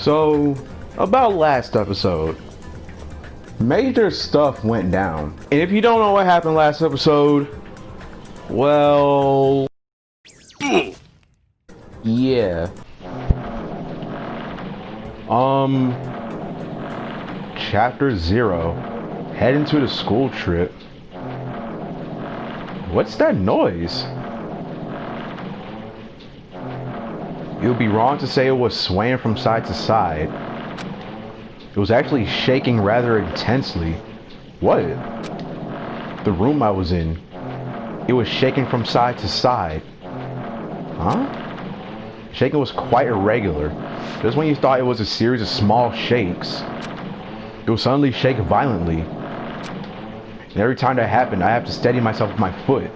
So, about last episode, major stuff went down. And if you don't know what happened last episode, well, yeah. Chapter 0. Head into the school trip. What's that noise? It would be wrong to say it was swaying from side to side. It was actually shaking rather intensely. What? The room I was in. It was shaking from side to side. Huh? Shaking was quite irregular. Just when you thought it was a series of small shakes, it would suddenly shake violently. And every time that happened, I have to steady myself with my foot.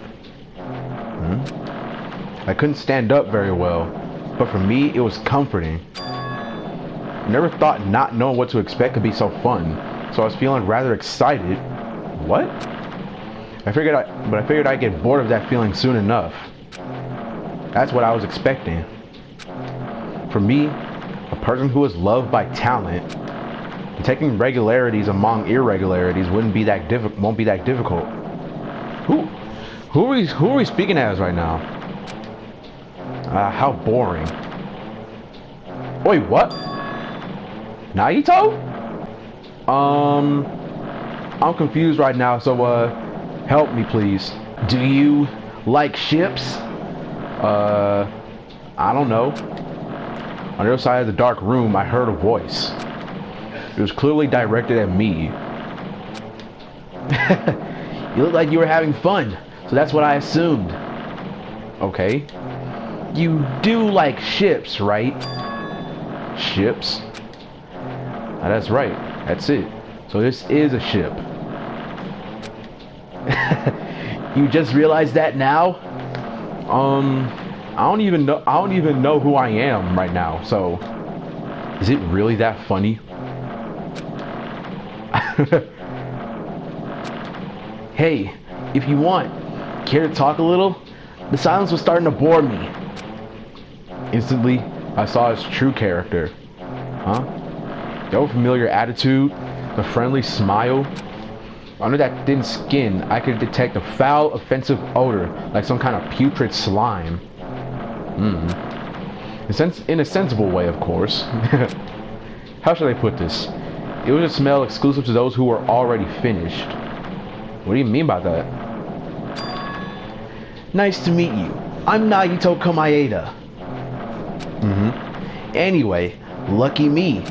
I couldn't stand up very well, but for me, it was comforting. I never thought not knowing what to expect could be so fun, so I was feeling rather excited. What? I figured I'd get bored of that feeling soon enough. That's what I was expecting. For me, a person who is loved by talent, detecting regularities among irregularities won't be that difficult. Who are we speaking as right now? How boring. Wait, what? Naito? I'm confused right now, so help me please. Do you like ships? I don't know. On the other side of the dark room, I heard a voice. It was clearly directed at me. You look like you were having fun, so that's what I assumed. Okay. You do like ships, right? Ships? That's right. That's it. So this is a ship. You just realized that now? I don't even know who I am right now. So, is it really that funny? Hey, if you want, care to talk a little? The silence was starting to bore me. Instantly, I saw his true character. Huh? The old familiar attitude, the friendly smile. Under that thin skin, I could detect a foul, offensive odor, like some kind of putrid slime. In a sensible way, of course. How should I put this? It was a smell exclusive to those who were already finished. What do you mean by that? Nice to meet you. I'm Nagito Komaeda. Anyway, lucky me.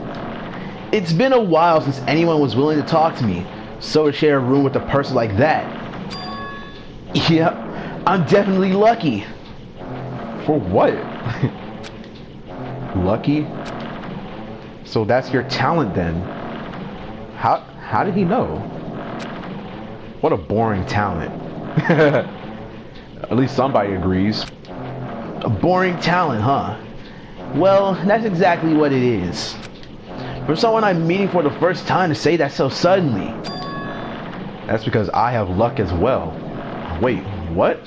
It's been a while since anyone was willing to talk to me, so to share a room with a person like that. Yep, I'm definitely lucky. For what? Lucky? So that's your talent then. How did he know? What a boring talent. At least somebody agrees. A boring talent, huh? Well, that's exactly what it is. For someone I'm meeting for the first time to say that so suddenly. That's because I have luck as well. Wait, what?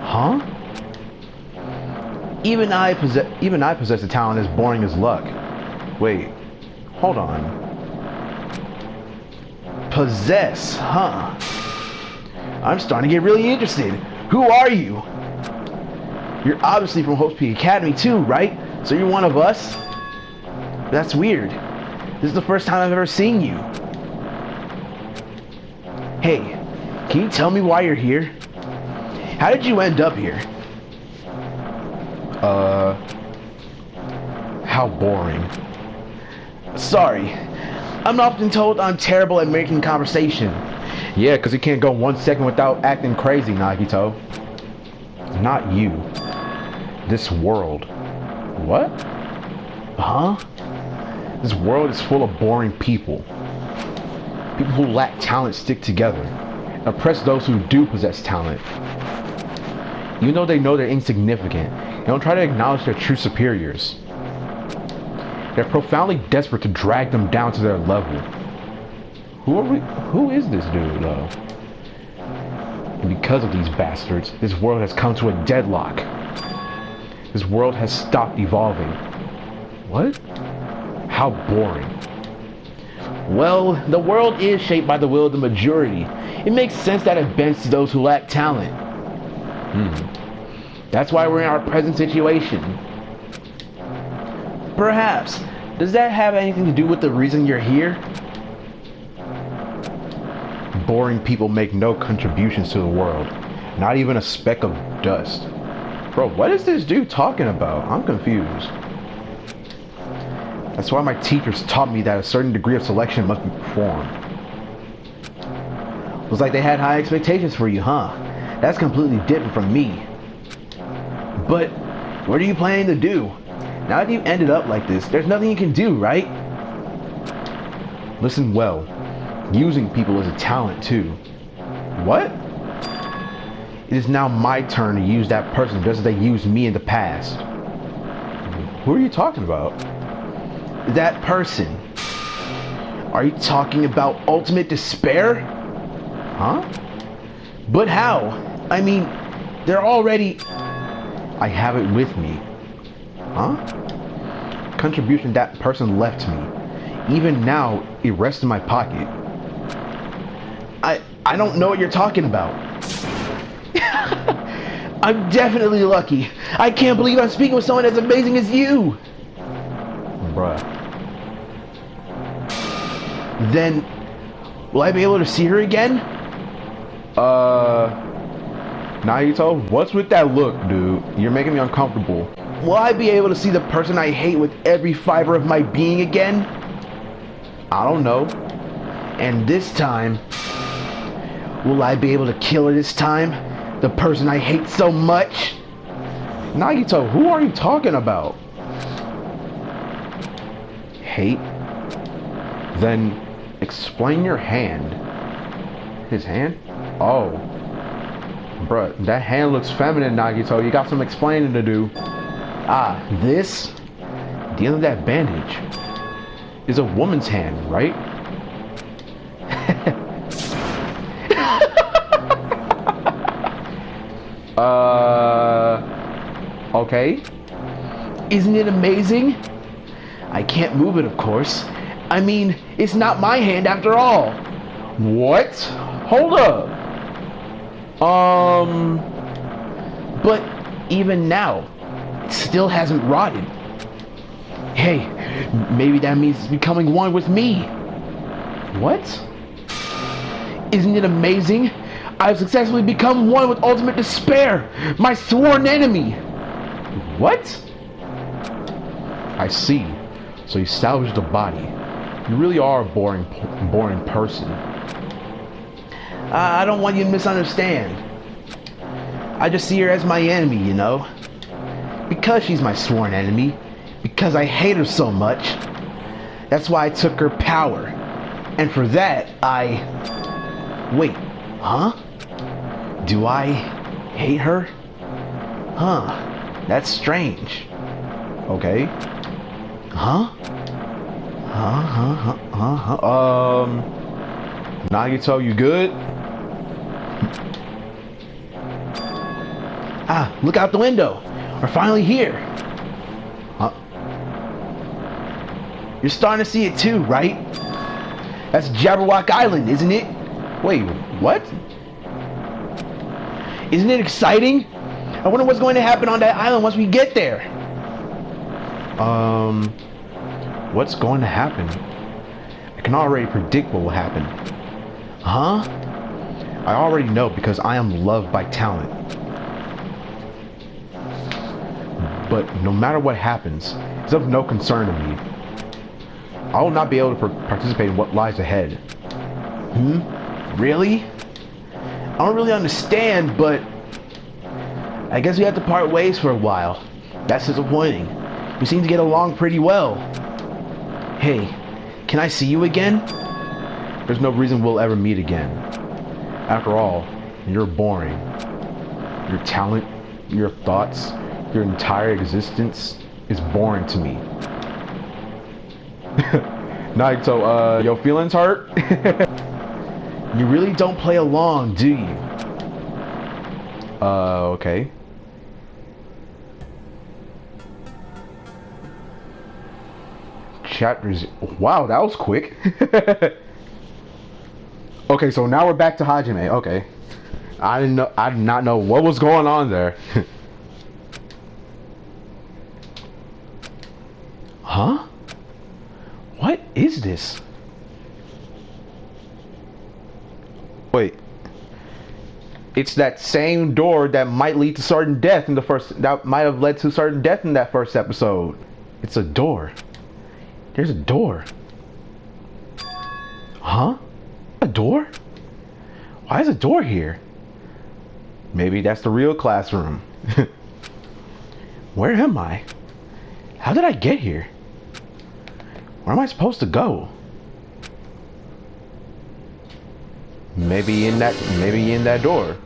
Huh? Even I possess a talent as boring as luck. Wait, hold on. Possess, huh? I'm starting to get really interested. Who are you? You're obviously from Hope's Peak Academy too, right? So you're one of us? That's weird. This is the first time I've ever seen you. Hey, can you tell me why you're here? How did you end up here? How boring. Sorry. I'm often told I'm terrible at making conversation. Yeah, because you can't go 1 second without acting crazy, Nagito. Not you. This world. What? Huh? This world is full of boring people. People who lack talent stick together and oppress those who do possess talent. Even though they know they're insignificant, they don't try to acknowledge their true superiors. They're profoundly desperate to drag them down to their level. Who is this dude, though? And because of these bastards, this world has come to a deadlock. This world has stopped evolving. What? How boring. Well, the world is shaped by the will of the majority. It makes sense that it bends to those who lack talent. That's why we're in our present situation. Perhaps. Does that have anything to do with the reason you're here? Boring people make no contributions to the world. Not even a speck of dust. Bro, what is this dude talking about? I'm confused. That's why my teachers taught me that a certain degree of selection must be performed. Looks like they had high expectations for you, huh? That's completely different from me. But what are you planning to do? Now that you've ended up like this, there's nothing you can do, right? Listen well. Using people is a talent too. What? It is now my turn to use that person just as they used me in the past. Who are you talking about? That person. Are you talking about ultimate despair? Huh? But how? I mean, they're already... I have it with me. Huh? Contribution that person left me. Even now, it rests in my pocket. I don't know what you're talking about. I'm definitely lucky. I can't believe I'm speaking with someone as amazing as you. Bruh. Then, will I be able to see her again? Nagito, what's with that look, dude? You're making me uncomfortable. Will I be able to see the person I hate with every fiber of my being again? I don't know. And this time, will I be able to kill her this time? The person I hate so much? Nagito, who are you talking about? Hate? Then explain your hand. His hand? Oh. Bruh, that hand looks feminine, Nagito. You got some explaining to do. Ah, this? The end of that bandage is a woman's hand, right? Okay. Isn't it amazing? I can't move it, of course. I mean, it's not my hand after all. What? Hold up. But even now, it still hasn't rotted. Hey, maybe that means it's becoming one with me. What? Isn't it amazing? I've successfully become one with ultimate despair, my sworn enemy. What? I see. So you salvaged the body. You really are a boring person. I don't want you to misunderstand. I just see her as my enemy, you know? Because she's my sworn enemy. Because I hate her so much. That's why I took her power. And for that, Wait, huh? Do I hate her? Huh. That's strange. Okay. Huh? Nagito, you good? Ah, look out the window. We're finally here. Huh? You're starting to see it too, right? That's Jabberwock Island, isn't it? Wait, what? Isn't it exciting? I wonder what's going to happen on that island once we get there. What's going to happen? I can already predict what will happen. Huh? I already know because I am loved by talent. But no matter what happens, it's of no concern to me. I will not be able to participate in what lies ahead. Really? I don't really understand, but I guess we have to part ways for a while. That's disappointing. We seem to get along pretty well. Hey, can I see you again? There's no reason we'll ever meet again. After all, you're boring. Your talent, your thoughts, your entire existence is boring to me. Nagito, your feelings hurt? You really don't play along, do you? Okay. chapters. Wow, that was quick. Okay, so now we're back to Hajime. Okay. I did not know what was going on there. Huh? What is this? Wait. It's that same door that might lead to certain death in the first, that might have led to certain death in that first episode. It's a door. There's a door. Huh? A door? Why is a door here? Maybe that's the real classroom. Where am I? How did I get here? Where am I supposed to go? Maybe in that door.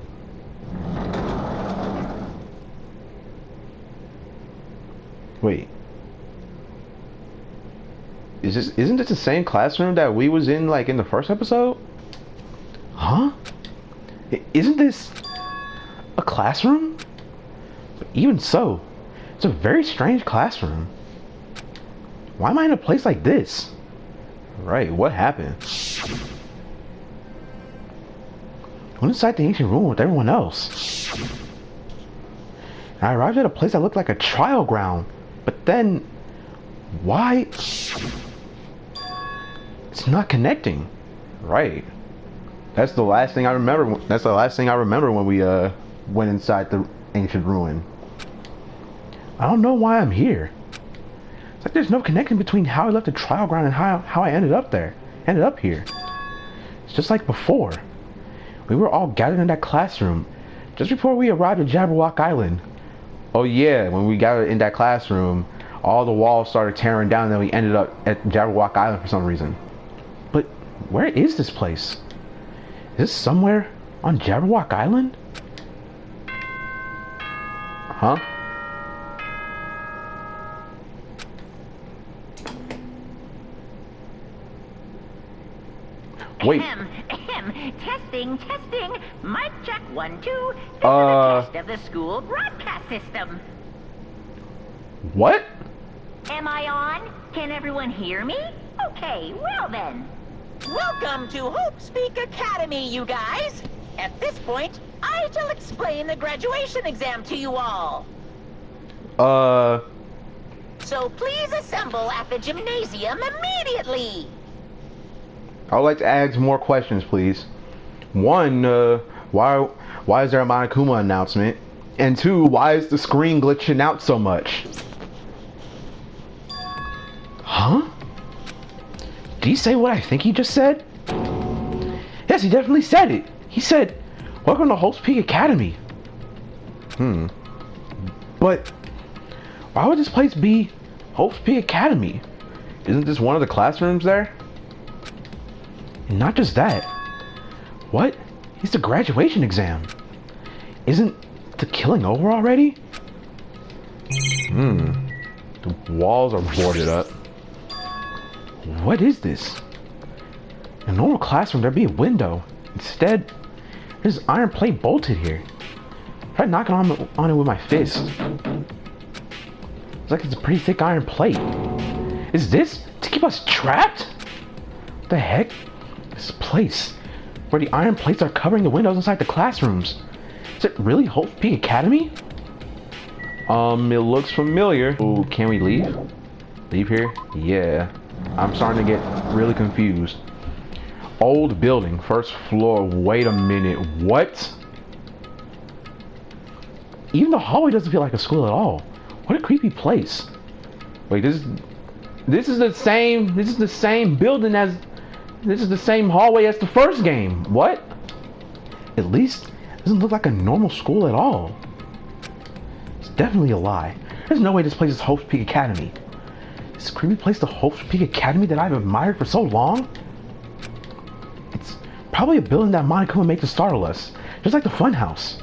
Wait. Isn't this the same classroom that we was in like in the first episode? Huh? Isn't this a classroom? But even so, it's a very strange classroom. Why am I in a place like this? Right, what happened? I went inside the ancient room with everyone else. And I arrived at a place that looked like a trial ground. But then, why? It's not connecting. Right. That's the last thing I remember. That's the last thing I remember when we went inside the ancient ruin. I don't know why I'm here. It's like there's no connection between how I left the trial ground and how I ended up there. Ended up here. It's just like before. We were all gathered in that classroom just before we arrived at Jabberwock Island. Oh yeah, when we gathered in that classroom, all the walls started tearing down and then we ended up at Jabberwock Island for some reason. But where is this place? Is this somewhere on Jabberwock Island? Huh? Wait. Testing. Mic check 1, 2. This is a test of the school broadcast system. What? Am I on? Can everyone hear me? Okay, well then. Welcome to Hope Speak Academy, you guys. At this point, I shall explain the graduation exam to you all. So please assemble at the gymnasium immediately. I would like to ask more questions, please. One, why is there a Monokuma announcement? And two, why is the screen glitching out so much? Huh? Did he say what I think he just said? Yes, he definitely said it. He said, "Welcome to Hope's Peak Academy." But why would this place be Hope's Peak Academy? Isn't this one of the classrooms there? And not just that. What? It's the graduation exam. Isn't the killing over already? The walls are boarded up. What is this? In a normal classroom, there'd be a window. Instead, there's iron plate bolted here. I tried knocking on it with my fist. It's like it's a pretty thick iron plate. Is this to keep us trapped? What the heck? This place where the iron plates are covering the windows inside the classrooms. Is it really Hope Peak Academy? It looks familiar. Ooh, can we leave? Leave here? Yeah. I'm starting to get really confused. Old building, first floor. Wait a minute. What? Even the hallway doesn't feel like a school at all. What a creepy place. Wait, this is the same building as, this is the same hallway as the first game. What? At least it doesn't look like a normal school at all. It's definitely a lie. There's no way this place is Hope's Peak Academy. This creepy place, the Hope's Peak Academy that I've admired for so long? It's probably a building that Monokuma made to startle us, just like the funhouse.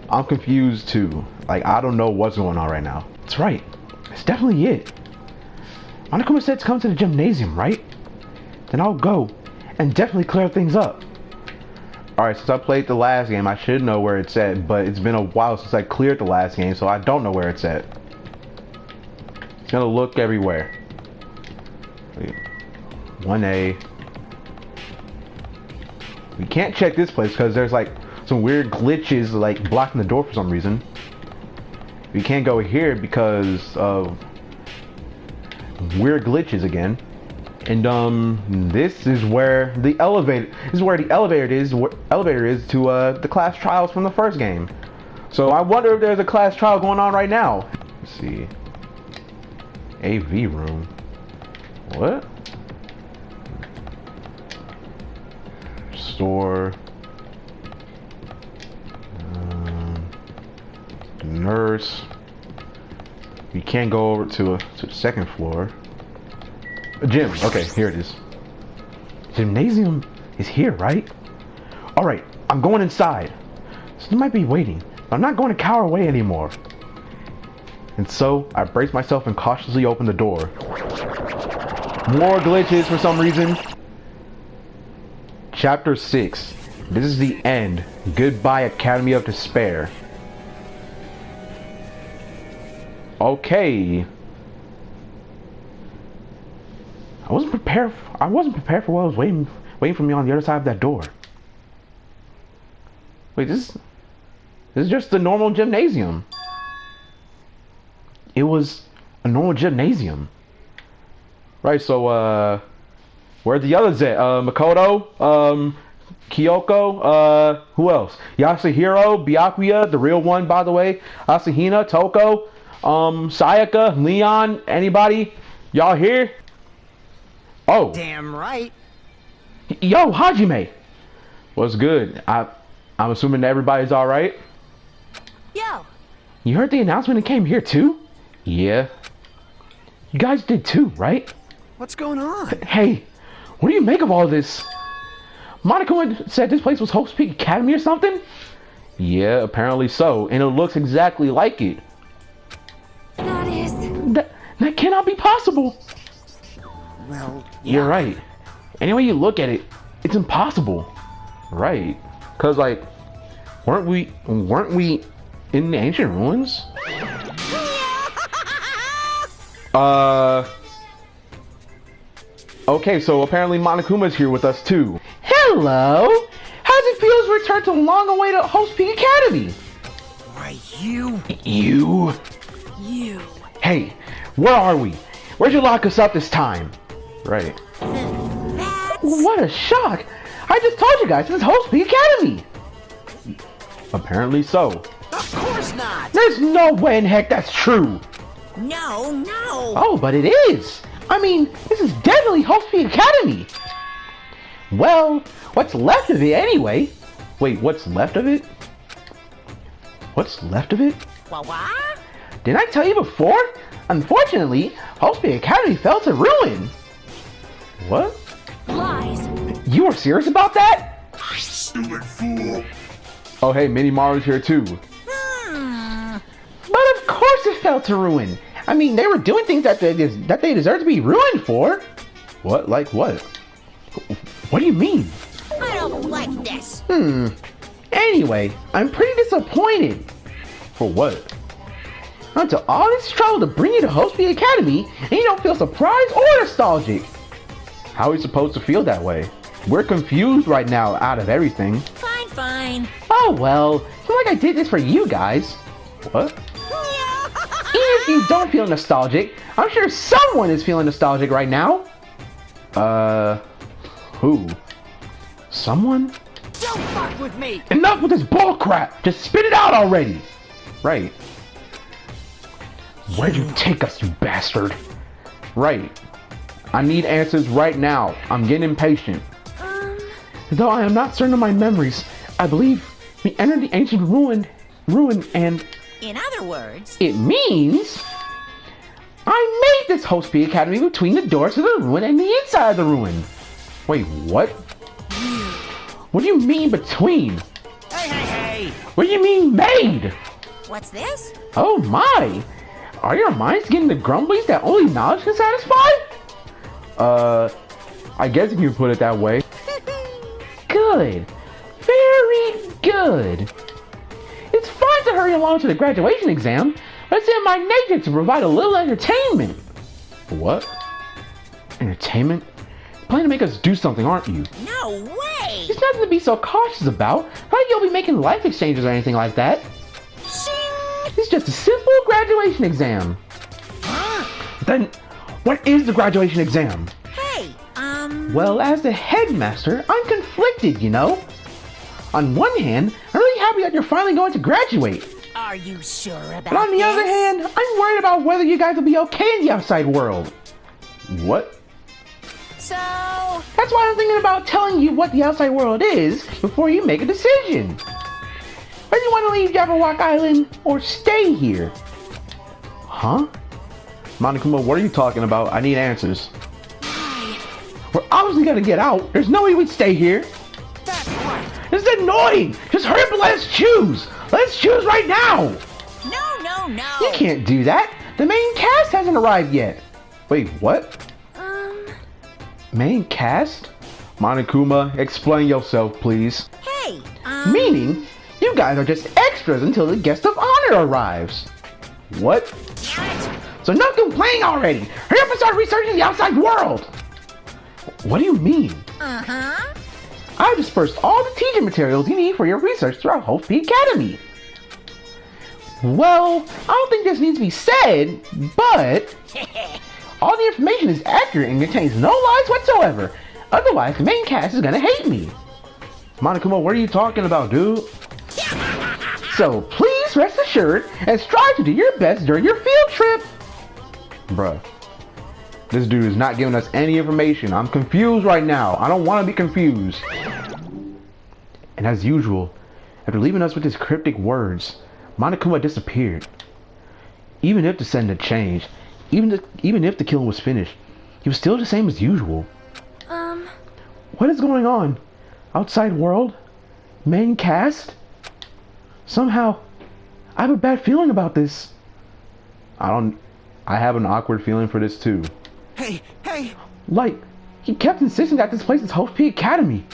I'm confused too. Like, I don't know what's going on right now. That's right. That's definitely it. Monokuma said to come to the gymnasium, right? Then I'll go and definitely clear things up. Alright, since I played the last game, I should know where it's at, but it's been a while since I cleared the last game, so I don't know where it's at. It's gonna look everywhere. Wait. 1A. We can't check this place because there's like some weird glitches like blocking the door for some reason. We can't go here because of weird glitches again. And this is where the elevator is to the class trials from the first game. So I wonder if there's a class trial going on right now. Let's see. AV room. What? Store. Nurse. We can't go over to the second floor. A gym. Okay, here it is. Gymnasium is here, right? Alright, I'm going inside. So you might be waiting. But I'm not going to cower away anymore. And so, I brace myself and cautiously open the door. More glitches for some reason. Chapter 6. This is the end. Goodbye, Academy of Despair. Okay. I wasn't prepared for what was waiting for me on the other side of that door. Wait, this is just the normal gymnasium. It was a normal gymnasium. Right, so where are the others at? Makoto, Kyoko, who else? Yasuhiro, Byakuya, the real one by the way, Asahina, Toko, Sayaka, Leon, anybody? Y'all here? Oh. Damn right. Yo, Hajime. What's good? I'm assuming that everybody's alright? Yo. You heard the announcement and came here too? Yeah. You guys did too, right? What's going on? Hey, what do you make of all this? Monica said this place was Hope's Peak Academy or something? Yeah, apparently so, and it looks exactly like it. That cannot be possible. Well, yeah. You're right. Any way you look at it, it's impossible. Right. Cause like, weren't we in the ancient ruins? Okay, so apparently Monokuma's here with us too. Hello! How's it feel to return to long-awaited Hope's Peak Academy? Why, you? You? You. Hey, where are we? Where'd you lock us up this time? Right. What a shock! I just told you guys, this is Hope's Peak Academy! Apparently so. Of course not! There's no way in heck that's true! No. Oh, but it is! I mean, this is definitely Hope's Peak Academy! Well, what's left of it anyway? Wait, what's left of it? What's left of it? What? Didn't I tell you before? Unfortunately, Hope's Peak Academy fell to ruin! What? Lies. You are serious about that? Stupid fool! Oh hey, Mini Maru's here too. But of course it fell to ruin. I mean, they were doing things that they deserve to be ruined for. What? Like what? What do you mean? I don't like this. Anyway, I'm pretty disappointed. For what? After all this trouble to bring you to Hope's Peak Academy, and you don't feel surprised or nostalgic. How are we supposed to feel that way? We're confused right now out of everything. Fine. Oh well, it's not like I did this for you guys. What? Even if you don't feel nostalgic, I'm sure someone is feeling nostalgic right now. Who? Someone? Don't fuck with me! Enough with this bull crap! Just spit it out already! Right. Where'd you take us, you bastard? Right. I need answers right now. I'm getting impatient. Though I am not certain of my memories, I believe we entered the ancient ruin and... In other words... It means... I made this Hope's Peak Academy between the doors to the ruin and the inside of the ruin. Wait, what? What do you mean between? Hey! What do you mean made? What's this? Oh my! Are your minds getting the grumblies that only knowledge can satisfy? I guess if you put it that way. Good. Very good. It's fine to hurry along to the graduation exam, but it's in my nature to provide a little entertainment. What? Entertainment? You're planning to make us do something, aren't you? No way! There's nothing to be so cautious about. How you'll be making life exchanges or anything like that? Shing! It's just a simple graduation exam. Then, what is the graduation exam? Hey, Well, as the headmaster, I'm conflicted, you know? On one hand, I'm really happy that you're finally going to graduate. Are you sure about But on the this? other hand, I'm worried about whether you guys will be okay in the outside world. What? So, That's why I'm thinking about telling you what the outside world is before you make a decision. Whether you want to leave Jabberwock Island or stay here. Huh? Monokuma, what are you talking about? I need answers. We're obviously gonna get out. There's no way we'd stay here. That's right. This is annoying. Just hurry up and let us choose. Let's choose right now. no. You can't do that. The main cast hasn't arrived yet. Wait, what? Main cast? Monokuma, explain yourself, please. Hey, Meaning, you guys are just extras until the guest of honor arrives. What? damn it. So enough complaining already. Hurry up and start researching the outside world. What do you mean? Uh-huh. I've dispersed all the teaching materials you need for your research throughout Hope Peak Academy. Well, I don't think this needs to be said, but all the information is accurate and contains no lies whatsoever. Otherwise, the main cast is gonna hate me. Monokuma, what are you talking about, dude? So please rest assured and strive to do your best during your field trip. Bruh. This dude is not giving us any information. I'm confused right now. I don't want to be confused. And as usual, after leaving us with his cryptic words, Monokuma disappeared. Even if the setting had changed, even if the killing was finished, he was still the same as usual. What is going on? Outside world? Main cast? Somehow, I have a bad feeling about this. I have an awkward feeling for this too. Hey. Like, he kept insisting that this place is Hope Peak Academy.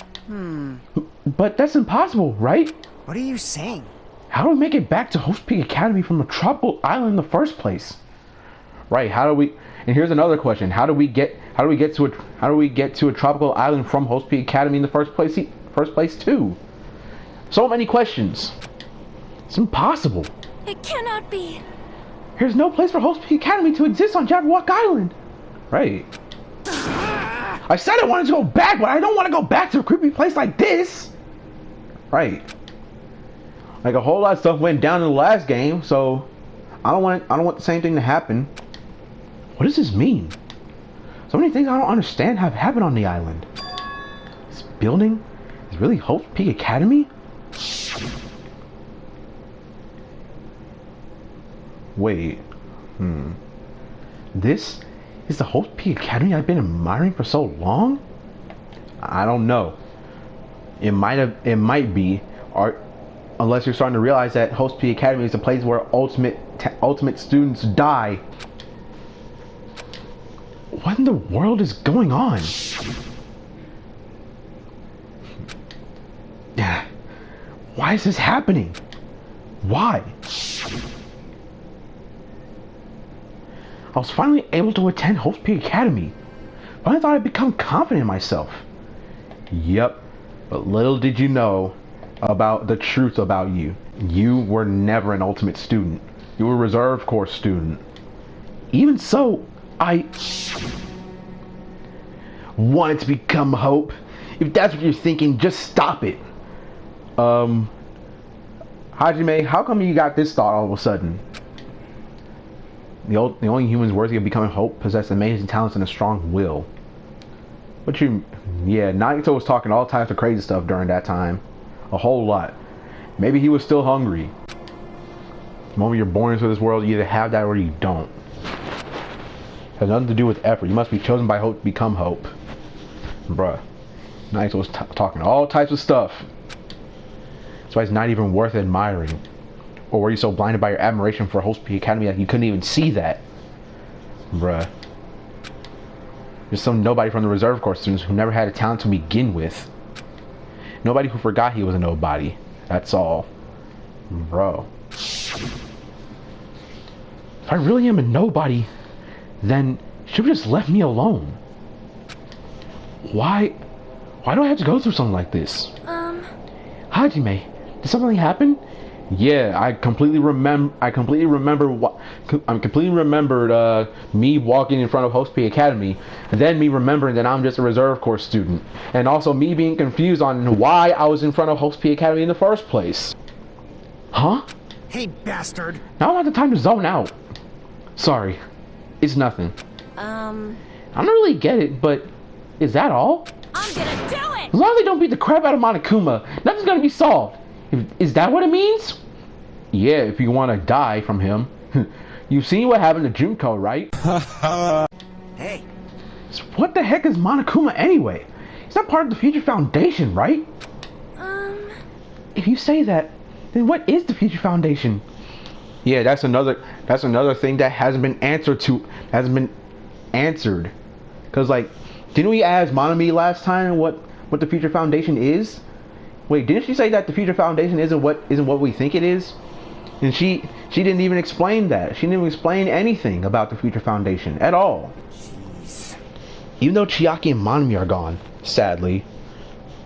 But that's impossible, right? What are you saying? How do we make it back to Hope Peak Academy from a tropical island in the first place? Right, how do we... And here's another question. How do we get to a tropical island from Hope Peak Academy in the first place too? So many questions. It's impossible. It cannot be. There's no place for Hope Peak Academy to exist on Jabberwock Island. Right. I said I wanted to go back, but I don't want to go back to a creepy place like this. Right. Like a whole lot of stuff went down in the last game, so I don't want the same thing to happen. What does this mean? So many things I don't understand have happened on the island. This building is really Hope Peak Academy? Wait. This is the Hope Peak Academy I've been admiring for so long? I don't know. It might be, or unless you're starting to realize that Hope Peak Academy is a place where ultimate students die. What in the world is going on? Why is this happening? Why? I was finally able to attend Hope Peak Academy. But I thought I'd become confident in myself. Yep, but little did you know about the truth about you. You were never an ultimate student. You were a reserve course student. Even so, I wanted to become Hope. If that's what you're thinking, just stop it. Hajime, how come you got this thought all of a sudden? The only humans worthy of becoming Hope possess amazing talents and a strong will. Yeah, Nagito was talking all types of crazy stuff during that time. A whole lot. Maybe he was still hungry. The moment you're born into this world, you either have that or you don't. It has nothing to do with effort. You must be chosen by Hope to become Hope. Bruh. Nagito was talking all types of stuff. That's why it's not even worth admiring. Or were you so blinded by your admiration for Hope Peak Academy that you couldn't even see that? Bruh. There's some nobody from the reserve corps students who never had a talent to begin with. Nobody who forgot he was a nobody. That's all. Bro. If I really am a nobody, then she should have just left me alone. Why do I have to go through something like this? Hajime, did something happen? Yeah, I completely remembered me walking in front of Host P Academy, and then me remembering that I'm just a reserve course student, and also me being confused on why I was in front of Host P Academy in the first place. Huh? Hey, bastard. Now I don't have the time to zone out. Sorry, it's nothing. I don't really get it, but is that all? I'm gonna do it! As long as they don't beat the crap out of Monokuma, nothing's gonna be solved. Is that what it means? Yeah, if you want to die from him. You've seen what happened to Junko, right? Hey. So what the heck is Monokuma anyway? He's not part of the Future Foundation, right? If you say that, then what is the Future Foundation? Yeah, that's another thing that hasn't been answered. Cause like, didn't we ask Monami last time what the Future Foundation is? Wait, didn't she say that the Future Foundation isn't what we think it is? And she didn't even explain that. She didn't even explain anything about the Future Foundation at all. Jeez. Even though Chiaki and Monami are gone, sadly,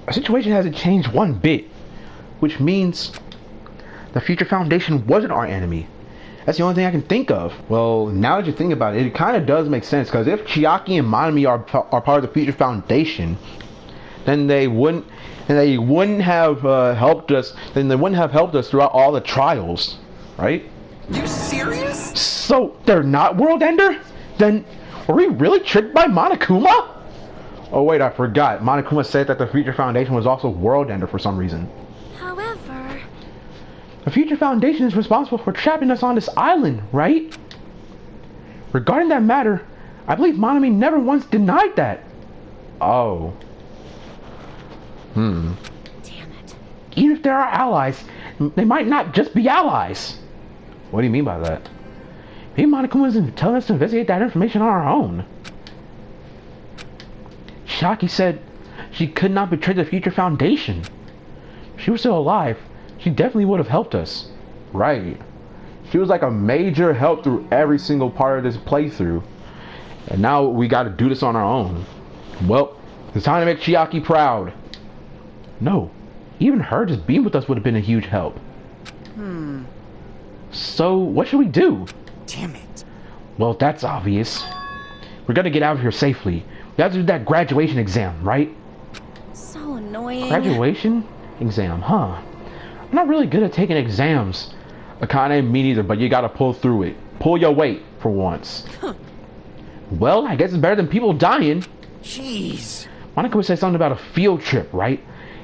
our situation hasn't changed one bit. Which means the Future Foundation wasn't our enemy. That's the only thing I can think of. Well, now that you think about it, it kind of does make sense. Because if Chiaki and Monami are part of the Future Foundation, then they wouldn't have helped us. Then they wouldn't have helped us throughout all the trials, right? You serious? So they're not World Ender? Then were we really tricked by Monokuma? Oh wait, I forgot. Monokuma said that the Future Foundation was also World Ender for some reason. However... The Future Foundation is responsible for trapping us on this island, right? Regarding that matter, I believe Monami never once denied that. Oh. Damn it. Even if they're our allies, they might not just be allies. What do you mean by that? Maybe Monokuma isn't telling us to investigate that information on our own. Shaki said she could not betray the Future Foundation. If she was still alive, she definitely would have helped us. Right. She was like a major help through every single part of this playthrough. And now we gotta do this on our own. Well, it's time to make Chiaki proud. No, even her just being with us would have been a huge help. So, what should we do? Damn it. Well, that's obvious. We're gonna get out of here safely. We have to do that graduation exam, right? So annoying. Graduation exam, huh? I'm not really good at taking exams. Akane, me neither, but you gotta pull through it. Pull your weight, for once. Well, I guess it's better than people dying. Jeez. Monica would say something about a field trip, right?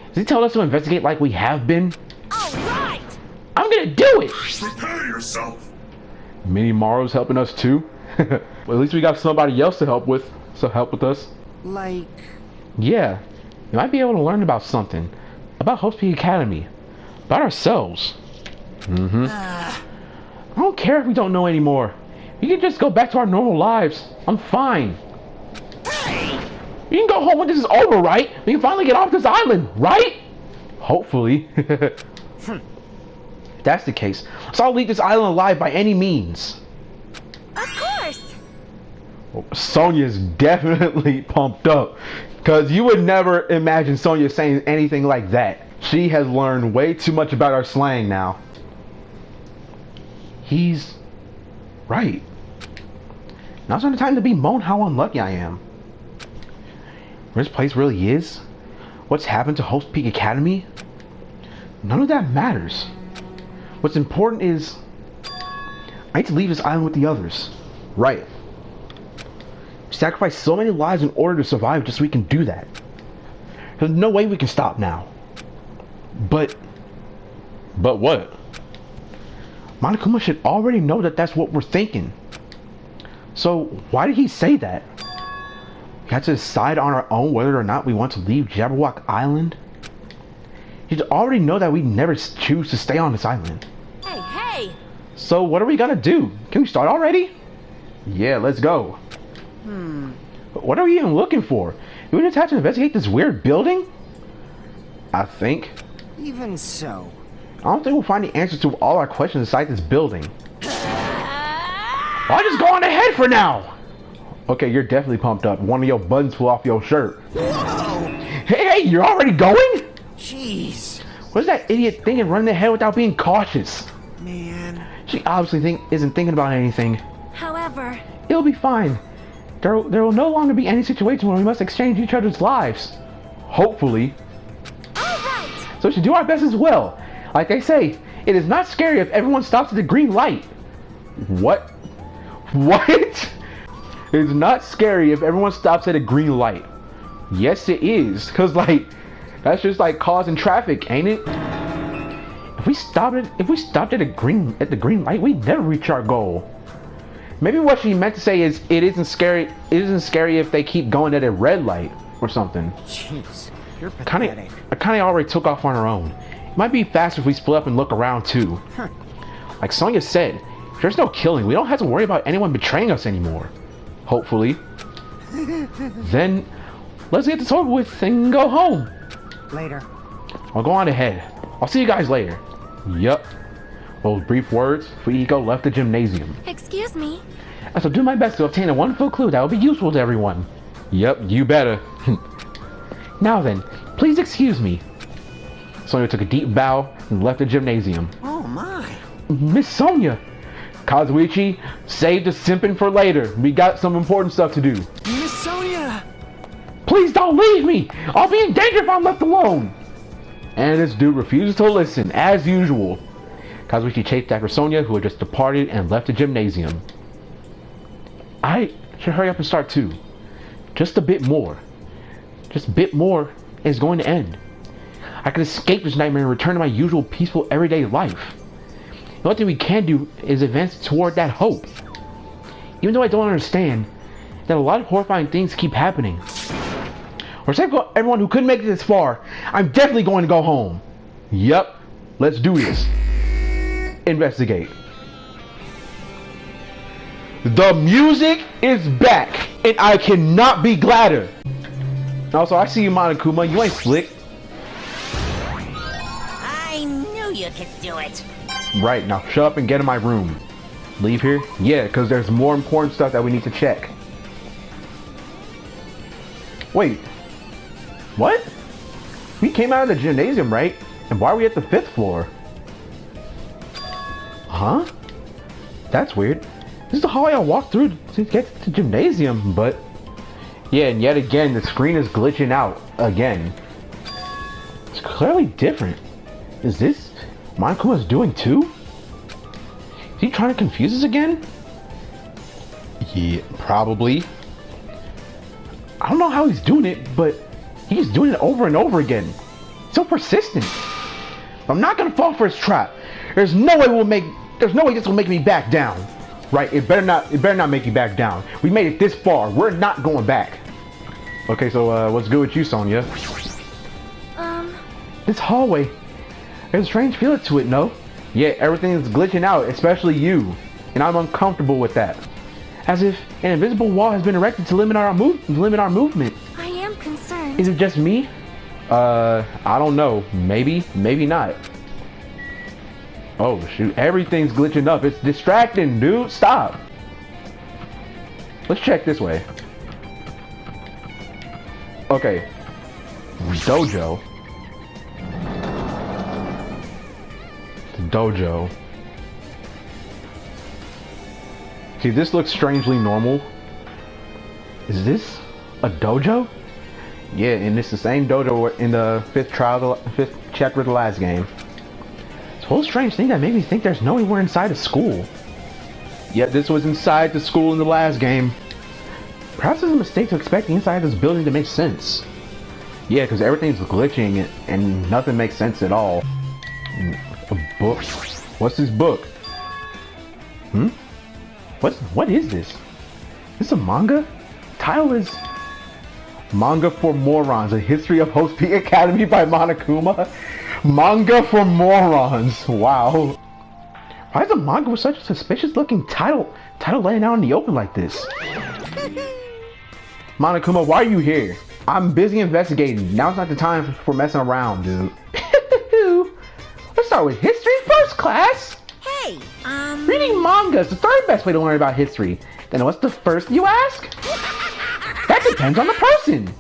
Does he tell us to investigate like we have been? All right. I'm gonna do it! Prepare yourself. Mini Maru's helping us too. Well, at least we got somebody else to help with us. Like... Yeah, you might be able to learn about something. About Host P Academy. About ourselves. I don't care if we don't know anymore. We can just go back to our normal lives. I'm fine. You can go home when this is over, right? We can finally get off this island, right? Hopefully. If that's the case, let's all leave this island alive by any means. Of course. Sonia's definitely pumped up. Because you would never imagine Sonia saying anything like that. She has learned way too much about our slang now. He's right. Now's not the time to bemoan how unlucky I am. Where this place really is? What's happened to Host Peak Academy? None of that matters. What's important is I need to leave this island with the others. Right. We sacrificed so many lives in order to survive just so we can do that. There's no way we can stop now. But what? Monokuma should already know that that's what we're thinking. So why did he say that? We have to decide on our own whether or not we want to leave Jabberwock Island? He should already know that we never choose to stay on this island. Hey! So what are we gonna do? Can we start already? Yeah, let's go. What are we even looking for? Do we just have to investigate this weird building? I think. Even so. I don't think we'll find the answers to all our questions inside this building. I'll just go on ahead for now. Okay, you're definitely pumped up. One of your buttons flew off your shirt. Whoa! Hey, you're already going? Jeez. What's that idiot thinking running ahead without being cautious? Man. She obviously isn't thinking about anything. However, It'll be fine. There will no longer be any situation where we must exchange each other's lives. Hopefully. alright! So we should do our best as well. Like I say, it is not scary if everyone stops at the green light. What? What? It's not scary if everyone stops at a green light. Yes, it is. Cause like, that's just like causing traffic, ain't it? If we stopped at the green light, we'd never reach our goal. Maybe what she meant to say is it isn't scary if they keep going at a red light or something. Jeez. You're pathetic. I kinda already took off on our own. It might be faster if we split up and look around too. Huh. Like Sonya said, if there's no killing, we don't have to worry about anyone betraying us anymore. Hopefully. Then let's get this over with and go home. Later. I'll go on ahead. I'll see you guys later. Yup. Those brief words, Fuyiko left the gymnasium. Excuse me. I shall do my best to obtain a wonderful clue that will be useful to everyone. Yep, you better. Now then, please excuse me. Sonya took a deep bow and left the gymnasium. Oh my. Miss Sonya! Kazuichi, save the simping for later. We got some important stuff to do. Miss Sonya! Please don't leave me! I'll be in danger if I'm left alone! And this dude refuses to listen, as usual. Kazuichi chased after Sonya, who had just departed and left the gymnasium. I should hurry up and start too. Just a bit more. Just a bit more is going to end. I can escape this nightmare and return to my usual peaceful everyday life. The only thing we can do is advance toward that hope. Even though I don't understand that a lot of horrifying things keep happening. Or save everyone who couldn't make it this far, I'm definitely going to go home. Yup, let's do this. Investigate. The music is back, and I cannot be gladder. Also, I see you, Monokuma. You ain't slick. I knew you could do it. Right, now shut up and get in my room. Leave here? Yeah, because there's more important stuff that we need to check. Wait. What? We came out of the gymnasium, right? And why are we at the 5th floor? Huh? That's weird. This is the hallway I walked through to get to the gymnasium, but... Yeah, and yet again, the screen is glitching out again. It's clearly different. Is this Monokuma's doing too? Is he trying to confuse us again? Yeah, probably. I don't know how he's doing it, but he's doing it over and over again. So persistent. I'm not gonna fall for his trap. There's no way this will make me back down. Right, it better not make you back down. We made it this far. We're not going back. Okay, so what's good with you, Sonya? This hallway. There's a strange feeling to it, no? Yeah, everything is glitching out, especially you. And I'm uncomfortable with that. As if an invisible wall has been erected to limit our movement. I am concerned. Is it just me? I don't know. Maybe, maybe not. Oh shoot, everything's glitching up. It's distracting, dude. Stop. Let's check this way. Okay. Dojo. The dojo. See, this looks strangely normal. Is this a dojo? Yeah, and it's the same dojo in the fifth chapter of the last game. It's a whole strange thing that made me think there's nowhere inside a school. Yet this was inside the school in the last game. Perhaps it's a mistake to expect the inside of this building to make sense. Yeah, because everything's glitching and nothing makes sense at all. A book? What's this book? What is this? Is this a manga? Title is Manga for Morons, A History of Host Peak Academy by Monokuma. Manga for Morons. Wow. Why is a manga with such a suspicious looking title laying out in the open like this? Monokuma, why are you here? I'm busy investigating. Now's not the time for messing around, dude. Let's start with history first, class. Hey, Hey, Reading manga is the third best way to learn about history. Then what's the first, you ask? That depends on the person.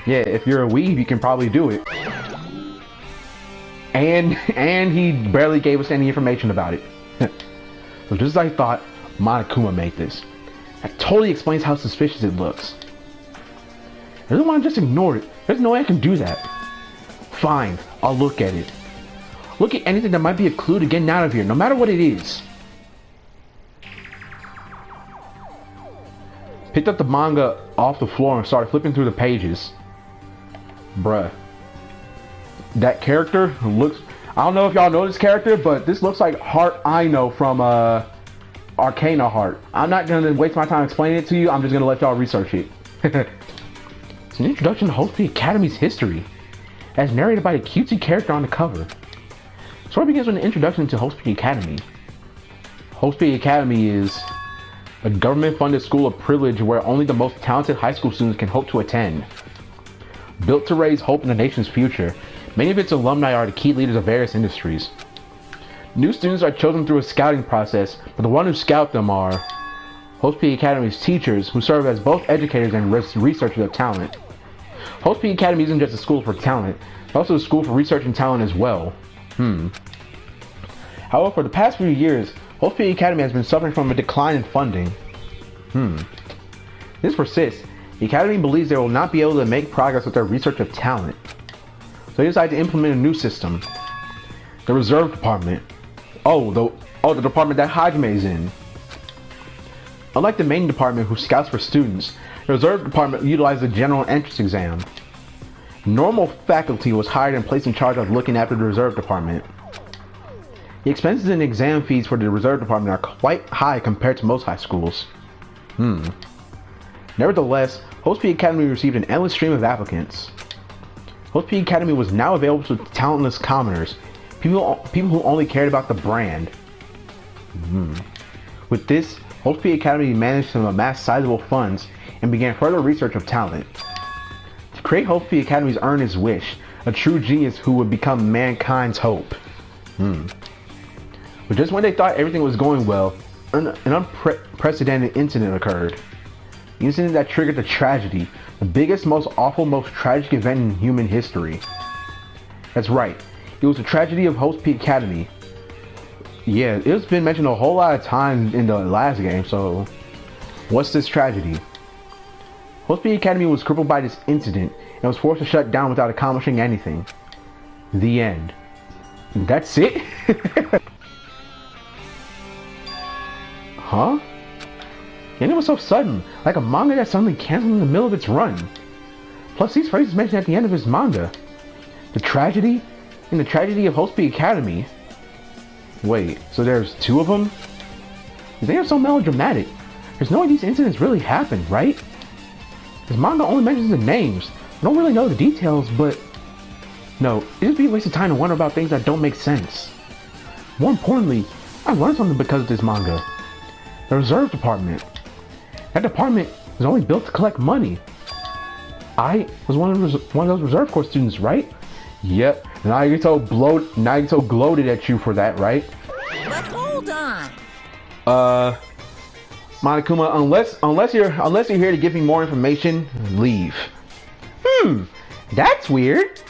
Yeah, if you're a weeb, you can probably do it. And he barely gave us any information about it. So just as I thought, Monokuma made this. That totally explains how suspicious it looks. I don't want to just ignore it. There's no way I can do that. Fine, I'll look at it. Look at anything that might be a clue to getting out of here, no matter what it is. Picked up the manga off the floor and started flipping through the pages. Bruh. That character looks... I don't know if y'all know this character, but this looks like Heart Aino from Arcana Heart. I'm not going to waste my time explaining it to you. I'm just going to let y'all research it. It's an introduction to Hope Academy's history, as narrated by the cutesy character on the cover. The story begins with an introduction to Hope Academy. Hope Academy is a government-funded school of privilege where only the most talented high school students can hope to attend. Built to raise hope in the nation's future, many of its alumni are the key leaders of various industries. New students are chosen through a scouting process, but the ones who scout them are Hope Academy's teachers, who serve as both educators and researchers of talent. Hope Academy isn't just a school for talent, it's also a school for research and talent as well. However, for the past few years, Hope Academy has been suffering from a decline in funding. This persists. The Academy believes they will not be able to make progress with their research of talent. So they decide to implement a new system. The Reserve Department. The department that Hajime is in. Unlike the main department who scouts for students, the Reserve Department utilizes a general entrance exam. Normal faculty was hired and placed in charge of looking after the Reserve Department. The expenses and exam fees for the Reserve Department are quite high compared to most high schools. Nevertheless, Hope Academy received an endless stream of applicants. Hope Academy was now available to talentless commoners, people who only cared about the brand. With this, Hope Academy managed to amass sizable funds and began further research of talent. To create Hope Academy's earnest wish, a true genius who would become mankind's hope. But just when they thought everything was going well, an unprecedented incident occurred. The incident that triggered the tragedy, the biggest, most awful, most tragic event in human history. That's right, it was the tragedy of Hope Academy. Yeah, it's been mentioned a whole lot of times in the last game, so what's this tragedy? Hope Academy was crippled by this incident and was forced to shut down without accomplishing anything. The end. That's it? Huh? The ending was so sudden, like a manga that suddenly canceled in the middle of its run. Plus, these phrases mentioned at the end of his manga. The tragedy and the tragedy of Hope Academy. Wait, so there's two of them? They are so melodramatic. There's no way these incidents really happened, right? This manga only mentions the names. I don't really know the details, but... No, it'd just be a waste of time to wonder about things that don't make sense. More importantly, I learned something because of this manga. The Reserve Department. That department was only built to collect money. I was one of those Reserve Corps students, right? Yep. Now you get so gloated at you for that, right? But hold on. Monokuma, unless you're here to give me more information, leave. That's weird.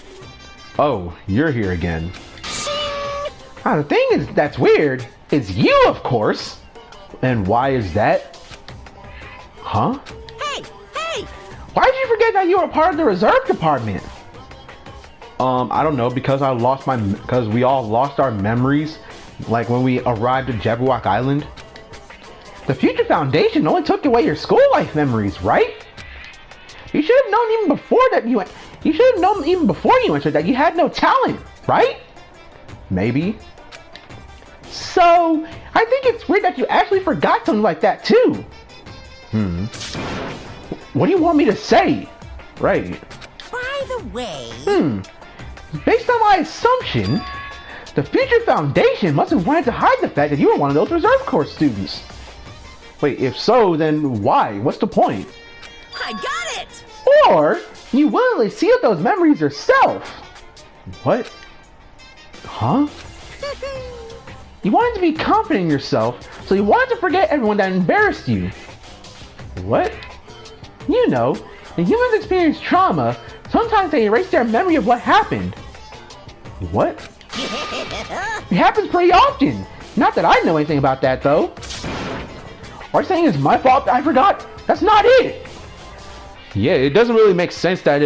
Oh, you're here again. The thing is that's weird is you, of course. And why is that? Huh? Hey! Why did you forget that you were part of the Reserve Department? I don't know, because we all lost our memories, like when we arrived at Jabberwock Island. The Future Foundation only took away your school life memories, right? You should have known even before you entered that you had no talent, right? Maybe. So, I think it's weird that you actually forgot something like that too. What do you want me to say? Right. By the way... Based on my assumption, the Future Foundation must have wanted to hide the fact that you were one of those Reserve Corps students. Wait, if so, then why? What's the point? I got it! Or, you willingly sealed those memories yourself. What? Huh? You wanted to be confident in yourself, so you wanted to forget everyone that embarrassed you. What? You know, when humans experience trauma, sometimes they erase their memory of what happened. What? It happens pretty often. Not that I know anything about that, though. Are you saying it's my fault that I forgot? That's not it! Yeah, it doesn't really make sense that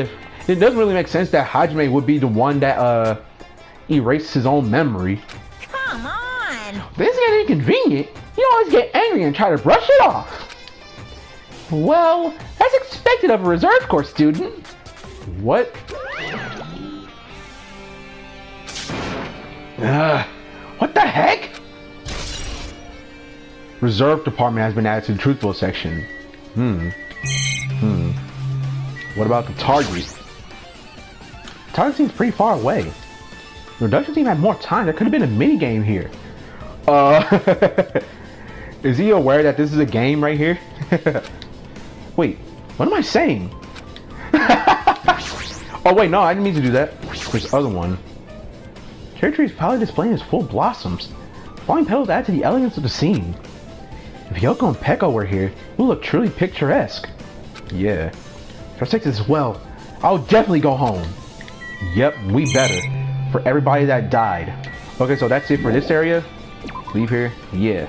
Hajime would be the one that, erased his own memory. Come on! This is getting inconvenient. You always get angry and try to brush it off. Well, that's expected of a reserve corps student. What? What the heck? Reserve department has been added to the truthful section. What about the target? The target seems pretty far away. The reduction team had more time. There could have been a mini game here. Is he aware that this is a game right here? Wait, what am I saying? Oh wait, no, I didn't mean to do that. There's the other one. Cherry tree is proudly displaying its full blossoms. Falling petals add to the elegance of the scene. If Yoko and Peko were here, it would look truly picturesque. Yeah. Protect as well. I'll definitely go home. Yep, we better. For everybody that died. Okay, so that's it for this area. Leave here. Yeah.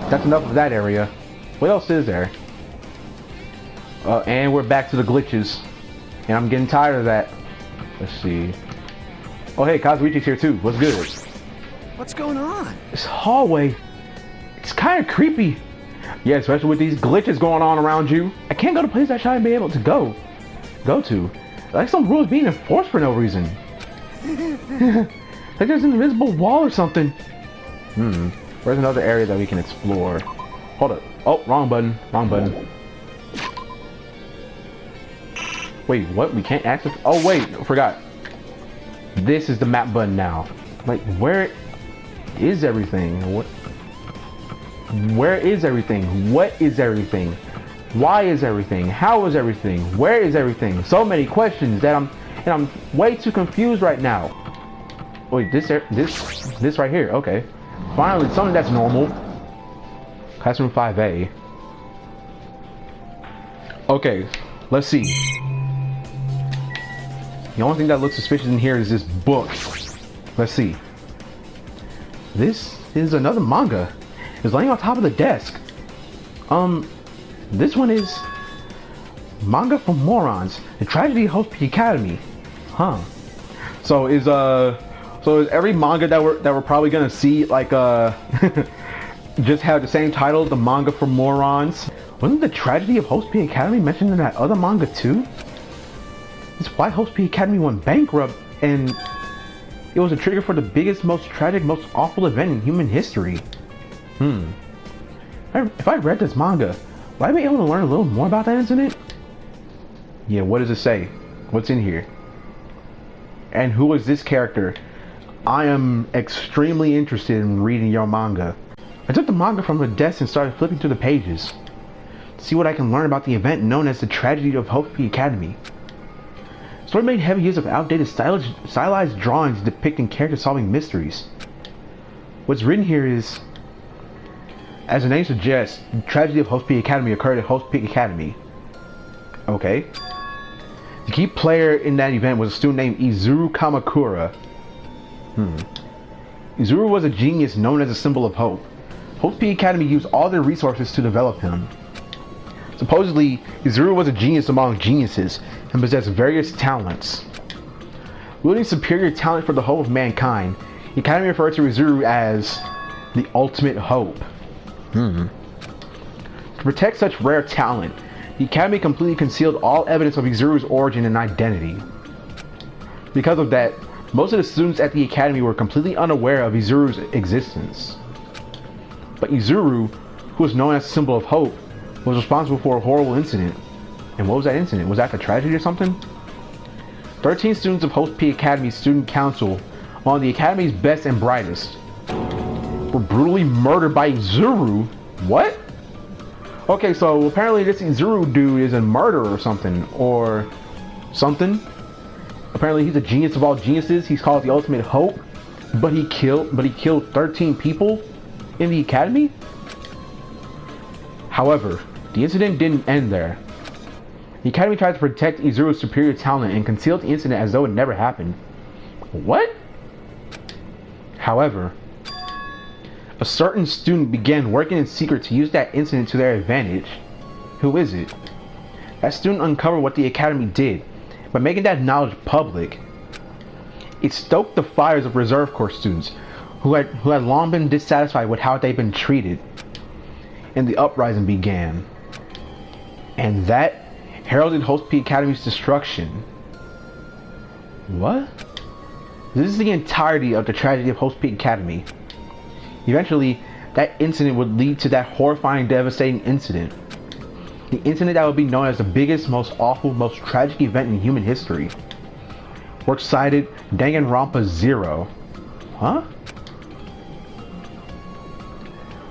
That's enough of that area. What else is there? And we're back to the glitches. And I'm getting tired of that. Let's see. Oh hey, Kazuichi's here too. What's good? What's going on? This hallway, it's kind of creepy. Yeah, especially with these glitches going on around you. I can't go to places I shouldn't be able to go to. Like some rules being enforced for no reason. Like there's an invisible wall or something. Where's another area that we can explore? Hold up. Oh, wrong button. Wrong button. Wait, what? We can't access? Oh wait, forgot. This is the map button now. Like, where is everything? What? Where is everything? What is everything? Why is everything? How is everything? Where is everything? So many questions that I'm way too confused right now. Wait, this right here. Okay, finally something that's normal. Classroom 5A. Okay, let's see. The only thing that looks suspicious in here is this book. Let's see. This is another manga. It's laying on top of the desk. This one is Manga for Morons, The Tragedy of Hope Academy. Huh. So is every manga that we're probably gonna see like just have the same title, the Manga for Morons? Wasn't The Tragedy of Hope Academy mentioned in that other manga too? It's why Hope Academy went bankrupt, and it was a trigger for the biggest, most tragic, most awful event in human history. If I read this manga, would I be able to learn a little more about that incident? Yeah, what does it say? What's in here? And who is this character? I am extremely interested in reading your manga. I took the manga from the desk and started flipping through the pages to see what I can learn about the event known as the Tragedy of Hope Academy. The story made heavy use of outdated stylized drawings depicting characters solving mysteries. What's written here is, as the name suggests, the Tragedy of Hope Academy occurred at Hope Academy. Okay. The key player in that event was a student named Izuru Kamakura. Izuru was a genius known as a symbol of hope. Hope Academy used all their resources to develop him. Supposedly, Izuru was a genius among geniuses and possessed various talents. Wielding superior talent for the hope of mankind, the Academy referred to Izuru as the ultimate hope. To protect such rare talent, the Academy completely concealed all evidence of Izuru's origin and identity. Because of that, most of the students at the Academy were completely unaware of Izuru's existence. But Izuru, who was known as a symbol of hope, was responsible for a horrible incident. And what was that incident? Was that a tragedy or something? 13 students of Hope Academy Student Council, one of the Academy's best and brightest, were brutally murdered by Izuru. What? Okay, so apparently this Izuru dude is a murderer or something. Apparently he's a genius of all geniuses. He's called the ultimate hope. But he killed 13 people in the academy? However, the incident didn't end there. The academy tried to protect Izuru's superior talent and concealed the incident as though it never happened. What? However, a certain student began working in secret to use that incident to their advantage. Who is it? That student uncovered what the academy did by making that knowledge public. It stoked the fires of reserve corps students who had long been dissatisfied with how they'd been treated, and the uprising began. And that heralded Host Peak Academy's destruction. What? This is the entirety of the tragedy of Host Peak Academy. Eventually, that incident would lead to that horrifying, devastating incident. The incident that would be known as the biggest, most awful, most tragic event in human history. Works cited Danganronpa 0. Huh?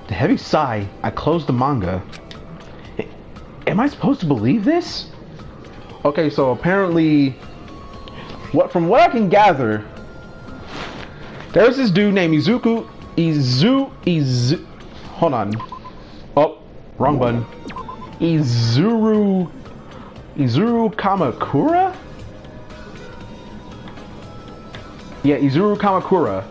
The heavy sigh, I closed the manga. Am I supposed to believe this? Okay, so apparently, from what I can gather, there's this dude named Izu. Hold on. Oh, wrong button. Izuru Kamakura? Yeah, Izuru Kamakura.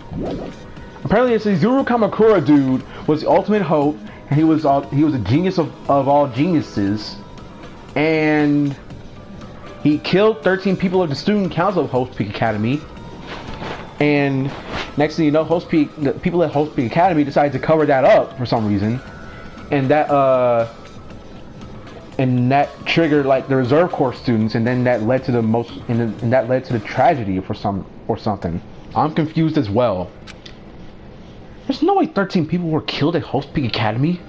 Apparently, this Izuru Kamakura dude was the ultimate hope, and he was a genius of all geniuses, and he killed 13 people of the student council of Host Peak Academy. And next thing you know, the people at Host Peak Academy decided to cover that up for some reason, and that triggered like the reserve corps students, and then that led to the tragedy or something. I'm confused as well. There's no way 13 people were killed at Host Peak Academy.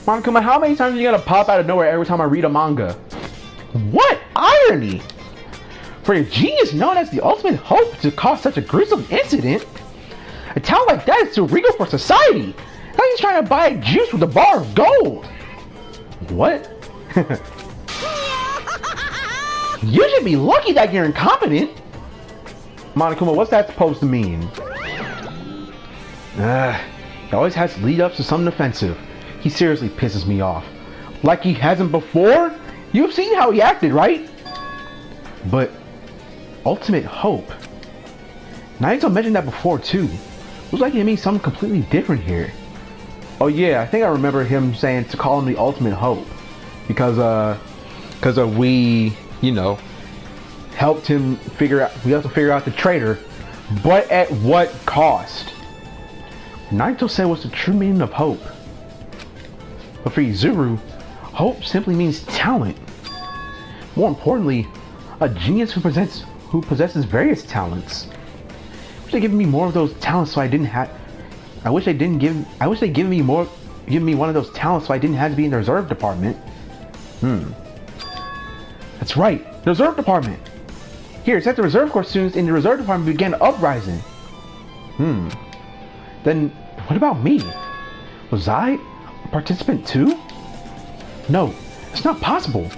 Monokuma, how many times are you gonna pop out of nowhere every time I read a manga? What irony! For a genius known as the ultimate hope to cause such a gruesome incident, a talent like that is too regal for society. Now he's trying to buy juice with a bar of gold. What? You should be lucky that you're incompetent. Monokuma, what's that supposed to mean? He always has lead-ups to something offensive. He seriously pisses me off. Like he hasn't before? You've seen how he acted, right? But ultimate hope. Naito mentioned that before too. Looks like he means something completely different here. Oh yeah, I think I remember him saying to call him the ultimate hope because we, helped him figure out the traitor, but at what cost? Naito said what's the true meaning of hope. But for Izuru, hope simply means talent. More importantly, a genius who possesses various talents. I wish they'd given me more of those talents so I didn't have. I wish they'd given me one of those talents so I didn't have to be in the reserve department. That's right, the reserve department. Here, it's that the reserve corps students in the reserve department began uprising. Then what about me? Was I a participant too? No, it's not possible.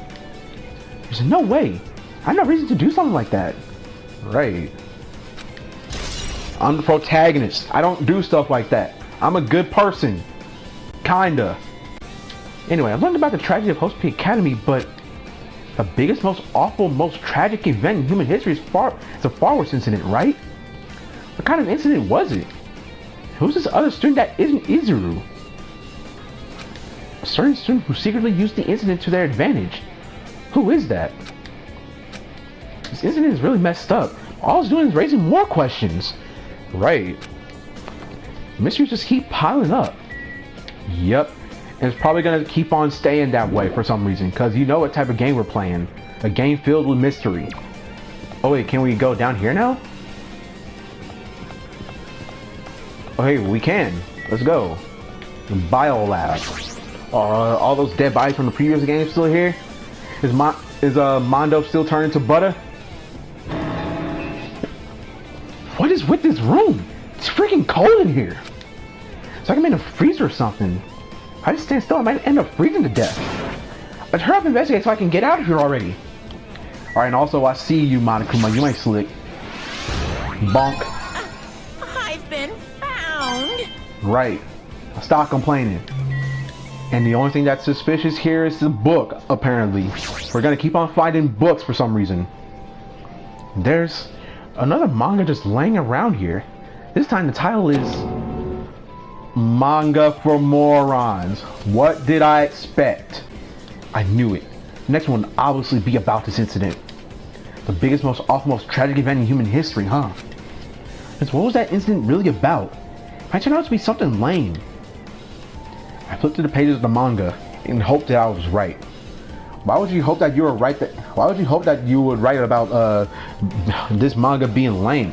There's no way. I have no reason to do something like that. Right. I'm the protagonist. I don't do stuff like that. I'm a good person. Kinda. Anyway, I learned about the tragedy of Host Peak Academy, but the biggest, most awful, most tragic event in human history is a far worse incident, right? What kind of incident was it? Who's this other student that isn't Izuru? A certain student who secretly used the incident to their advantage. Who is that? This incident is really messed up. All it's doing is raising more questions. Right. Mysteries just keep piling up. Yep. And it's probably gonna keep on staying that way for some reason, because you know what type of game we're playing. A game filled with mystery. Oh wait, can we go down here now? Oh hey, we can. Let's go. The bio lab. All those dead bodies from the previous game still here? Is Mondo still turning to butter? What is with this room? It's freaking cold in here. It's like I'm in a freezer or something. If I just stand still, I might end up freezing to death. Let's hurry up and investigate so I can get out of here already. Alright, and also I see you, Monokuma. You ain't slick. Bonk. I've been found. Right. Stop complaining. And the only thing that's suspicious here is the book, apparently. We're gonna keep on finding books for some reason. There's another manga just laying around here. This time the title is Manga for Morons. What did I expect? I knew it. The next one would obviously be about this incident. The biggest, most awful, most tragic event in human history, huh? Because what was that incident really about? It turned out to be something lame. I flipped through the pages of the manga and hoped that I was right. Why would you hope that you were right? Why would you hope that you would write about this manga being lame?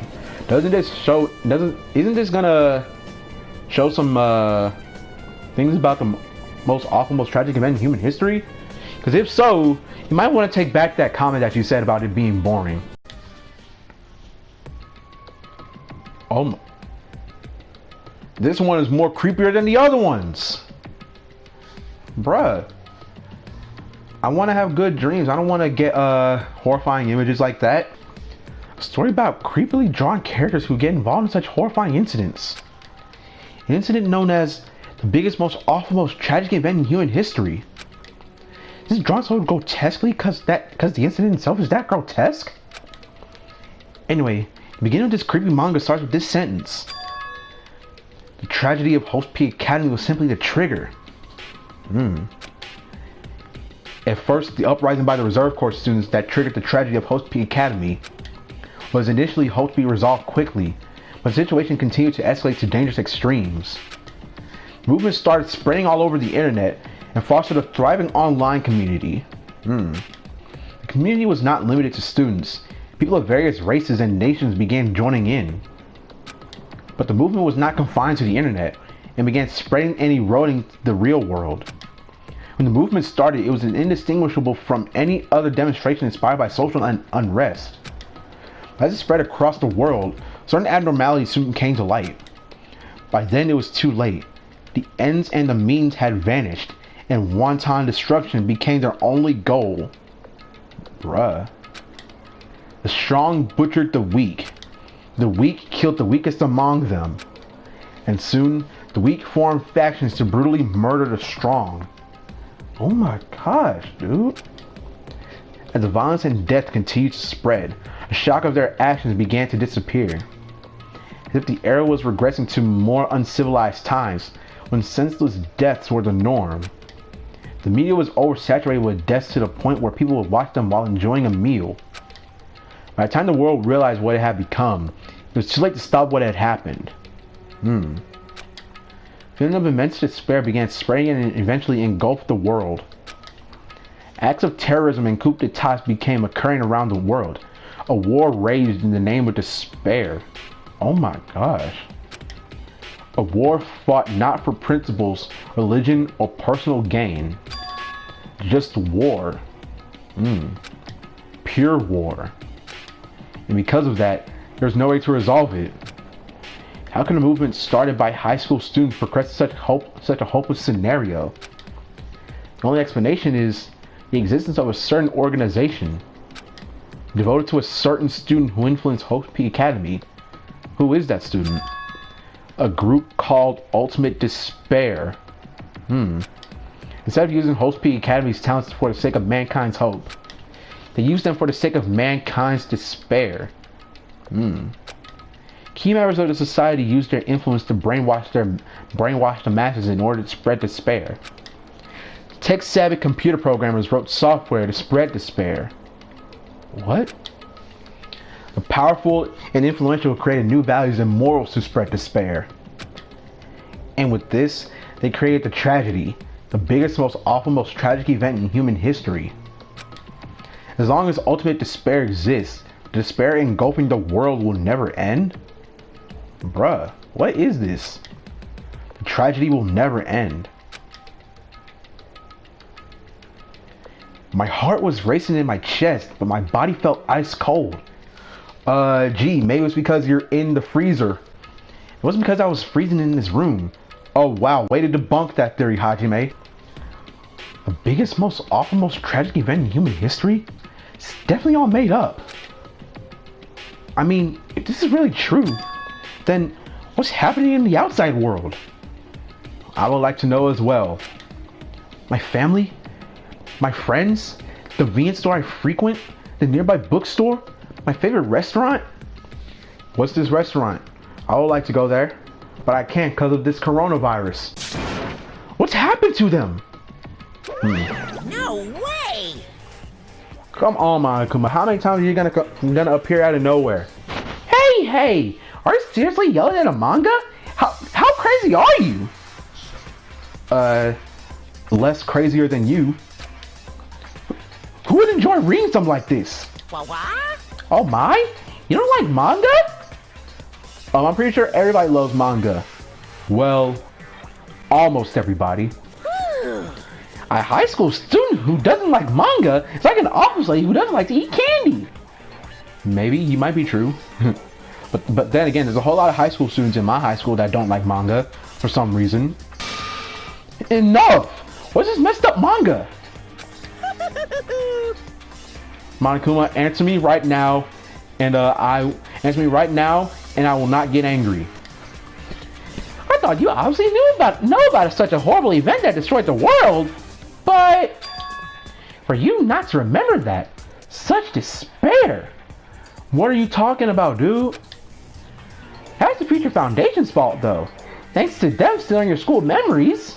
Isn't this gonna show some things about the most awful, most tragic event in human history? Because if so, you might want to take back that comment that you said about it being boring. Oh, this one is more creepier than the other ones. Bruh. I want to have good dreams. I don't want to get horrifying images like that. A story about creepily drawn characters who get involved in such horrifying incidents. An incident known as the biggest, most awful, most tragic event in human history. This is drawn so grotesquely because the incident itself is that grotesque? Anyway, the beginning of this creepy manga starts with this sentence. The tragedy of Host P Academy was simply the trigger. At first, the uprising by the Reserve Corps students that triggered the tragedy of Host P Academy was initially hoped to be resolved quickly, but the situation continued to escalate to dangerous extremes. Movements started spreading all over the internet and fostered a thriving online community. The community was not limited to students. People of various races and nations began joining in. But the movement was not confined to the internet and began spreading and eroding the real world. When the movement started, it was indistinguishable from any other demonstration inspired by social unrest. As it spread across the world, certain abnormalities soon came to light. By then it was too late. The ends and the means had vanished, and wanton destruction became their only goal. Bruh. The strong butchered the weak. The weak killed the weakest among them. And soon, the weak formed factions to brutally murder the strong. Oh my gosh, dude. As the violence and death continued to spread, the shock of their actions began to disappear. As if the era was regressing to more uncivilized times, when senseless deaths were the norm. The media was oversaturated with deaths to the point where people would watch them while enjoying a meal. By the time the world realized what it had become, it was too late to stop what had happened. Feeling of immense despair began spreading and eventually engulfed the world. Acts of terrorism and coup d'etats became occurring around the world. A war raged in the name of despair. Oh my gosh. A war fought not for principles, religion, or personal gain. Just war. Pure war. And because of that, there's no way to resolve it. How can a movement started by high school students progress such a hopeless scenario? The only explanation is the existence of a certain organization devoted to a certain student who influenced Hope P Academy. Who is that student? A group called Ultimate Despair. Instead of using Hope P Academy's talents for the sake of mankind's hope, they use them for the sake of mankind's despair. Key members of the society use their influence to brainwash the masses in order to spread despair. Tech-savvy computer programmers wrote software to spread despair. What? The powerful and influential created new values and morals to spread despair. And with this, they created the tragedy, the biggest, most awful, most tragic event in human history. As long as ultimate despair exists, despair engulfing the world will never end? Bruh, what is this? The tragedy will never end. My heart was racing in my chest, but my body felt ice cold. Gee, maybe it was because you're in the freezer. It wasn't because I was freezing in this room. Oh wow, way to debunk that theory, Hajime. The biggest, most awful, most tragic event in human history? It's definitely all made up. I mean, if this is really true, then what's happening in the outside world? I would like to know as well. My family? My friends? The convenience store I frequent? The nearby bookstore? My favorite restaurant? What's this restaurant? I would like to go there, but I can't because of this coronavirus. What's happened to them? No way! Come on, Monokuma. How many times are you gonna appear out of nowhere? Hey! Are you seriously yelling at a manga? How crazy are you? Less crazier than you. Who would enjoy reading something like this? What? Oh my? You don't like manga? I'm pretty sure everybody loves manga. Well, almost everybody. A high school student who doesn't like manga is like an office lady who doesn't like to eat candy. Maybe he might be true. but then again, there's a whole lot of high school students in my high school that don't like manga for some reason. Enough! What's this messed up manga? Monokuma, answer me right now, and I will not get angry. I thought you obviously know about such a horrible event that destroyed the world, but for you not to remember that, such despair. What are you talking about, dude? That's the Future Foundation's fault, though. Thanks to them stealing your school memories.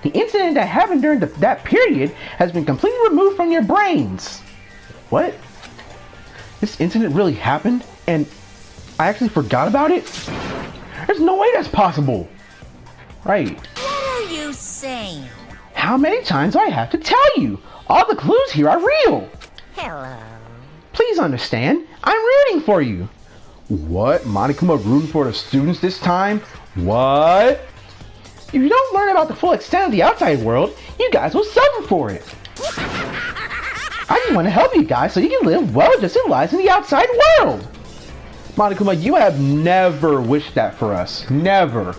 The incident that happened during that period has been completely removed from your brains. What? This incident really happened, and I actually forgot about it? There's no way that's possible. Right. What are you saying? How many times do I have to tell you? All the clues here are real. Hello. Please understand, I'm rooting for you. What? Monokuma rooting for the students this time? What? If you don't learn about the full extent of the outside world, you guys will suffer for it. I just want to help you guys so you can live well-adjusted lives in the outside world. Monokuma, you have never wished that for us. Never.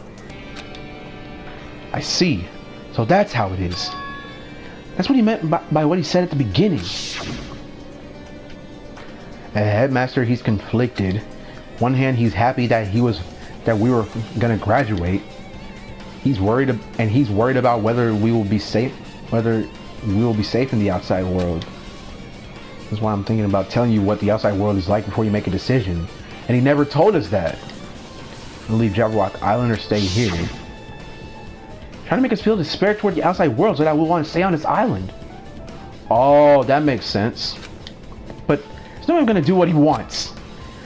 I see. So that's how it is. That's what he meant by what he said at the beginning. Headmaster, he's conflicted. One hand, he's happy that we were gonna graduate. He's worried about whether we will be safe in the outside world. That's why I'm thinking about telling you what the outside world is like before you make a decision. And he never told us that. We'll leave Jabberwock Island or stay here. Trying to make us feel despair toward the outside world so that we want to stay on this island. Oh, that makes sense. But there's no one gonna do what he wants.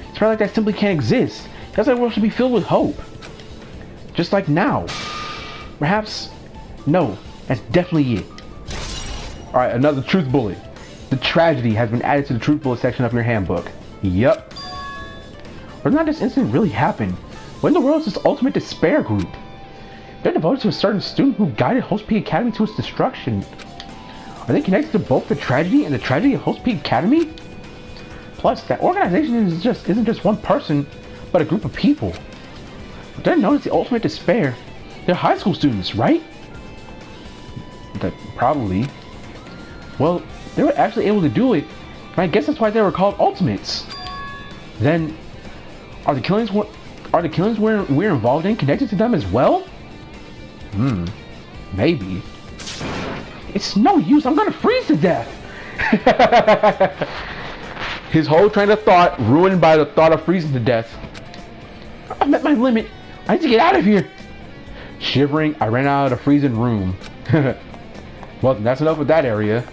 It's like that simply can't exist. The outside world should be filled with hope. Just like now. Perhaps, no, that's definitely it. Alright, another truth bullet. The tragedy has been added to the truth bullet section of your handbook. Yup. Whether or not this incident really happened, what in the world is this ultimate despair group? They're devoted to a certain student who guided Host Peak Academy to its destruction. Are they connected to both the tragedy and the tragedy of Host Peak Academy? Plus, that organization isn't just one person, but a group of people. But they're known as the ultimate despair. They're high school students, right? That probably. Well, they were actually able to do it, and I guess that's why they were called ultimates. Then, are the killings we're involved in connected to them as well? Maybe. It's no use. I'm gonna freeze to death. His whole train of thought ruined by the thought of freezing to death. I'm at my limit. I need to get out of here. Shivering, I ran out of the freezing room. Well, that's enough with that area.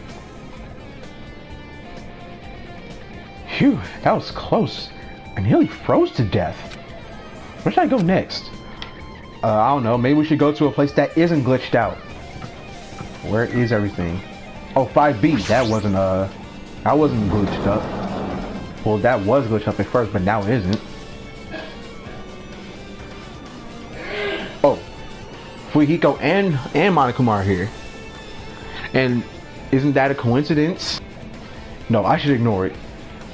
Phew, that was close. I nearly froze to death. Where should I go next? I don't know. Maybe we should go to a place that isn't glitched out. Where is everything? Oh, 5B. That wasn't glitched up. Well, that was glitched up at first, but now it isn't. Oh, Fuyuhiko and Monokuma are here. And isn't that a coincidence? No, I should ignore it.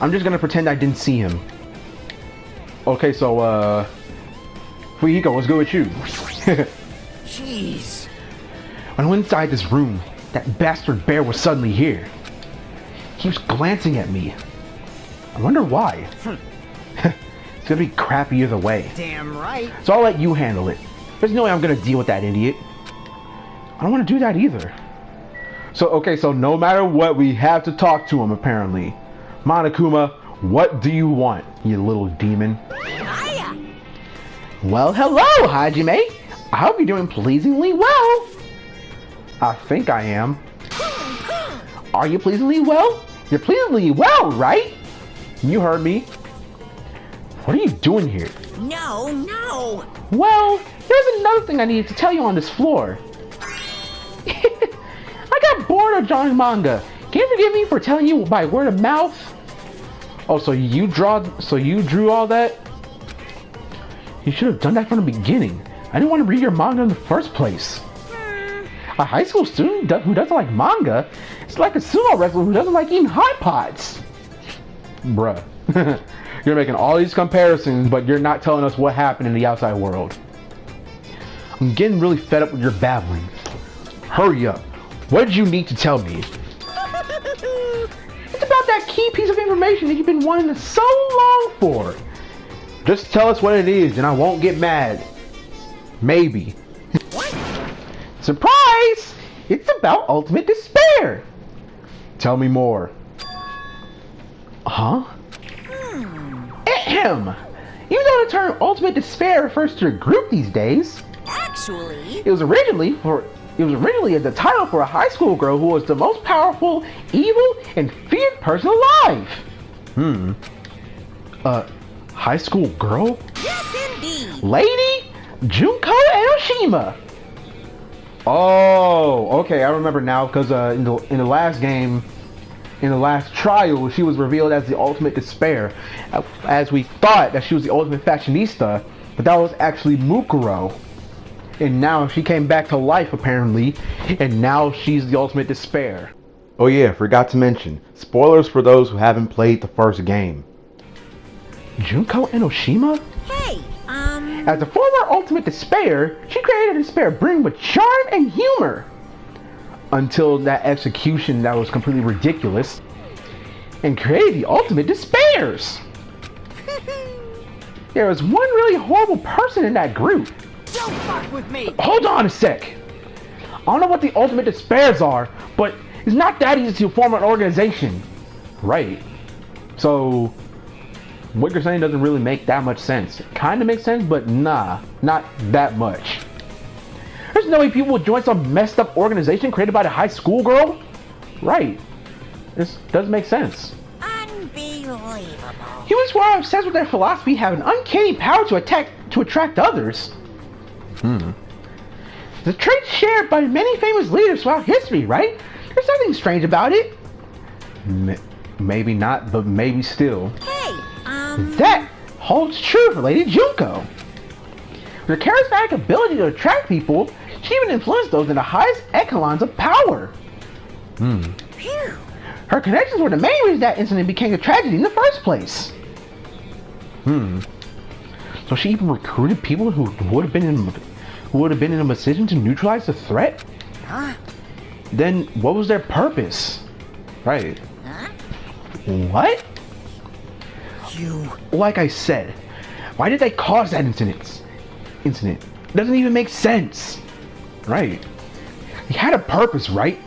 I'm just gonna pretend I didn't see him. Okay, so Fuyuhiko, what's good with you? Jeez. When I went inside this room, that bastard bear was suddenly here. He was glancing at me. I wonder why. It's gonna be crappy either way. Damn right. So I'll let you handle it. There's no way I'm gonna deal with that idiot. I don't want to do that either. So, okay, so no matter what, we have to talk to him, apparently. Monokuma, what do you want, you little demon? Hiya! Well, hello, Hajime. I hope you're doing pleasingly well. I think I am. Are you pleasingly well? You're pleasingly well, right? You heard me. What are you doing here? No! Well, there's another thing I needed to tell you on this floor. I got bored of drawing manga. Can you forgive me for telling you by word of mouth? Oh, so you drew all that? You should have done that from the beginning. I didn't want to read your manga in the first place. A high school student who doesn't like manga is like a sumo wrestler who doesn't like eating hot pots. Bruh. You're making all these comparisons, but you're not telling us what happened in the outside world. I'm getting really fed up with your babbling. Hurry up. What did you need to tell me? It's about that key piece of information that you've been wanting so long for. Just tell us what it is and I won't get mad. Maybe. What? Surprise! It's about ultimate despair. Tell me more. Huh? Ahem. Even though the term ultimate despair refers to a group these days, Actually... it was originally the title for a high school girl who was the most powerful, evil, and feared person alive. High school girl? Yes, indeed! Lady Junko Enoshima. Oh, okay, I remember now because in the last game, in the last trial, she was revealed as the ultimate despair, as we thought that she was the ultimate fashionista, but that was actually Mukuro. And now she came back to life apparently, and now she's the ultimate despair. Oh yeah, forgot to mention, spoilers for those who haven't played the first game. Junko Enoshima? Hey, As a former ultimate despair, she created a despair brimming with charm and humor. Until that execution that was completely ridiculous, and created the ultimate despairs. There was one really horrible person in that group. Don't fuck with me. Hold on a sec. I don't know what the ultimate despairs are, but it's not that easy to form an organization. Right. So, what you're saying doesn't really make that much sense. It kind of makes sense, but nah, not that much. There's no way people would join some messed up organization created by the high school girl. Right. This doesn't make sense. unbelievable. Humans who are obsessed with their philosophy have an uncanny power to attract others. The trait shared by many famous leaders throughout history, right? There's nothing strange about it. Maybe not, but maybe still. Hey, That holds true for Lady Junko. With her charismatic ability to attract people, she even influenced those in the highest echelons of power. phew. Her connections were the main reason that incident became a tragedy in the first place. So she even recruited people who would have been in a position to neutralize the threat? Huh? Then what was their purpose? Right. Huh? What? You. Like I said, why did they cause that incident? Doesn't even make sense. Right. They had a purpose, right?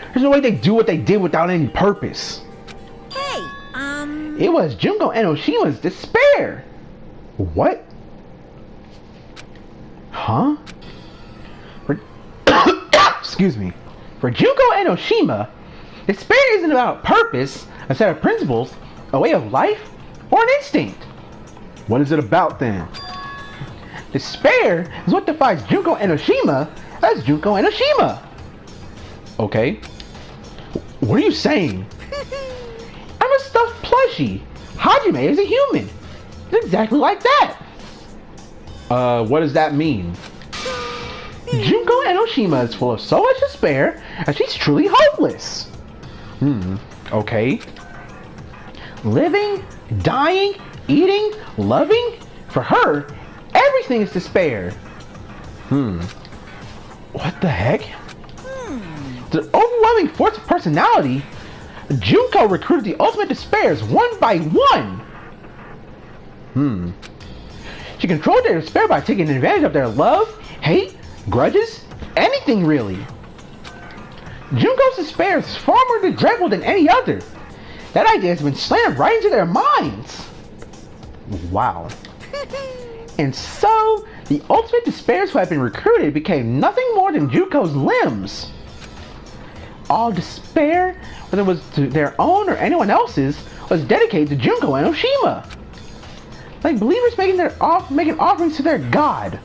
There's no way they do what they did without any purpose. Hey, It was Junko Enoshima's despair. What? Huh? Excuse me. For Junko Enoshima, despair isn't about purpose, a set of principles, a way of life, or an instinct. What is it about then? Despair is what defines Junko Enoshima as Junko Enoshima. Okay. What are you saying? I'm a stuffed plushie. Hajime is a human. It's exactly like that. What does that mean? Junko Enoshima is full of so much despair that she's truly hopeless. Okay. Living, dying, eating, loving, for her, everything is despair. What the heck? The overwhelming force of personality, Junko recruited the ultimate despairs one by one. She controlled their despair by taking advantage of their love, hate, grudges, anything really. Junko's despair is far more dreadful than any other. That idea has been slammed right into their minds. Wow. And so, the ultimate despairs who had been recruited became nothing more than Junko's limbs. All despair, whether it was to their own or anyone else's, was dedicated to Junko and Oshima. Like believers making offerings to their god.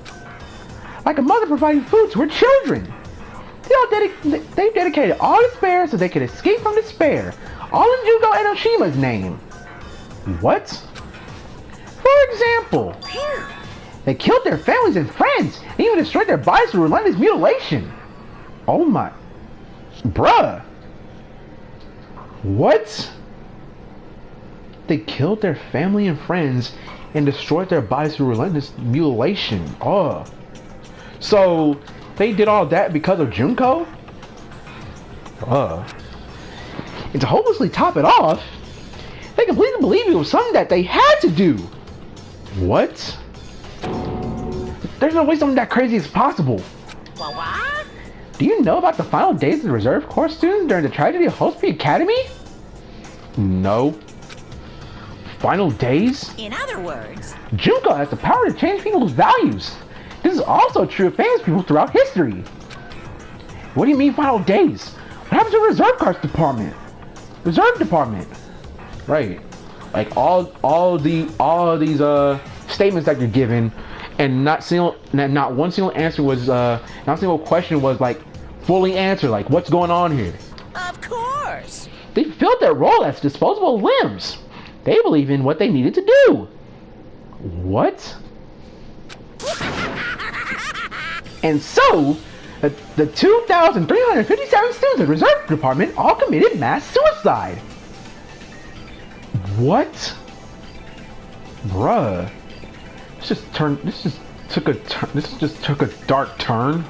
Like a mother providing food to her children. They dedicated all despair so they could escape from despair. All in Junko and Oshima's name. What? For example, they killed their families and friends and even destroyed their bodies through relentless mutilation. Oh my... Bruh. What? They killed their family and friends and destroyed their bodies through relentless mutilation. Oh. So, they did all that because of Junko? And to hopelessly top it off, they completely believed it was something that they had to do. What? There's no way something that crazy is possible. What? Do you know about the final days of the reserve corps students during the tragedy of Host Academy? No. Final days? In other words, Junko has the power to change people's values. This is also true of famous people throughout history. What do you mean final days? What happens to the reserve corps department? Reserve department. Right. Like all these statements that you're given, and not one single answer was not a single question was like fully answered. Like what's going on here? of course. They filled their role as disposable limbs. They believe in what they needed to do. What? And so, the 2,357 students of the reserve department all committed mass suicide. What? Bruh. This just took a dark turn.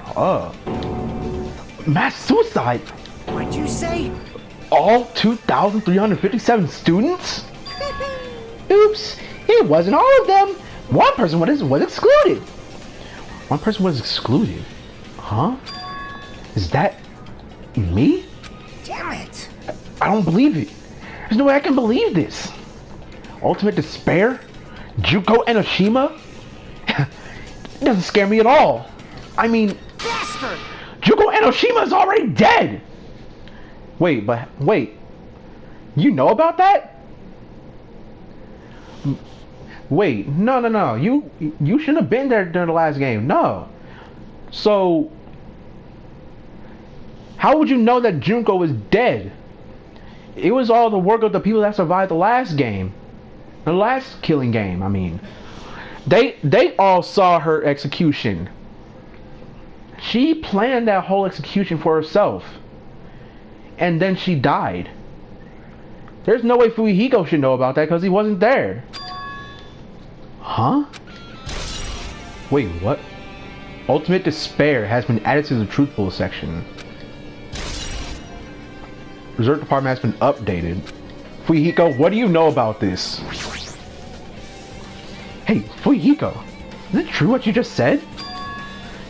Mass suicide? What'd you say? All 2,357 students? Oops, it wasn't all of them. One person was excluded. One person was excluded? Huh? Is that me? Damn it! I don't believe it. There's no way I can believe this. Ultimate despair? Junko and Oshima? It doesn't scare me at all. I mean, Bastard! Junko and Oshima is already dead. Wait. You know about that? Wait, no. You shouldn't have been there during the last game. No. So, how would you know that Junko was dead? It was all the work of the people that survived the last game. The last killing game, I mean. They all saw her execution. She planned that whole execution for herself. And then she died. There's no way Fuyuhiko should know about that because he wasn't there. Huh? Wait, what? Ultimate despair has been added to the truthful section. Reserve department has been updated. Fuyuhiko, what do you know about this? Hey, Fuyuhiko, is it true what you just said?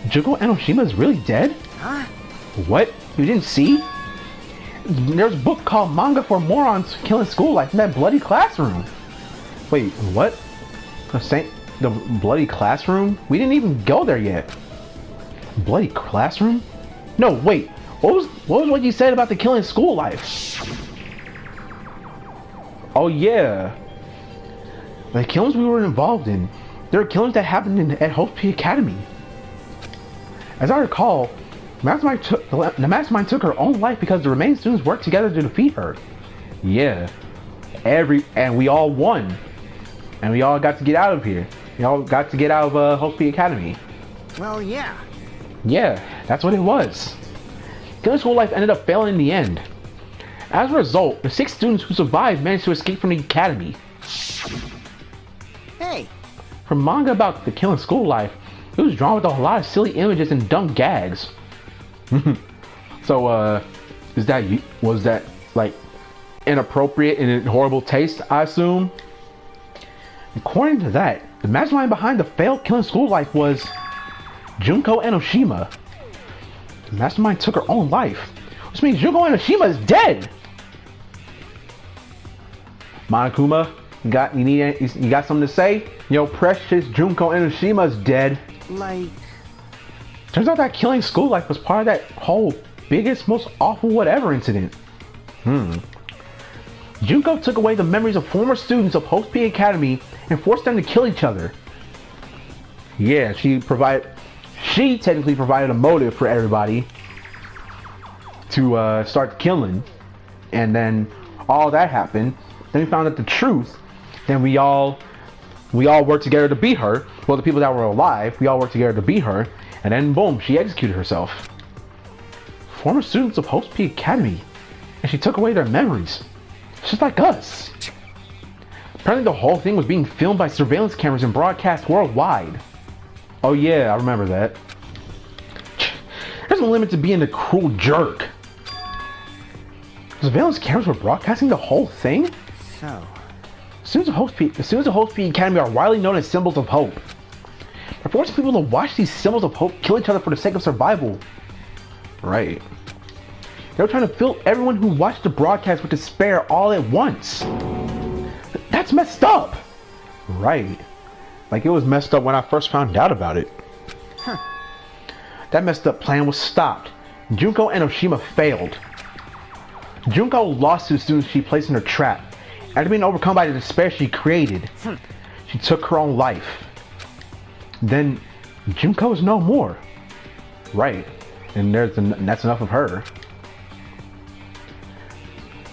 Junko and Oshima is really dead? Huh? What? You didn't see? There's a book called Manga for Morons Killing School Life in that bloody classroom. Wait, what? The bloody classroom? We didn't even go there yet. Bloody classroom? No, wait. What was what you said about the killing school life? Oh yeah. The killings we were involved in. There were killings that happened at Hope Academy. As I recall, the mastermind took her own life because the remaining students worked together to defeat her. Yeah. And we all won. And we all got to get out of here. We all got to get out of Hope Academy. Well, yeah. Yeah, that's what it was. Killing school life ended up failing in the end. As a result, the 6 students who survived managed to escape from the academy. Hey. For manga about the killing school life, it was drawn with a lot of silly images and dumb gags. So, was that like inappropriate and in horrible taste, I assume? According to that, the mastermind behind the failed Killing School Life was Junko Enoshima. The mastermind took her own life, which means Junko Enoshima is dead. Monokuma, you got something to say? Yo, precious Junko Enoshima is dead. Like... Turns out that Killing School Life was part of that whole biggest, most awful whatever incident. Junko took away the memories of former students of Host Peak Academy and forced them to kill each other. Yeah, she technically provided a motive for everybody to start killing. And then all that happened. Then we found out the truth. Then we all worked together to beat her. Well, the people that were alive, we all worked together to beat her. And then boom, she executed herself. Former students of Host Peak Academy. And she took away their memories. Just like us. Apparently the whole thing was being filmed by surveillance cameras and broadcast worldwide. Oh yeah, I remember that. There's a limit to being a cruel jerk. Surveillance cameras were broadcasting the whole thing? So... The students of Host Peak Academy are widely known as symbols of hope. They're forcing people to watch these symbols of hope kill each other for the sake of survival. Right. They were trying to fill everyone who watched the broadcast with despair all at once. That's messed up. Right. Like it was messed up when I first found out about it. That messed up plan was stopped. Junko Enoshima failed. Junko lost to the students she placed in her trap. After being overcome by the despair she created, she took her own life. Then Junko is no more. Right. And that's enough of her.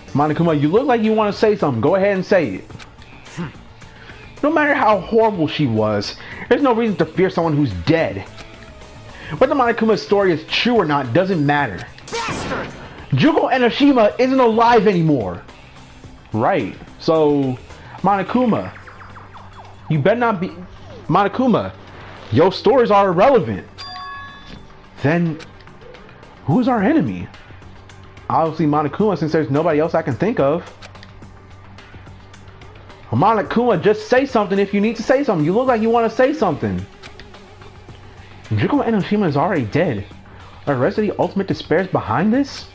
Monokuma, you look like you want to say something. Go ahead and say it. No matter how horrible she was, there's no reason to fear someone who's dead. Whether Monokuma's story is true or not doesn't matter. Bastard! Junko Enoshima isn't alive anymore. Right. So, Monokuma, you better not be... Monokuma, your stories are irrelevant. Then, who's our enemy? Obviously Monokuma, since there's nobody else I can think of. Monokuma, just say something if you need to say something. You look like you want to say something. Junko Enoshima is already dead. Are the rest of the ultimate despairs behind this?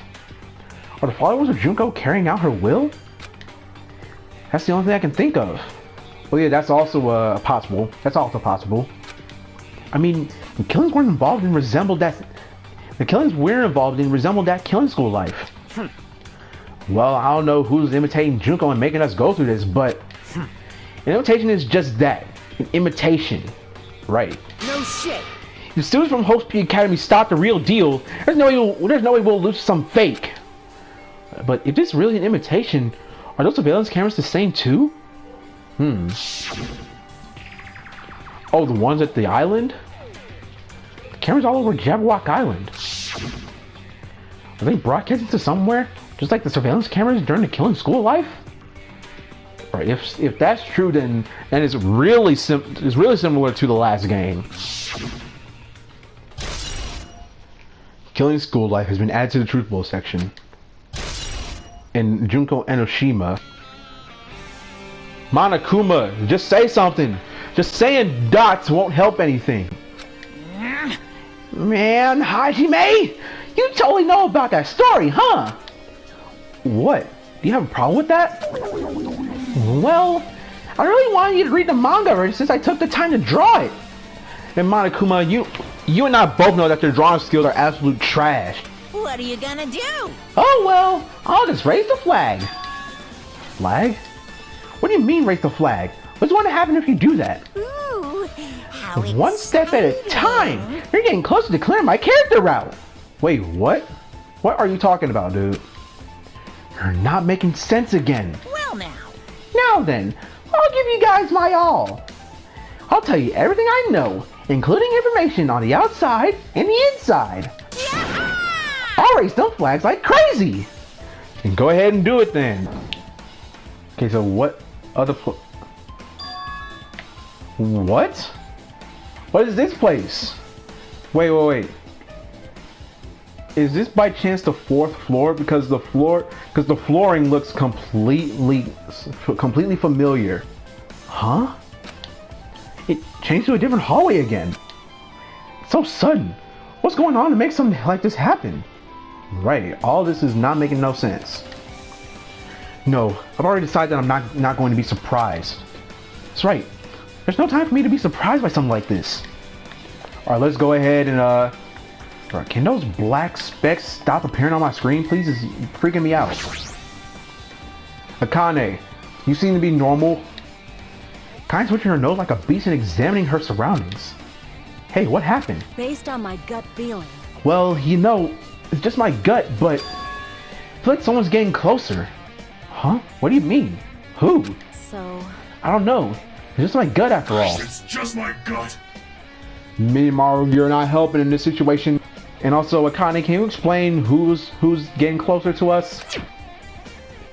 Are the followers of Junko carrying out her will? That's the only thing I can think of. Well, yeah, that's also possible. That's also possible. I mean, the killings weren't involved in resembled that. The killings we're involved in resembled that Killing School Life. Well, I don't know who's imitating Junko and making us go through this, but an imitation is just that, an imitation, right? No shit. If students from Host Peak Academy stop the real deal, there's no way we'll lose to some fake. But if this is really an imitation, are those surveillance cameras the same too? Oh, the ones at the island? The cameras all over Jabberwock Island. Are they broadcasting to somewhere, just like the surveillance cameras during the Killing School Life? Or if that's true, then it's really similar to the last game. Killing School Life has been added to the Truth Bowl section. And Junko Enoshima. Monokuma, just say something. Just saying dots won't help anything. Man, Hajime, you totally know about that story, huh? What? Do you have a problem with that? Well, I really wanted you to read the manga already since I took the time to draw it. And Monokuma, you and I both know that your drawing skills are absolute trash. What are you gonna do? Oh well, I'll just raise the flag. Flag? What do you mean raise the flag? What's going to happen if you do that? Ooh, how One step at a time. You're getting closer to clearing my character route. Wait, what? What are you talking about, dude? You're not making sense again. Well now. Now then, I'll give you guys my all. I'll tell you everything I know, including information on the outside and the inside. Yeah! I'll raise them flags like crazy. And go ahead and do it then. Okay, so what other What? What is this place? Wait. Is this by chance the fourth floor? Because the flooring looks completely familiar. Huh? it changed to a different hallway again. It's so sudden. What's going on to make something like this happen? Right, all this is not making no sense. No, I've already decided that I'm not going to be surprised. That's right. There's no time for me to be surprised by something like this. Alright, let's go ahead and alright, can those black specks stop appearing on my screen, please? It's freaking me out. Akane, you seem to be normal. Kind of switching her nose like a beast and examining her surroundings. Hey, what happened? Based on my gut feeling. Well, you know, it's just my gut, but I feel like someone's getting closer. Huh? What do you mean? Who? So... I don't know. It's just my gut after all. It's just my gut. Minimaru, you're not helping in this situation. And also, Akane, can you explain who's getting closer to us?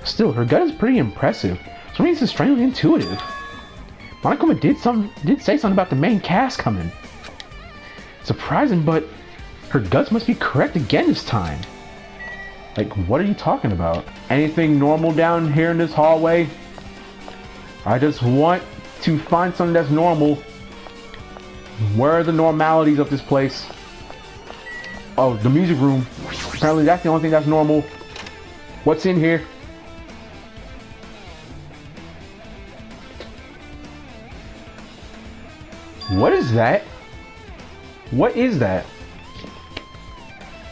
Still, her gut is pretty impressive. So means it's strangely intuitive. Monokuma did say something about the main cast coming. Surprising, but her guts must be correct again this time. Like, what are you talking about? Anything normal down here in this hallway? I just want to find something that's normal. Where are the normalities of this place? Oh, the music room. Apparently that's the only thing that's normal. What's in here? What is that? What is that?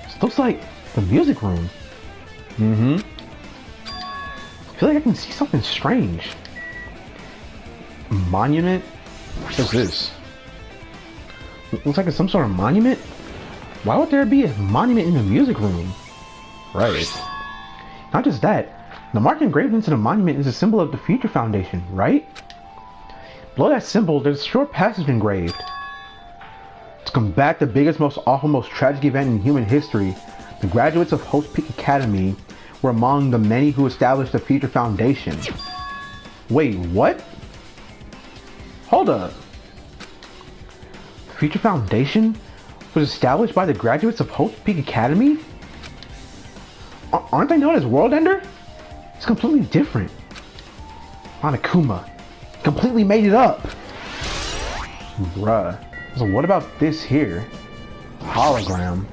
This looks like the music room. I feel like I can see something strange. Monument? What is this? Looks like it's some sort of monument? Why would there be a monument in the music room? Right. Not just that, the mark engraved into the monument is a symbol of the Future Foundation, right? Below that symbol, there's a short passage engraved. To combat the biggest, most awful, most tragic event in human history, the graduates of Host Peak Academy were among the many who established the Future Foundation. Wait, what? Hold up. The Future Foundation was established by the graduates of Host Peak Academy? Aren't they known as World Ender? It's completely different. Monokuma completely made it up. Bruh. So what about this here? Hologram.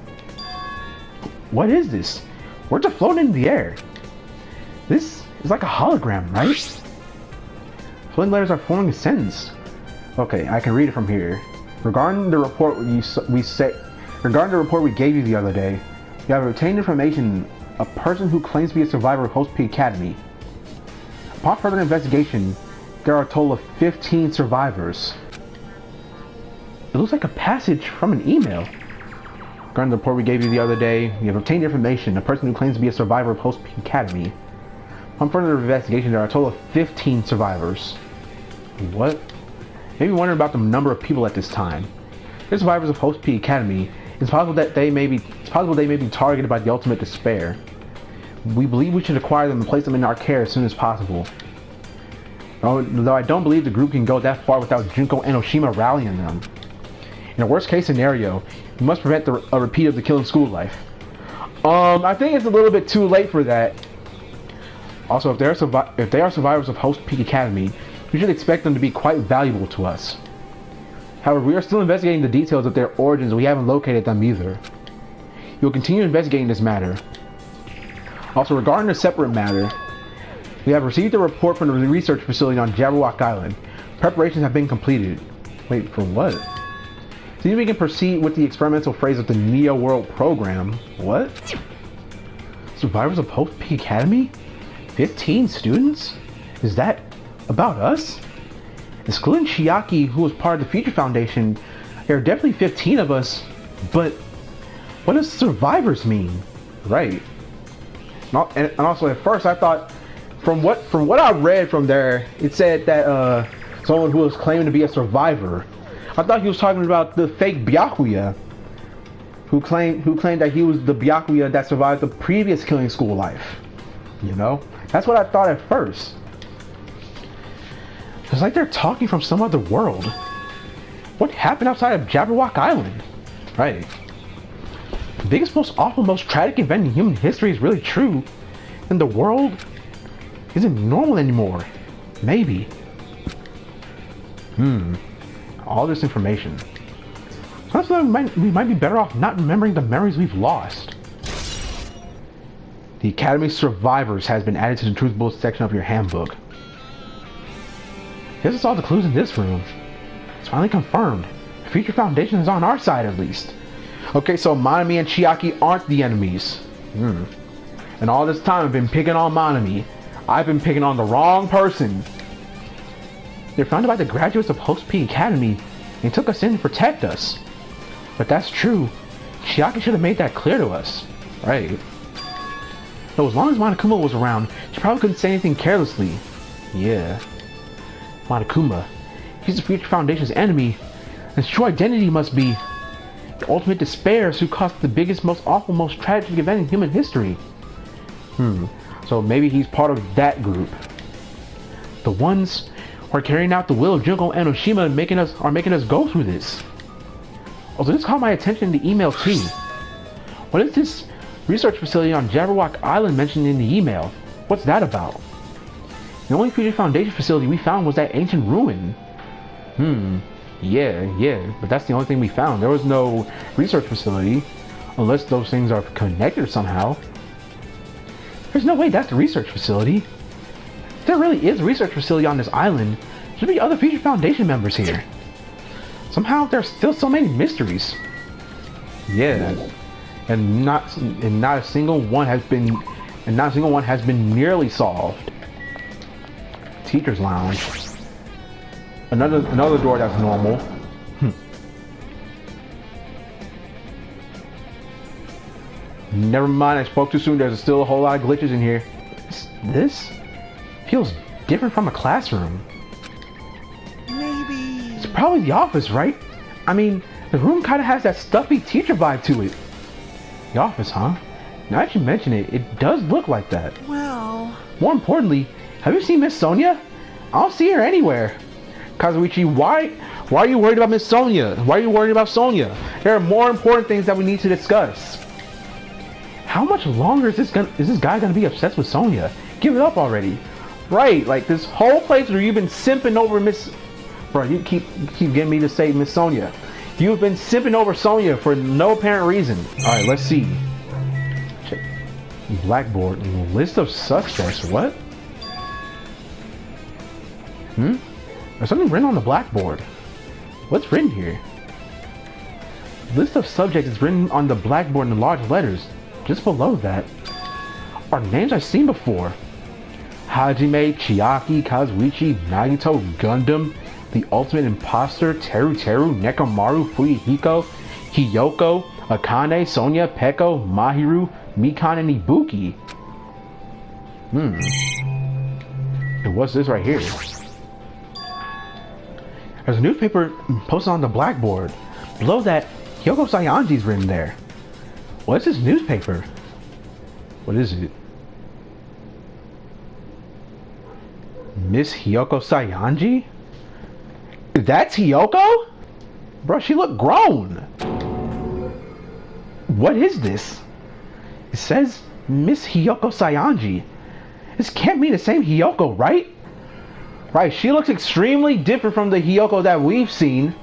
What is this? Words are floating in the air. This is like a hologram, right? Floating letters are forming a sentence. Okay, I can read it from here. Regarding the report regarding the report we gave you the other day, you have obtained information. A person who claims to be a survivor of Host Peak Academy. Upon further investigation, there are a total of 15 survivors. It looks like a passage from an email. Regarding the report we gave you the other day, we have obtained information. A person who claims to be a survivor of Host Peak Academy. Upon further investigation, there are a total of 15 survivors. What? Maybe wondering about the number of people at this time. They're survivors of Host Peak Academy. It's possible they may be targeted by the ultimate despair. We believe we should acquire them and place them in our care as soon as possible. Though I don't believe the group can go that far without Junko and Oshima rallying them. In a worst case scenario, we must prevent a repeat of the Killing School Life. I think it's a little bit too late for that. Also, if they are survivors of Host Peak Academy, we should expect them to be quite valuable to us. However, we are still investigating the details of their origins and we haven't located them either. We will continue investigating this matter. Also, regarding a separate matter, we have received a report from the research facility on Jabberwock Island. Preparations have been completed. Wait, for what? See if we can proceed with the experimental phase of the Neo World program. What? Survivors of Host Peak Academy? 15 students? Is that about us? Excluding Chiaki, who was part of the Future Foundation, there are definitely 15 of us, but what does survivors mean? Right. And also at first I thought, from what I read from there, it said that someone who was claiming to be a survivor. I thought he was talking about the fake Byakuya, who claimed that he was the Byakuya that survived the previous Killing School Life. You know? That's what I thought at first. It's like they're talking from some other world. What happened outside of Jabberwock Island? Right. The biggest, most awful, most tragic event in human history is really true. And the world isn't normal anymore. Maybe. all this information. Honestly, we might be better off not remembering the memories we've lost. The Academy Survivors has been added to the Truth Bullets section of your handbook. Guess it's all the clues in this room. It's finally confirmed. The Future Foundation is on our side at least. Okay, so Manami and Chiaki aren't the enemies. And all this time I've been picking on Manami. I've been picking on the wrong person. They're founded by the graduates of Host Peak Academy and took us in to protect us. But that's true. Chiaki should have made that clear to us. Right. So as long as Monokuma was around, she probably couldn't say anything carelessly. Yeah. Monokuma. He's the Future Foundation's enemy. And his true identity must be the ultimate despair who caused the biggest, most awful, most tragic event in human history. So maybe he's part of that group. The ones who are carrying out the will of Junko and Oshima and making us go through this. Also, this caught my attention in the email too. What is this research facility on Jabberwock Island mentioned in the email? What's that about? The only Future Foundation facility we found was that ancient ruin. Yeah, but that's the only thing we found. There was no research facility, unless those things are connected somehow. There's no way that's the research facility. If there really is a research facility on this island, there should be other Future Foundation members here. Somehow there's still so many mysteries. Yeah, and not a single one has been nearly solved. Teacher's Lounge. Another door that's normal. Never mind, I spoke too soon. There's still a whole lot of glitches in here. This feels different from a classroom. Maybe... It's probably the office, right? I mean, the room kind of has that stuffy teacher vibe to it. The office, huh? Now that you mention it, it does look like that. Well... More importantly, have you seen Miss Sonia? I don't see her anywhere. Kazuichi, why are you worried about Miss Sonia? Why are you worried about Sonia? There are more important things that we need to discuss. How much longer is this guy gonna be obsessed with Sonia? Give it up already. Right, like this whole place where you've been simping over Miss... Bro, you keep getting me to say Miss Sonia. You've been simping over Sonia for no apparent reason. Alright, let's see. Check. Blackboard. List of suspects. What? There's something written on the blackboard. What's written here? List of subjects is written on the blackboard in large letters. Just below that are names I've seen before. Hajime, Chiaki, Kazuichi, Nagito, Gundam, The Ultimate Imposter, Teru, Nekomaru, Fuyuhiko, Hiyoko, Akane, Sonia, Peko, Mahiru, Mikan, and Ibuki. And what's this right here? There's a newspaper posted on the blackboard. Below that, Hiyoko Sayanji's written there. What's this newspaper? What is it? Miss Hiyoko Sayanji? That's Hiyoko? Bro, she looked grown. What is this? It says Miss Hiyoko Sayanji. This can't be the same Hiyoko, right? Right, she looks extremely different from the Hiyoko that we've seen.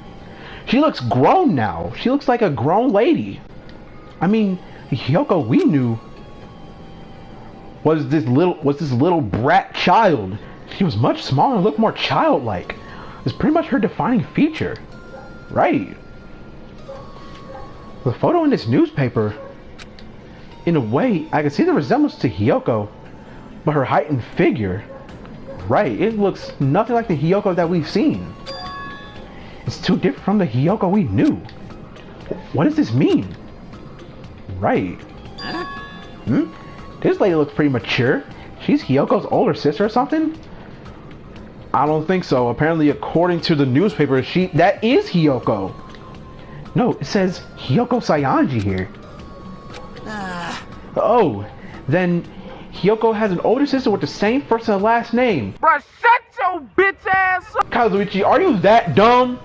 She looks grown now. She looks like a grown lady. I mean, the Hiyoko we knew was this little brat child. She was much smaller and looked more childlike. It's pretty much her defining feature. Right. The photo in this newspaper, in a way, I can see the resemblance to Hiyoko, but her height and figure, right, it looks nothing like the Hiyoko that we've seen. It's too different from the Hiyoko we knew. What does this mean? Right. This lady looks pretty mature. She's Hiyoko's older sister or something? I don't think so. Apparently, according to the newspaper, that is Hiyoko. No, it says Hiyoko Sayanji here. Oh, then Hiyoko has an older sister with the same first and last name. Bruh, shut your bitch ass up! Kazuichi, are you that dumb?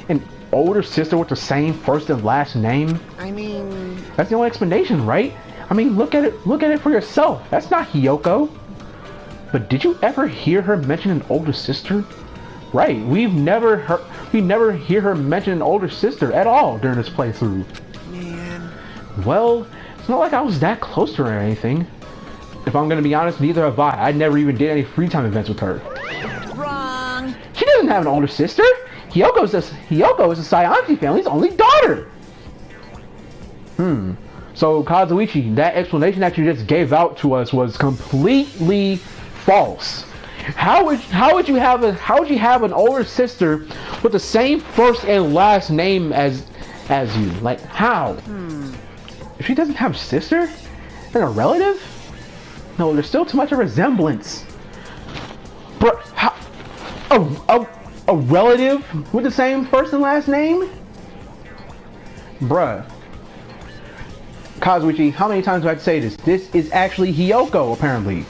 An older sister with the same first and last name? I mean... That's the only explanation, right? I mean, look at it for yourself. That's not Hiyoko. But did you ever hear her mention an older sister? Right, we've never We never hear her mention an older sister at all during this playthrough. Man. Well, it's not like I was that close to her or anything. If I'm gonna be honest, neither have I. I never even did any free time events with her. Wrong. She doesn't have an older sister. Hyoko is the Sayansi family's only daughter. So Kazuichi, that explanation that you just gave out to us was completely false. How would you have an older sister with the same first and last name as you? Like how? If she doesn't have a sister and a relative? No, there's still too much of a resemblance. But how? A relative with the same first and last name? Bruh. Kazuichi, how many times do I have to say this? This is actually Hyoko, apparently.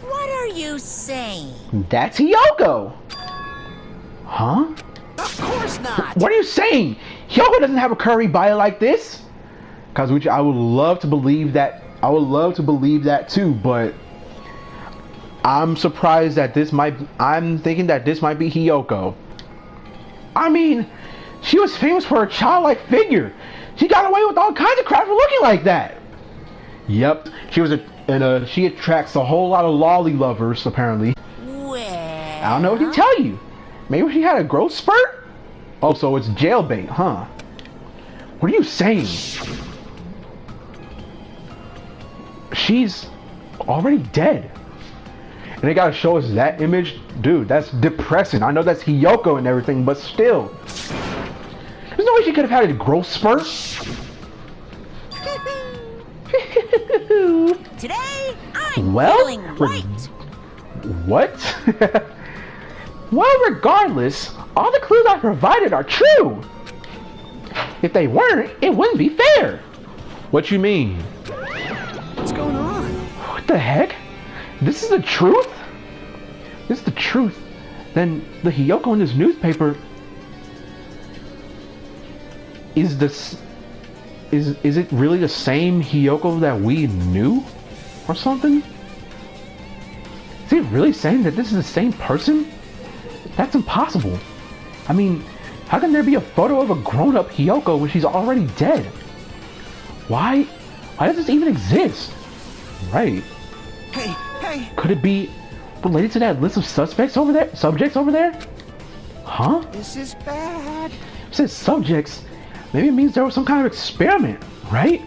What are you saying? That's Hyoko! Huh? Of course not. What are you saying? Hyoko doesn't have a curvy body like this? Kazuichi, I would love to believe that. I would love to believe that too, but I'm surprised that I'm thinking that this might be Hyoko. I mean, she was famous for her childlike figure. She got away with all kinds of crap for looking like that. Yep, she attracts a whole lot of lolly lovers, apparently. Well, I don't know what to tell you. Maybe she had a growth spurt? Oh, so it's jailbait, huh? What are you saying? She's already dead. And they gotta show us that image? Dude, that's depressing. I know that's Hyoko and everything, but still. There's no way she could have had a growth spurt. today I'm Well, feeling right. What? Well, regardless, all the clues I provided are true. If they weren't, it wouldn't be fair. What you mean? What's going on? What the heck? This is the truth? This is the truth. Then the Hyoko in this newspaper is it really the same Hyoko that we knew? Or something? Is he really saying that this is the same person? That's impossible. I mean, how can there be a photo of a grown-up Hyoko when she's already dead? Why does this even exist? Right. Hey. Could it be related to that list of subjects over there? Huh? This is bad. It says subjects. Maybe it means there was some kind of experiment, right?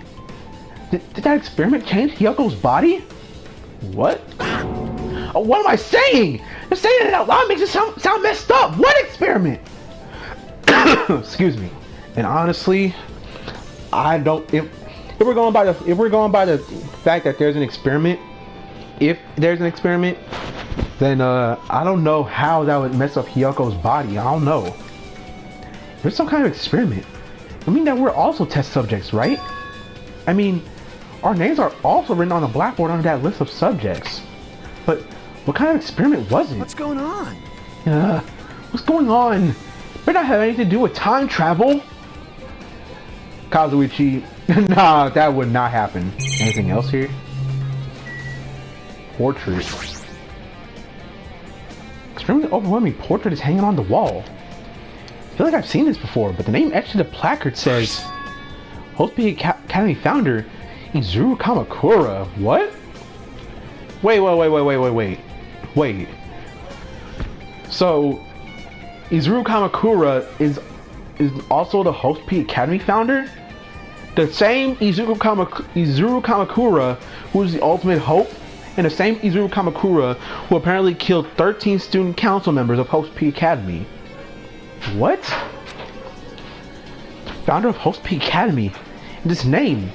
Did that experiment change Hyoko's body? What? Oh, what am I saying? Just saying it out loud makes it sound messed up. What experiment? Excuse me. And honestly, I don't. If we're going by the fact that there's an experiment, then I don't know how that would mess up Hyoko's body. I don't know. There's some kind of experiment. I mean that we're also test subjects, right? I mean, our names are also written on the blackboard under that list of subjects. But what kind of experiment was it? What's going on? What's going on? Better not have anything to do with time travel. Kazuichi, nah, that would not happen. Anything else here? Portrait. Extremely overwhelming portrait is hanging on the wall. I feel like I've seen this before, but the name etched to the placard says Host Academy founder Izuru Kamakura. What? Wait. So Izuru Kamakura is also the Host P Academy founder? The same Izuru Kamakura who is the ultimate hope, and the same Izuru Kamakura who apparently killed 13 student council members of Host P Academy. What? Founder of Host P Academy. And this name,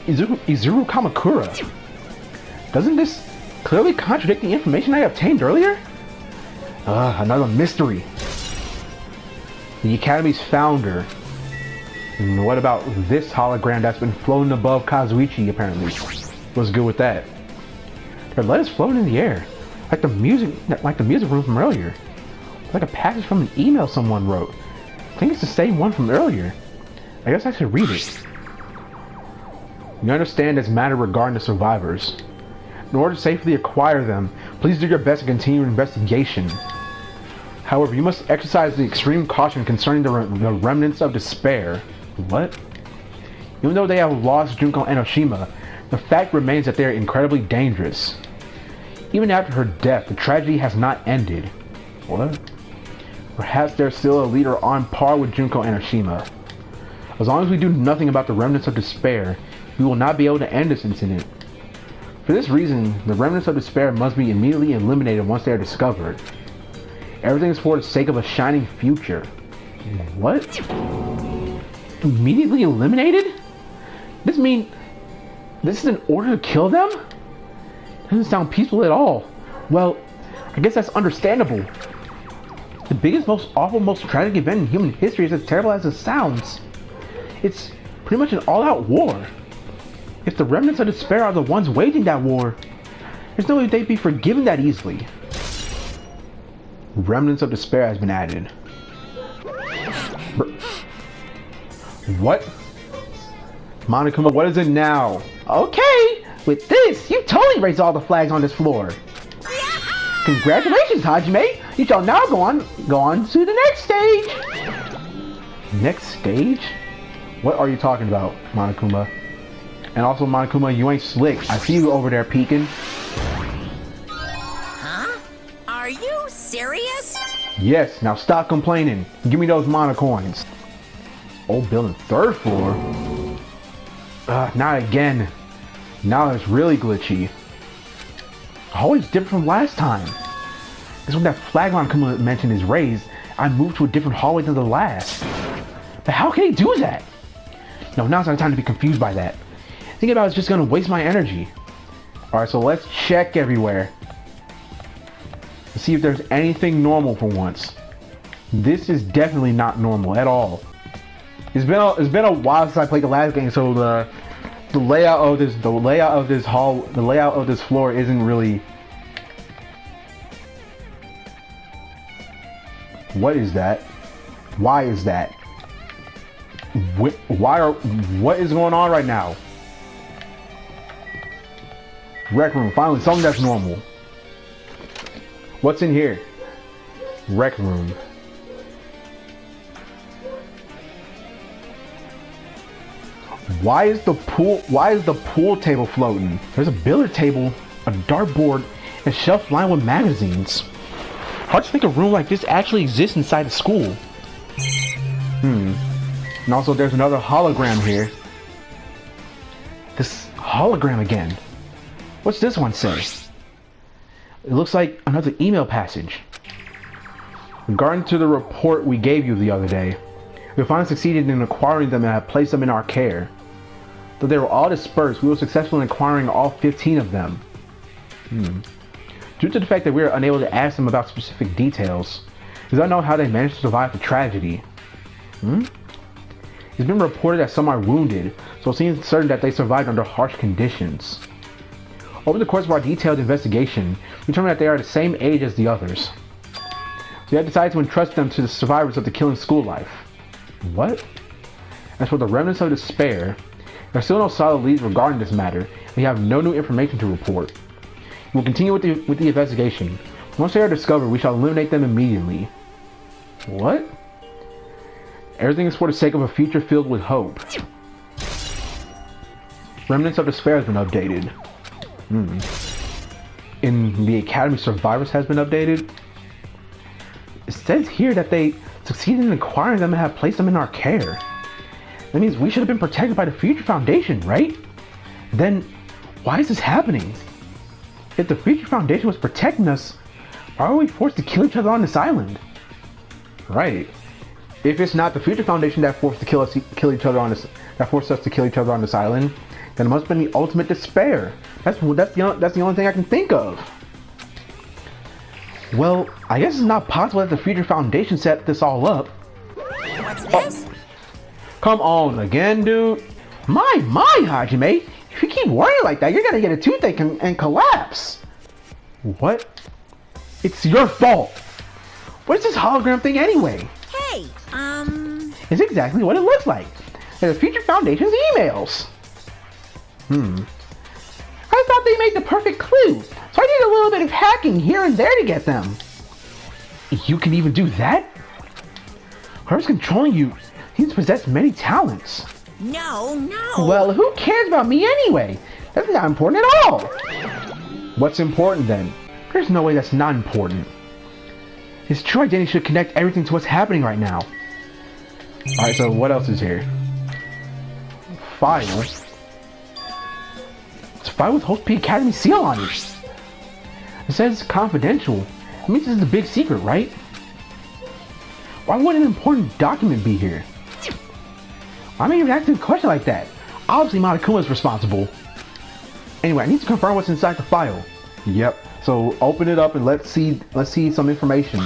Izuru Kamakura. Doesn't this clearly contradict the information I obtained earlier? Another mystery. The Academy's founder. And what about this hologram that's been floating above Kazuichi, apparently? What's good with that? Their letters floating in the air. Like the music room from earlier. Like a passage from an email someone wrote. I think it's the same one from earlier. I guess I should read it. You understand this matter regarding the survivors. In order to safely acquire them, please do your best to continue an investigation. However, you must exercise the extreme caution concerning the remnants of despair. What? Even though they have lost Junko Enoshima, the fact remains that they are incredibly dangerous. Even after her death, the tragedy has not ended. What? Perhaps there's still a leader on par with Junko Enoshima. As long as we do nothing about the remnants of despair, we will not be able to end this incident. For this reason, the remnants of despair must be immediately eliminated once they are discovered. Everything is for the sake of a shining future. What? Immediately eliminated? This mean this is an order to kill them? Doesn't sound peaceful at all. Well, I guess that's understandable. The biggest, most awful, most tragic event in human history is as terrible as it sounds. It's pretty much an all-out war. If the remnants of despair are the ones waging that war, there's no way they'd be forgiven that easily. Remnants of despair has been added. What? Monokuma, what is it now? Okay, with this, you totally raised all the flags on this floor. Congratulations, Hajime! You shall now go on to the next stage! Next stage? What are you talking about, Monokuma? And also, Monokuma, you ain't slick. I see you over there peeking. Huh? Are you serious? Yes, now stop complaining. Give me those monocoins. Old building, 3rd floor? Not again. Now it's really glitchy. Always different from last time. Because when that flag Monokuma mentioned is raised, I moved to a different hallway than the last. But how can he do that? No, now's not the time to be confused by that. Thinking about it's just gonna waste my energy. Alright, so let's check everywhere. Let's see if there's anything normal for once. This is definitely not normal at all. It's been a while since I played the last game, so the layout of this floor isn't really. What is that? Why is that? What is going on right now? Rec room, finally something that's normal. What's in here? Rec room. Why is the pool table floating? There's a billiard table, a dartboard, and shelf lined with magazines. Hard to think a room like this actually exists inside the school. And also there's another hologram here. This hologram again. What's this one say? It looks like another email passage. Regarding to the report we gave you the other day, we finally succeeded in acquiring them and have placed them in our care. Though they were all dispersed, we were successful in acquiring all 15 of them. Due to the fact that we are unable to ask them about specific details, does that know how they managed to survive the tragedy? It's been reported that some are wounded, so it seems certain that they survived under harsh conditions. Over the course of our detailed investigation, we determined that they are the same age as the others. So we have decided to entrust them to the survivors of the killing school life. What? As for the remnants of despair, there are still no solid leads regarding this matter. We have no new information to report. We will continue with the investigation. Once they are discovered, we shall eliminate them immediately. What? Everything is for the sake of a future filled with hope. Remnants of despair has been updated. In the Academy, survivors has been updated. It says here that they succeeded in acquiring them and have placed them in our care. That means we should have been protected by the Future Foundation, right? Then, why is this happening? If the Future Foundation was protecting us, why are we forced to kill each other on this island? Right. If it's not the Future Foundation that forced us to kill each other on this island, then it must have been the ultimate despair. That's the only thing I can think of. Well, I guess it's not possible that the Future Foundation set this all up. What's this? Come on again, dude. My, Hajime. If you keep worrying like that, you're gonna get a toothache and collapse. What? It's your fault. What is this hologram thing anyway? Hey, It's exactly what it looks like. They're the Future Foundation's emails. I thought they made the perfect clue, so I did a little bit of hacking here and there to get them. You can even do that? Whoever's controlling you, he's possessed many talents. No, no. Well, who cares about me anyway? That's not important at all. What's important then? There's no way that's not important. His true identity should connect everything to what's happening right now. Alright, so what else is here? File. It's a file with Host P Academy seal on it. It says it's confidential. It means this is a big secret, right? Why would an important document be here? Why am I even asking a question like that? Obviously Monokuma is responsible. Anyway, I need to confirm what's inside the file. Yep. So open it up and let's see some information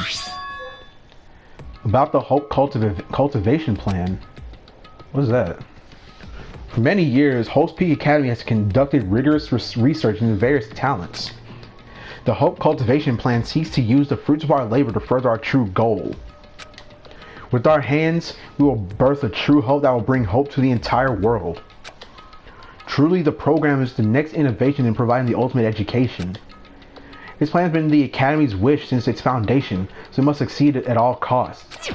about the Hope cultivation plan. What is that? For many years, Hope's Peak Academy has conducted rigorous research into various talents. The Hope cultivation plan seeks to use the fruits of our labor to further our true goal. With our hands, we will birth a true hope that will bring hope to the entire world. Truly, the program is the next innovation in providing the ultimate education. This plan has been the Academy's wish since its foundation, so it must succeed at all costs.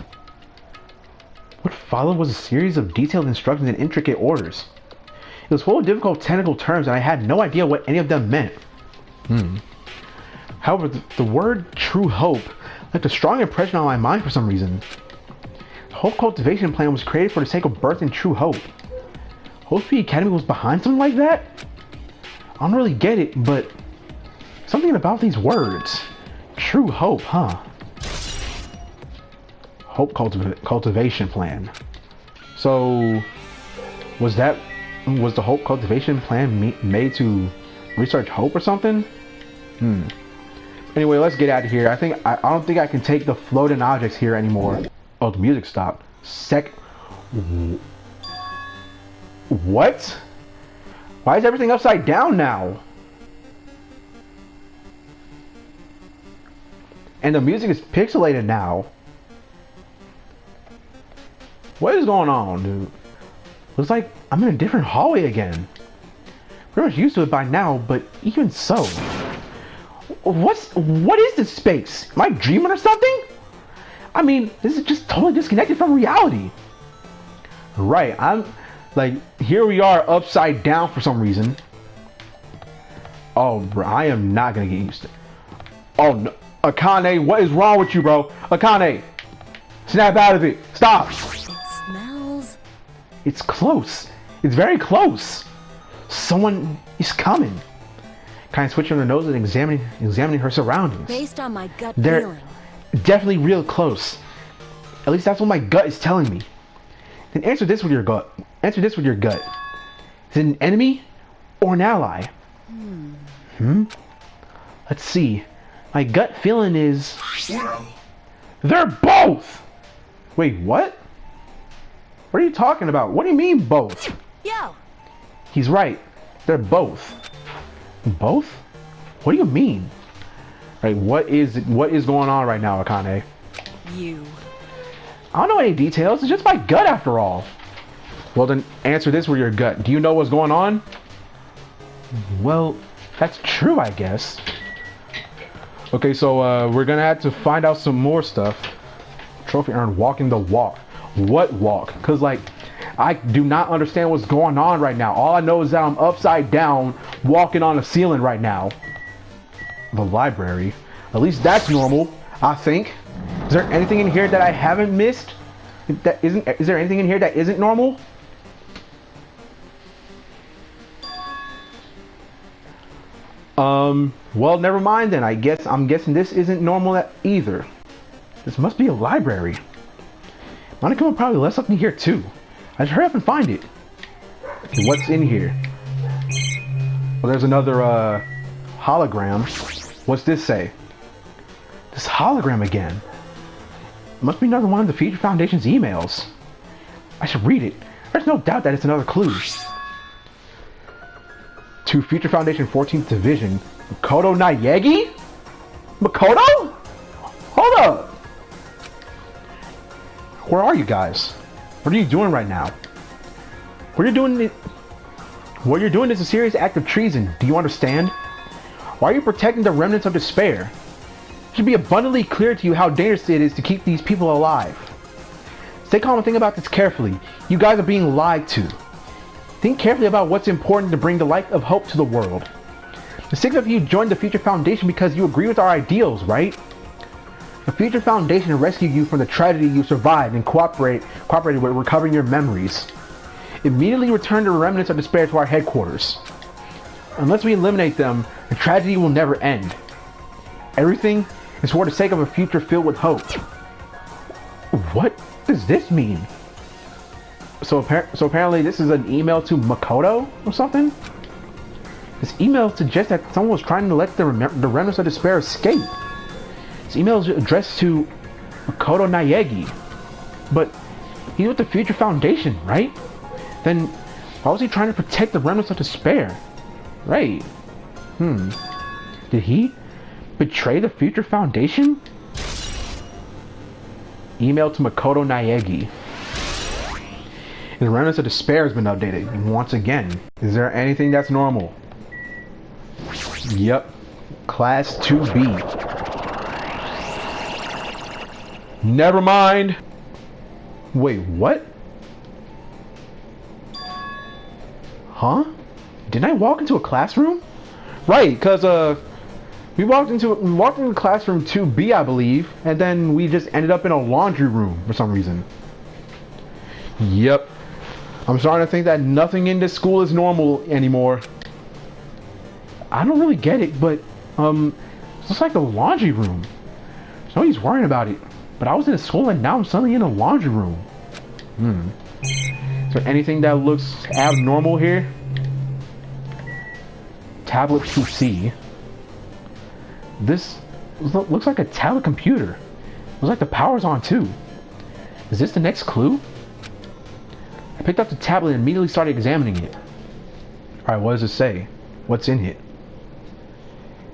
What followed was a series of detailed instructions and intricate orders. It was full of difficult technical terms and I had no idea what any of them meant. However, the word true hope left a strong impression on my mind for some reason. The Hope cultivation plan was created for the sake of birthing true hope. Hope P Academy was behind something like that? I don't really get it, but something about these words. True hope, huh? Hope cultivation plan. So, was the Hope cultivation plan made to research hope or something? Anyway, let's get out of here. I don't think I can take the floating objects here anymore. Oh, the music stopped. What? Why is everything upside down now? And the music is pixelated now. What is going on, dude? Looks like I'm in a different hallway again. Pretty much used to it by now, but even so. What is this space? Am I dreaming or something? I mean, this is just totally disconnected from reality. Right, I'm like, here we are upside down for some reason. Oh, bro, I am not gonna get used to it. Oh, no. Akane, what is wrong with you, bro? Akane, snap out of it. Stop. It smells. It's close. It's very close. Someone is coming. Kind of switching her nose and examining her surroundings. Based on my gut They're feeling. definitely real close. At least that's what my gut is telling me. Then answer this with your gut. Answer this with your gut. Is it an enemy or an ally? Let's see. My gut feeling is... Well, they're both! Wait, what? What are you talking about? What do you mean both? Yo! He's right. They're both. Both? What do you mean? Like, what is going on right now, Akane? You. I don't know any details. It's just my gut after all. Well, then answer this with your gut. Do you know what's going on? Well, that's true, I guess. Okay, so we're gonna have to find out some more stuff. Trophy earned walking the walk. What walk? Because, like, I do not understand what's going on right now. All I know is that I'm upside down walking on a ceiling right now. The library. At least that's normal, I think. Is there anything in here that I haven't missed? Is there anything in here that isn't normal? Well, never mind then. I'm guessing this isn't normal either. This must be a library. Monokuma probably left something here too. I should hurry up and find it. Okay, what's in here? Well, there's another hologram. What's this say? This hologram again. Must be another one of the Future Foundation's emails. I should read it. There's no doubt that it's another clue. To Future Foundation 14th Division, Makoto Naegi? Makoto? Hold up! Where are you guys? What are you doing right now? What you're doing is a serious act of treason. Do you understand? Why are you protecting the remnants of despair? It should be abundantly clear to you how dangerous it is to keep these people alive. Stay calm and think about this carefully. You guys are being lied to. Think carefully about what's important to bring the light of hope to the world. The 6 of you joined the Future Foundation because you agree with our ideals, right? The Future Foundation rescued you from the tragedy you survived and cooperated with recovering your memories. Immediately return the remnants of despair to our headquarters. Unless we eliminate them, the tragedy will never end. Everything is for the sake of a future filled with hope. What does this mean? So apparently this is an email to Makoto or something? This email suggests that someone was trying to let the remnants of despair escape. This email is addressed to Makoto Naegi. But he's with the Future Foundation, right? Then why was he trying to protect the remnants of despair? Right. Did he betray the Future Foundation? Email to Makoto Naegi. The remnants of despair has been updated once again. Is there anything that's normal? Yep. Class 2B. Never mind. Wait, what? Huh? Didn't I walk into a classroom? Right, cause we walked into classroom 2B, I believe, and then we just ended up in a laundry room for some reason. Yep. I'm starting to think that nothing in this school is normal anymore. I don't really get it, but it's just like a laundry room. So nobody's worrying about it. But I was in a school and now I'm suddenly in a laundry room. Is there anything that looks abnormal here? Tablet 2C. This looks like a tablet computer. Looks like the power's on too. Is this the next clue? I picked up the tablet and immediately started examining it. Alright, what does it say? What's in it?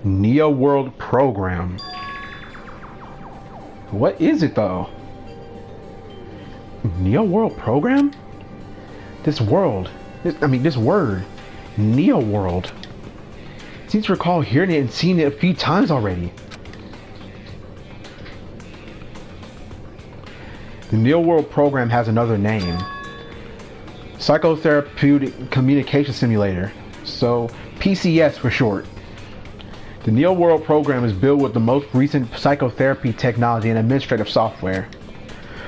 Neo World Program. What is it though? Neo World Program? This word, Neo World. I seem to recall hearing it and seeing it a few times already. The Neo World Program has another name. Psychotherapeutic Communication Simulator. So, PCS for short. The Neo World Program is built with the most recent psychotherapy technology and administrative software.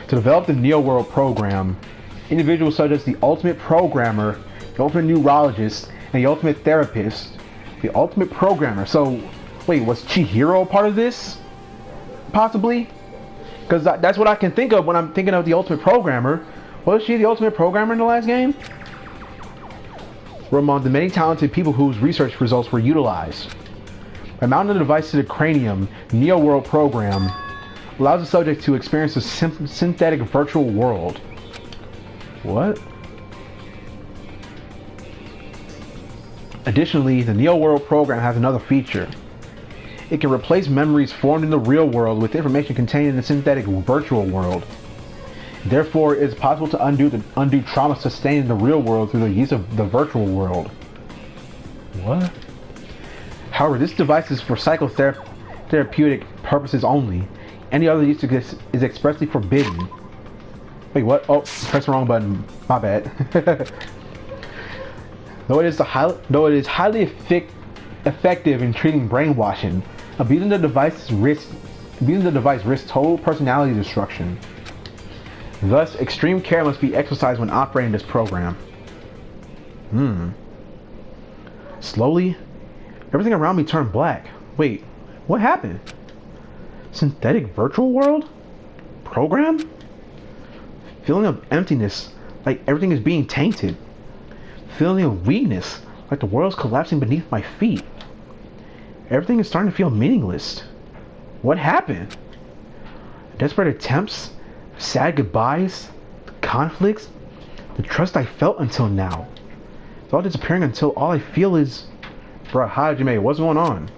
To develop the Neo World Program, individuals such as the Ultimate Programmer, the Ultimate Neurologist, and the Ultimate Therapist. The Ultimate Programmer. So, wait, was Chihiro part of this? Possibly? Because that's what I can think of when I'm thinking of the Ultimate Programmer. Was she the Ultimate Programmer in the last game? Were among the many talented people whose research results were utilized. By mounting the device to the cranium, Neo World Program allows the subject to experience a synthetic virtual world. What? Additionally, the Neo World Program has another feature. It can replace memories formed in the real world with information contained in the synthetic virtual world. Therefore, it is possible to undo trauma sustained in the real world through the use of the virtual world. What? However, this device is for psychotherapeutic purposes only. Any other use is expressly forbidden. Wait, what? Oh, press the wrong button. My bad. Though it is highly effective in treating brainwashing, abusing the device risks total personality destruction. Thus, extreme care must be exercised when operating this program. Slowly, everything around me turned black. Wait, what happened? Synthetic virtual world? Program? Feeling of emptiness, like everything is being tainted. Feeling of weakness, like the world's collapsing beneath my feet. Everything is starting to feel meaningless. What happened? Desperate attempts, sad goodbyes, conflicts, the trust I felt until now. It's all disappearing until all I feel is... Bruh, Hajime, what's going on?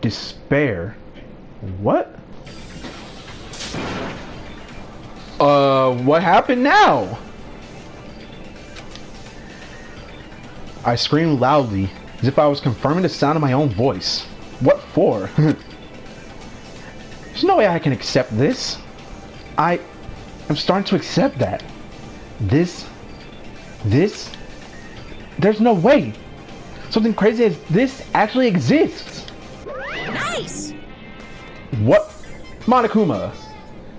Despair. What? What happened now? I screamed loudly, as if I was confirming the sound of my own voice. What for? There's no way I can accept this. I'm starting to accept that. This, there's no way. Something crazy as this actually exists. Nice! What? Monokuma,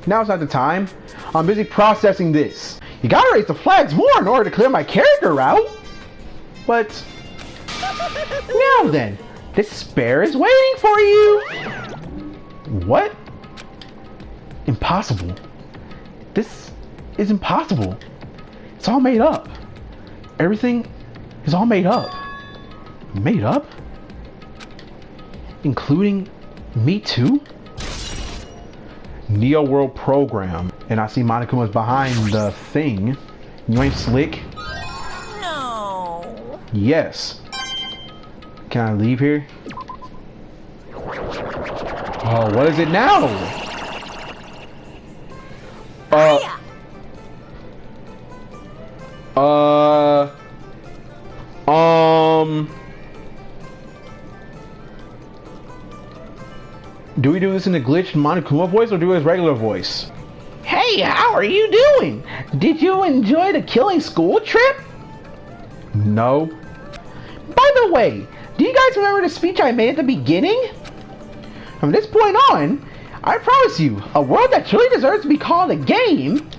now's not the time. I'm busy processing this. You gotta raise the flags more in order to clear my character out. But now then, despair is waiting for you. What? Impossible. This is impossible. It's all made up. Everything is all made up. Made up? Including me too? Neo World Program. And I see Monokuma's behind the thing. You ain't slick? No. Yes. Can I leave here? Oh, what is it now? Do we do this in the glitched Monokuma voice or do his regular voice? Hey, how are you doing? Did you enjoy the killing school trip? No. By the way, do you guys remember the speech I made at the beginning? From this point on, I promise you, a world that truly deserves to be called a game.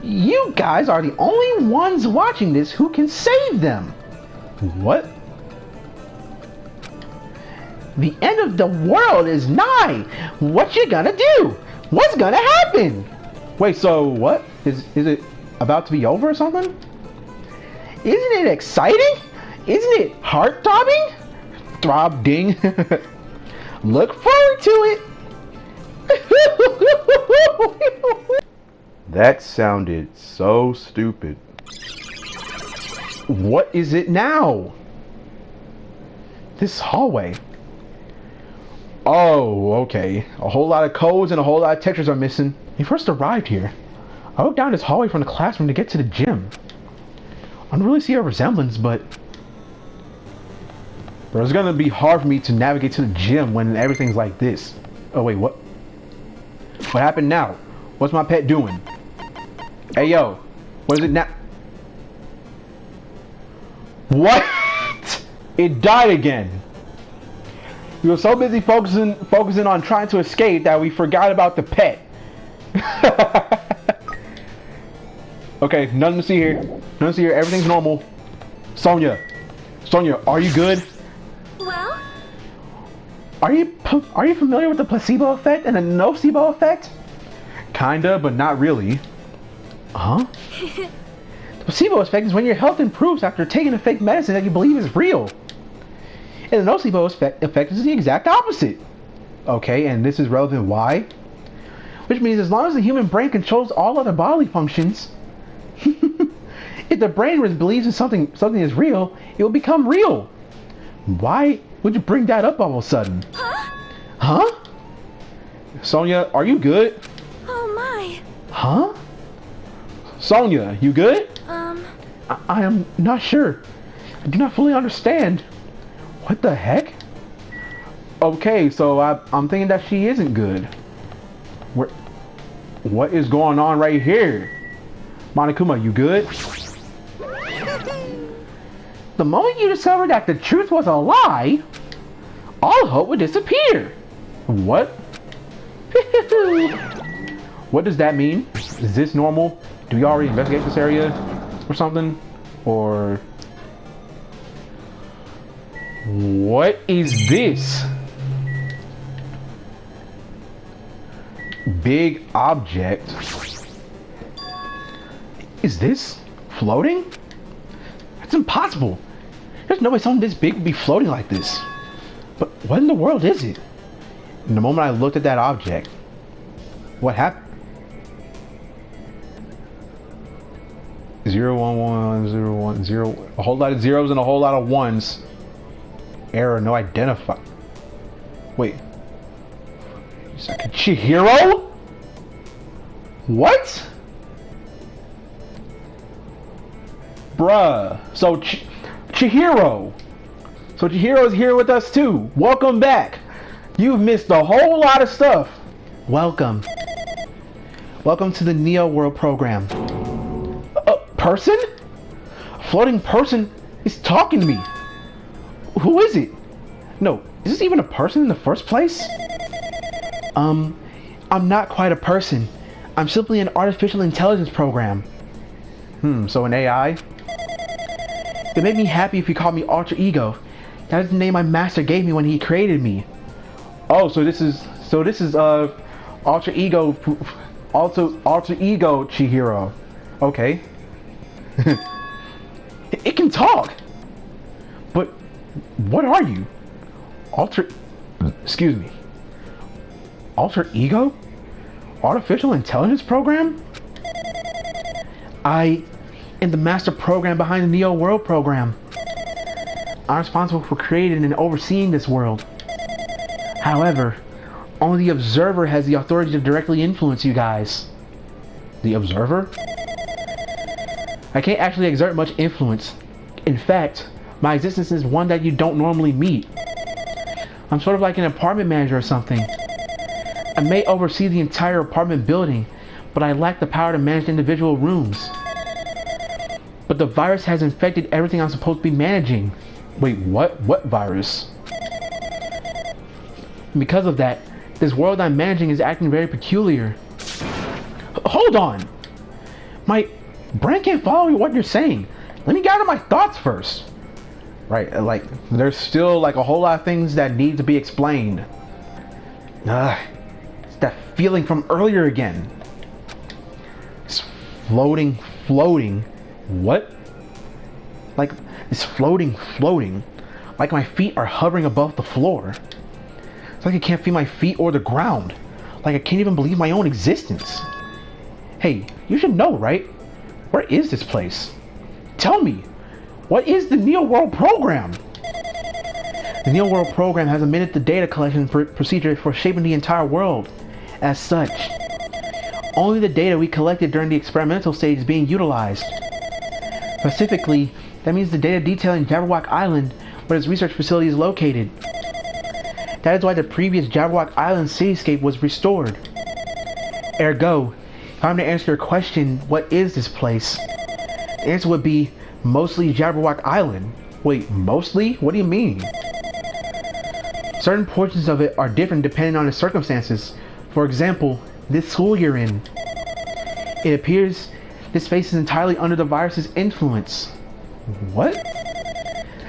You guys are the only ones watching this who can save them. What? The end of the world is nigh. What you gonna do? What's gonna happen? Wait, so what? Is it about to be over or something? Isn't it exciting? Isn't it heart-throbbing? Throb-ding. Look forward to it. That sounded so stupid. What is it now? This hallway. Oh, okay. A whole lot of codes and a whole lot of textures are missing. When we first arrived here, I walked down this hallway from the classroom to get to the gym. I don't really see a resemblance, but it's gonna be hard for me to navigate to the gym when everything's like this. Oh wait, what? What happened now? What's my pet doing? Hey yo, what is it now? What? It died again. We were so busy focusing on trying to escape that we forgot about the pet. Okay, nothing to see here. Nothing to see here. Everything's normal. Sonia, are you good? Well, Are you familiar with the placebo effect and the nocebo effect? Kinda, but not really. Huh? The placebo effect is when your health improves after taking a fake medicine that you believe is real. And the nocebo effect is the exact opposite. Okay, and this is relevant why? Which means as long as the human brain controls all other bodily functions, if the brain believes in something is real, it will become real. Why would you bring that up all of a sudden? Huh? Sonia, are you good? oh my. Huh? Sonia, you good? I am not sure. I do not fully understand. What the heck? Okay, so I'm thinking that she isn't good. What is going on right here? Monokuma, you good? The moment you discovered that the truth was a lie, all hope would disappear. What? What does that mean? Is this normal? Do we already investigate this area or something? Or what is this? Big object. Is this floating? That's impossible. There's no way something this big would be floating like this. But what in the world is it? In the moment I looked at that object, what happened? 0 1 1 0 1 0. A whole lot of zeros and a whole lot of ones. Error, no identify. Wait. Chihiro? What? Bruh. So Chihiro. So Chihiro's here with us too. Welcome back. You've missed a whole lot of stuff. Welcome. Welcome to the Neo World program. A person? A floating person is talking to me. Who is it? No, is this even a person in the first place? I'm not quite a person. I'm simply an artificial intelligence program. So an AI? It made me happy if you called me Alter Ego. That is the name my master gave me when he created me. Oh, so this is Alter Ego Chihiro. Okay. It can talk. But what are you? Excuse me. Alter Ego? Artificial intelligence program? I am the master program behind the Neo World program. I'm responsible for creating and overseeing this world. However, only the Observer has the authority to directly influence you guys. The Observer? I can't actually exert much influence. In fact, my existence is one that you don't normally meet. I'm sort of like an apartment manager or something. I may oversee the entire apartment building, but I lack the power to manage individual rooms. But the virus has infected everything I'm supposed to be managing. Wait, what? What virus? Because of that, this world I'm managing is acting very peculiar. Hold on! My brain can't follow what you're saying. Let me gather my thoughts first. Right, like, there's still like a whole lot of things that need to be explained. It's that feeling from earlier again. It's floating. What? Like, it's floating. Like my feet are hovering above the floor. It's like I can't feel my feet or the ground. Like I can't even believe my own existence. Hey, you should know, right? Where is this place? Tell me, what is the Neo World program? The Neo World program has amended the data collection procedure for shaping the entire world. As such, only the data we collected during the experimental stage is being utilized. Specifically, that means the data detailing Jabberwock Island, where its research facility is located. That is why the previous Jabberwock Island cityscape was restored. Ergo, if I'm to answer your question, what is this place? The answer would be mostly Jabberwock Island. Wait, mostly? What do you mean? Certain portions of it are different depending on the circumstances. For example, this school you're in. It appears this space is entirely under the virus's influence. What?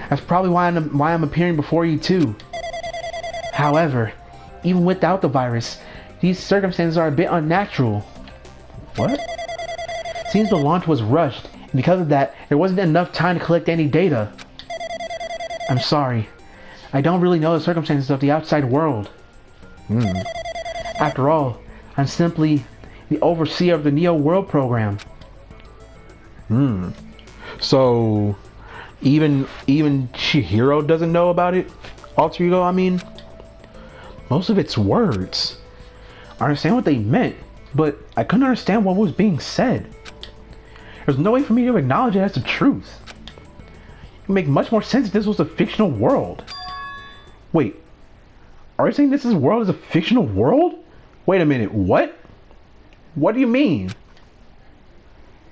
That's probably why I'm appearing before you too. However, even without the virus, these circumstances are a bit unnatural. What? Seems the launch was rushed, and because of that, there wasn't enough time to collect any data. I'm sorry. I don't really know the circumstances of the outside world. After all, I'm simply the overseer of the Neo World program. So, even Chihiro doesn't know about it? Alter Ego, I mean? Most of it's words. I understand what they meant, but I couldn't understand what was being said. There's no way for me to acknowledge it as the truth. It would make much more sense if this was a fictional world. Wait, are you saying this world is a fictional world? Wait a minute, what? What do you mean?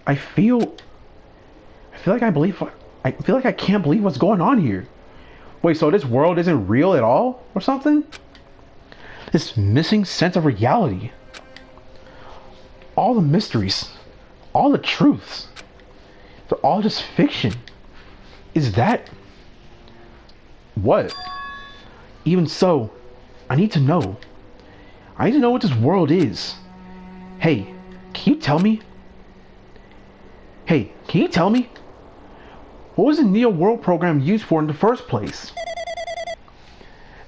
I feel like I can't believe what's going on here. Wait, so this world isn't real at all or something? This missing sense of reality. All the mysteries, all the truths, they're all just fiction. Is that... What? Even so, I need to know. I need to know what this world is. Hey, can you tell me? Hey, can you tell me? What was the Neo World program used for in the first place?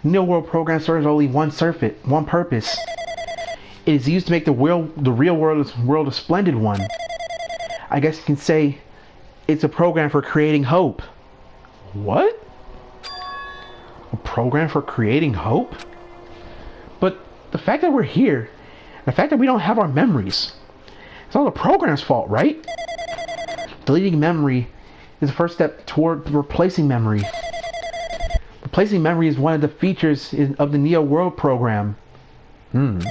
The Neo World program serves only one purpose. It is used to make the real world a splendid one. I guess you can say it's a program for creating hope. What? A program for creating hope? But the fact that we're here, the fact that we don't have our memories, it's all the program's fault, right? Deleting memory is the first step toward replacing memory. Replacing memory is one of the features of the Neo World program. With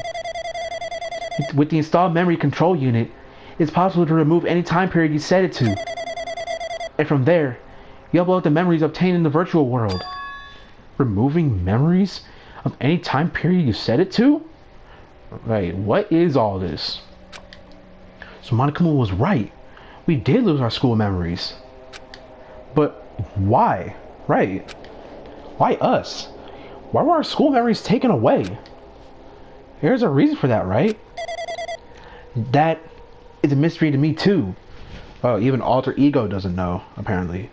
the installed memory control unit, it's possible to remove any time period you set it to. And from there, you upload the memories obtained in the virtual world. Removing memories of any time period you set it to? Wait, what is all this? So Monokuma was right. We did lose our school memories. But why? Right. Why us? Why were our school memories taken away? There's a reason for that, right? That is a mystery to me too. Oh, even Alter Ego doesn't know, apparently.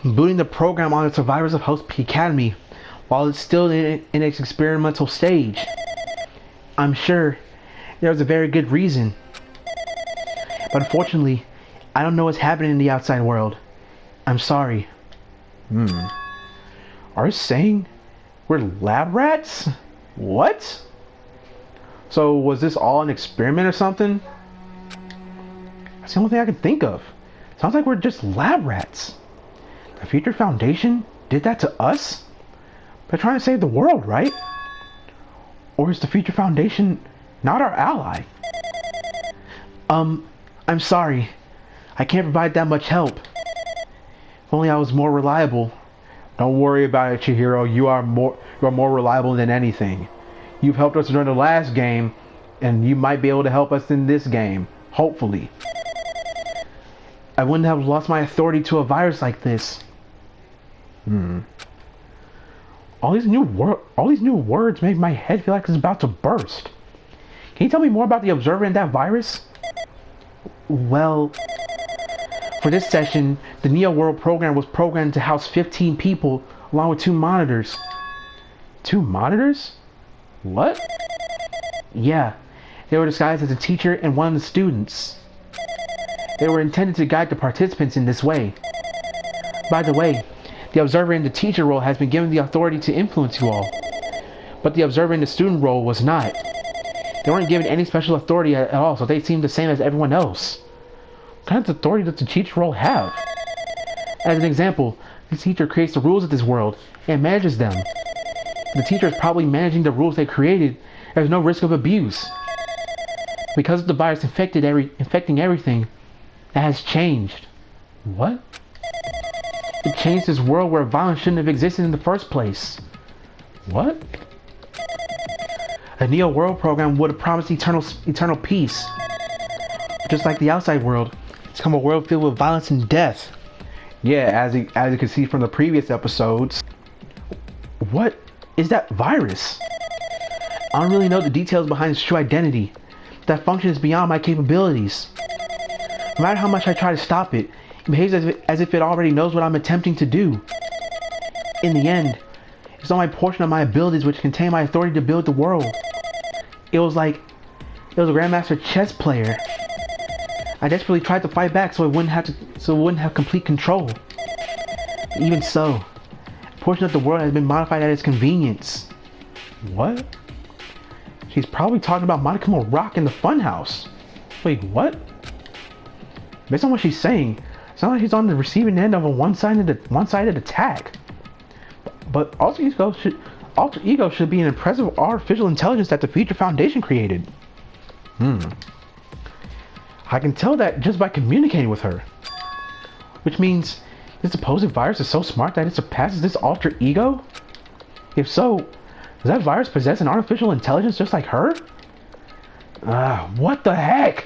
Booting the program on the survivors of Host Peak Academy while it's still in its experimental stage. I'm sure there's a very good reason. But unfortunately, I don't know what's happening in the outside world. I'm sorry. Are you saying we're lab rats? What? So was this all an experiment or something? That's the only thing I can think of. Sounds like we're just lab rats. The Future Foundation did that to us? They're trying to save the world, right? Or is the Future Foundation not our ally? I'm sorry. I can't provide that much help. If only I was more reliable. Don't worry about it, Chihiro. You are more reliable than anything. You've helped us during the last game, and you might be able to help us in this game. Hopefully. I wouldn't have lost my authority to a virus like this. All these new words make my head feel like it's about to burst. Can you tell me more about the Observer and that virus? Well, for this session, the Neo World program was programmed to house 15 people along with 2 monitors. 2 monitors? What? Yeah, they were disguised as a teacher and one of the students. They were intended to guide the participants in this way. By the way, the Observer in the teacher role has been given the authority to influence you all. But the Observer in the student role was not. They weren't given any special authority at all, so they seemed the same as everyone else. What kind of authority does the teacher role have? As an example, the teacher creates the rules of this world and manages them. The teacher is probably managing the rules they created. There's no risk of abuse. Because of the virus infecting everything, that has changed. What? It changed this world where violence shouldn't have existed in the first place. What? A Neo World program would have promised eternal peace. Just like the outside world, it's become a world filled with violence and death. Yeah, as you can see from the previous episodes. What is that virus? I don't really know the details behind its true identity. That function is beyond my capabilities. No matter how much I try to stop it, it behaves as if it already knows what I'm attempting to do. In the end, it's only a portion of my abilities which contain my authority to build the world. It was a grandmaster chess player. I desperately tried to fight back so it wouldn't have complete control. But even so, a portion of the world has been modified at its convenience. What? She's probably talking about Monokuma Rock in the Funhouse. Wait, what? Based on what she's saying, it sounds like she's on the receiving end of a one-sided attack. But Alter Ego should be an impressive artificial intelligence that the Future Foundation created. I can tell that just by communicating with her. Which means this supposed virus is so smart that it surpasses this Alter Ego? If so, does that virus possess an artificial intelligence just like her? What the heck?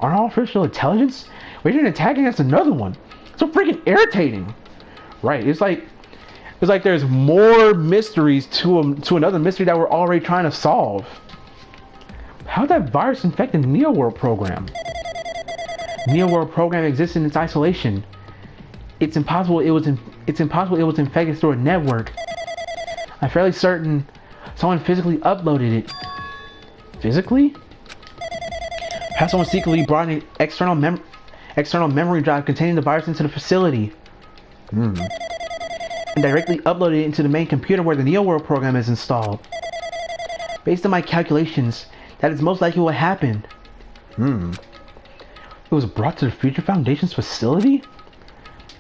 An artificial intelligence? We're an attack against another one. So freaking irritating. Right, it's like there's more mysteries to another mystery that we're already trying to solve. How did that virus infect the Neo World program? The Neo World program exists in its isolation. It's impossible it was infected through a network. I'm fairly certain someone physically uploaded it. Physically? Perhaps someone secretly brought an external memory drive containing the virus into the facility. And directly uploaded it into the main computer where the Neo World program is installed. Based on my calculations, that is most likely what happened. It was brought to the Future Foundation's facility?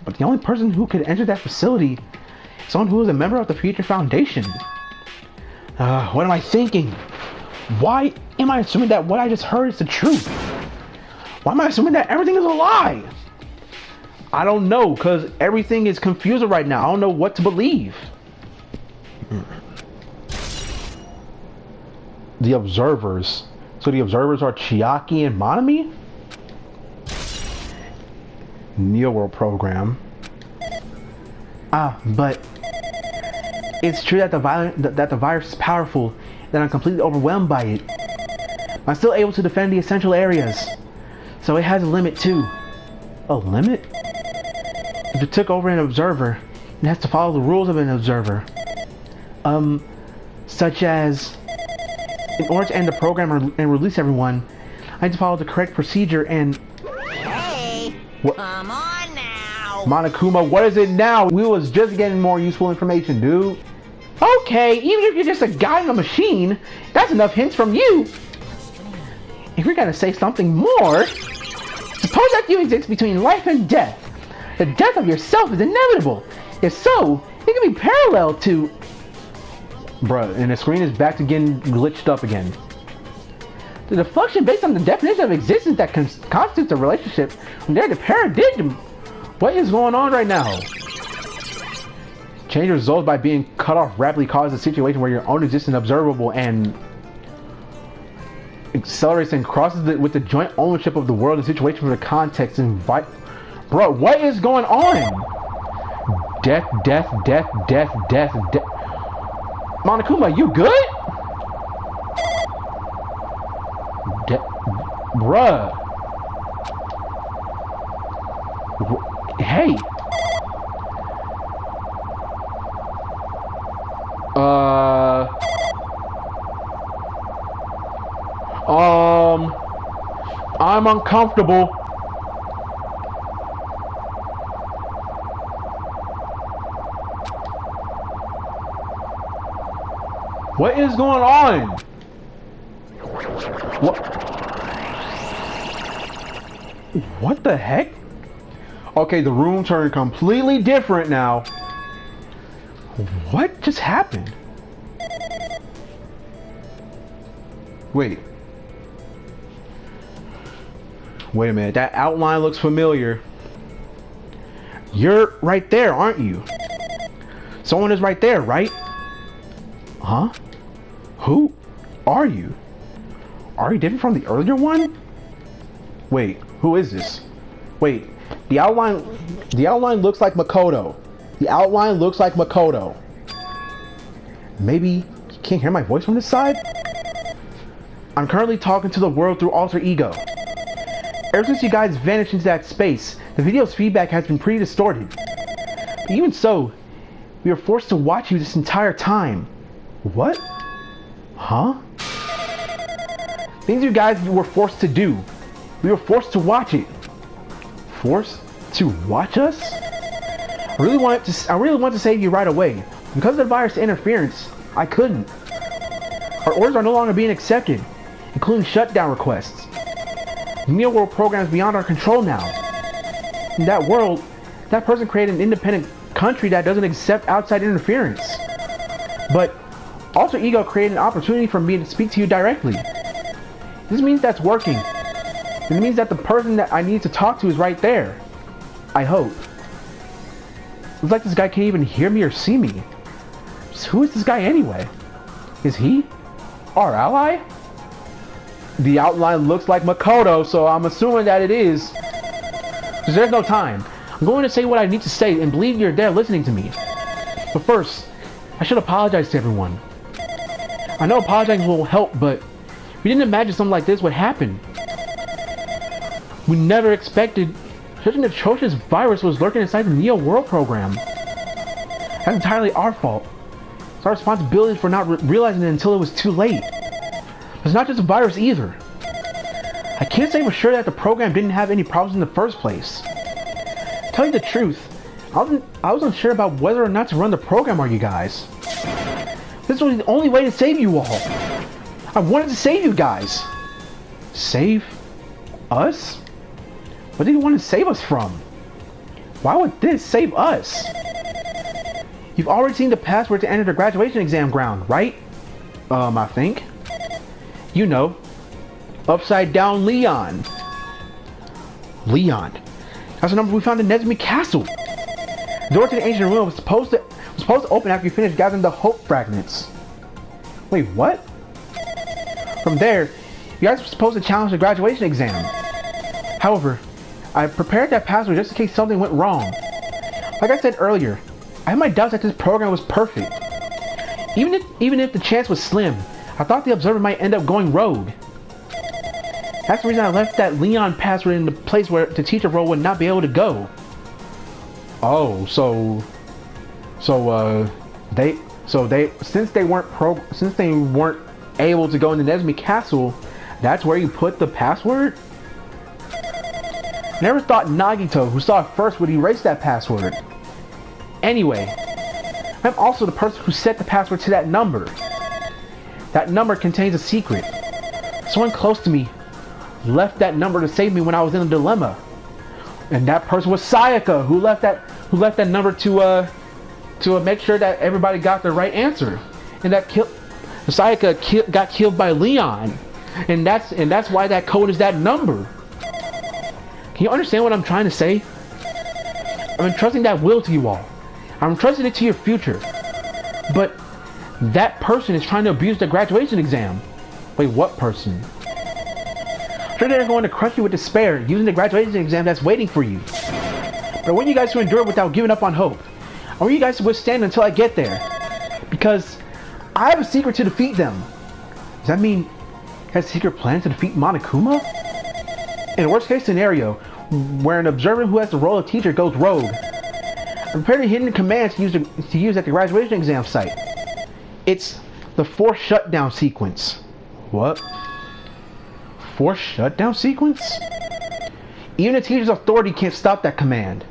But the only person who could enter that facility is someone who is a member of the Future Foundation. What am I thinking? Why am I assuming that what I just heard is the truth? Why am I assuming that everything is a lie? I don't know, because everything is confusing right now. I don't know what to believe. The observers. So the observers are Chiaki and Monami? Neo World program. But it's true that the virus is powerful, that I'm completely overwhelmed by it. I'm still able to defend the essential areas. So it has a limit too. A limit? If it took over an observer, it has to follow the rules of an observer. Such as, in order to end the program and release everyone, I need to follow the correct procedure and... Hey, What? come on now. Monokuma, what is it now? We was just getting more useful information, dude. Okay, even if you're just a guy in a machine, that's enough hints from you. If you're gonna say something more, suppose that you exist between life and death. The death of yourself is inevitable. If so, it can be parallel to... Bruh, and the screen is back to getting glitched up again. The deflection based on the definition of existence that constitutes a relationship when they're the paradigm. What is going on right now? Change results by being cut off rapidly causes a situation where your own existence is observable and accelerates and crosses with the joint ownership of the world and situation where the context invite. Bro, what is going on? Death, death, death, death, death, death. Monokuma, you good? Bruh. Hey. I'm uncomfortable. What is going on? What the heck? Okay, the room turned completely different now. What just happened? Wait a minute, that outline looks familiar. You're right there, aren't you? Someone is right there, right? Huh? Who are you? Are you different from the earlier one? Wait, who is this? Wait, the outline looks like Makoto. The outline looks like Makoto. Maybe you can't hear my voice from this side? I'm currently talking to the world through alter ego. Ever since you guys vanished into that space, the video's feedback has been pretty distorted. But even so, we were forced to watch you this entire time. What? Huh? Things you guys were forced to do. We were forced to watch it. Forced to watch us? I really wanted to save you right away. Because of the virus interference, I couldn't. Our orders are no longer being accepted, including shutdown requests. The Neo World program is beyond our control now. In that world, that person created an independent country that doesn't accept outside interference. But Alter Ego created an opportunity for me to speak to you directly. This means that's working. It means that the person that I need to talk to is right there. I hope. Looks like this guy can't even hear me or see me. So who is this guy anyway? Is he our ally? The outline looks like Makoto, so I'm assuming that it is. Because there's no time. I'm going to say what I need to say and believe you're there listening to me. But first, I should apologize to everyone. I know apologizing will help, but we didn't imagine something like this would happen. We never expected such an atrocious virus was lurking inside the Neo World program. That's entirely our fault. It's our responsibility for not realizing it until it was too late. It's not just a virus either. I can't say for sure that the program didn't have any problems in the first place. To tell you the truth, I was unsure about whether or not to run the program on you guys. This was the only way to save you all. I wanted to save you guys. Save us? What did you want to save us from? Why would this save us? You've already seen the password to enter the graduation exam ground, right? I think. You know. Upside down Leon. Leon. That's the number we found in Nesme Castle. The door to the ancient room was supposed to open after you finished gathering the hope fragments. Wait, what? From there, you guys were supposed to challenge the graduation exam. However, I prepared that password just in case something went wrong. Like I said earlier, I had my doubts that this program was perfect. Even if the chance was slim, I thought the observer might end up going rogue. That's the reason I left that Leon password in the place where the teacher role would not be able to go. Oh, since they weren't able to go into Nesme Castle, that's where you put the password? Never thought Nagito, who saw it first, would erase that password. Anyway, I'm also the person who set the password to that number. That number contains a secret. Someone close to me left that number to save me when I was in a dilemma. And that person was Sayaka, who left that number to make sure that everybody got the right answer. And that Sayaka got killed by Leon. And that's why that code is that number. Can you understand what I'm trying to say? I'm entrusting that will to you all. I'm entrusting it to your future. But that person is trying to abuse the graduation exam. Wait, what person? I'm sure they're going to crush you with despair using the graduation exam that's waiting for you. But I want you guys to endure without giving up on hope. I want you guys to withstand until I get there. Because I have a secret to defeat them. Does that mean he has a secret plan to defeat Monokuma? In a worst case scenario, where an observer who has the role of teacher goes rogue, I'm preparing hidden commands to use at the graduation exam site. It's the forced shutdown sequence. What? Forced shutdown sequence? Even a teacher's authority can't stop that command.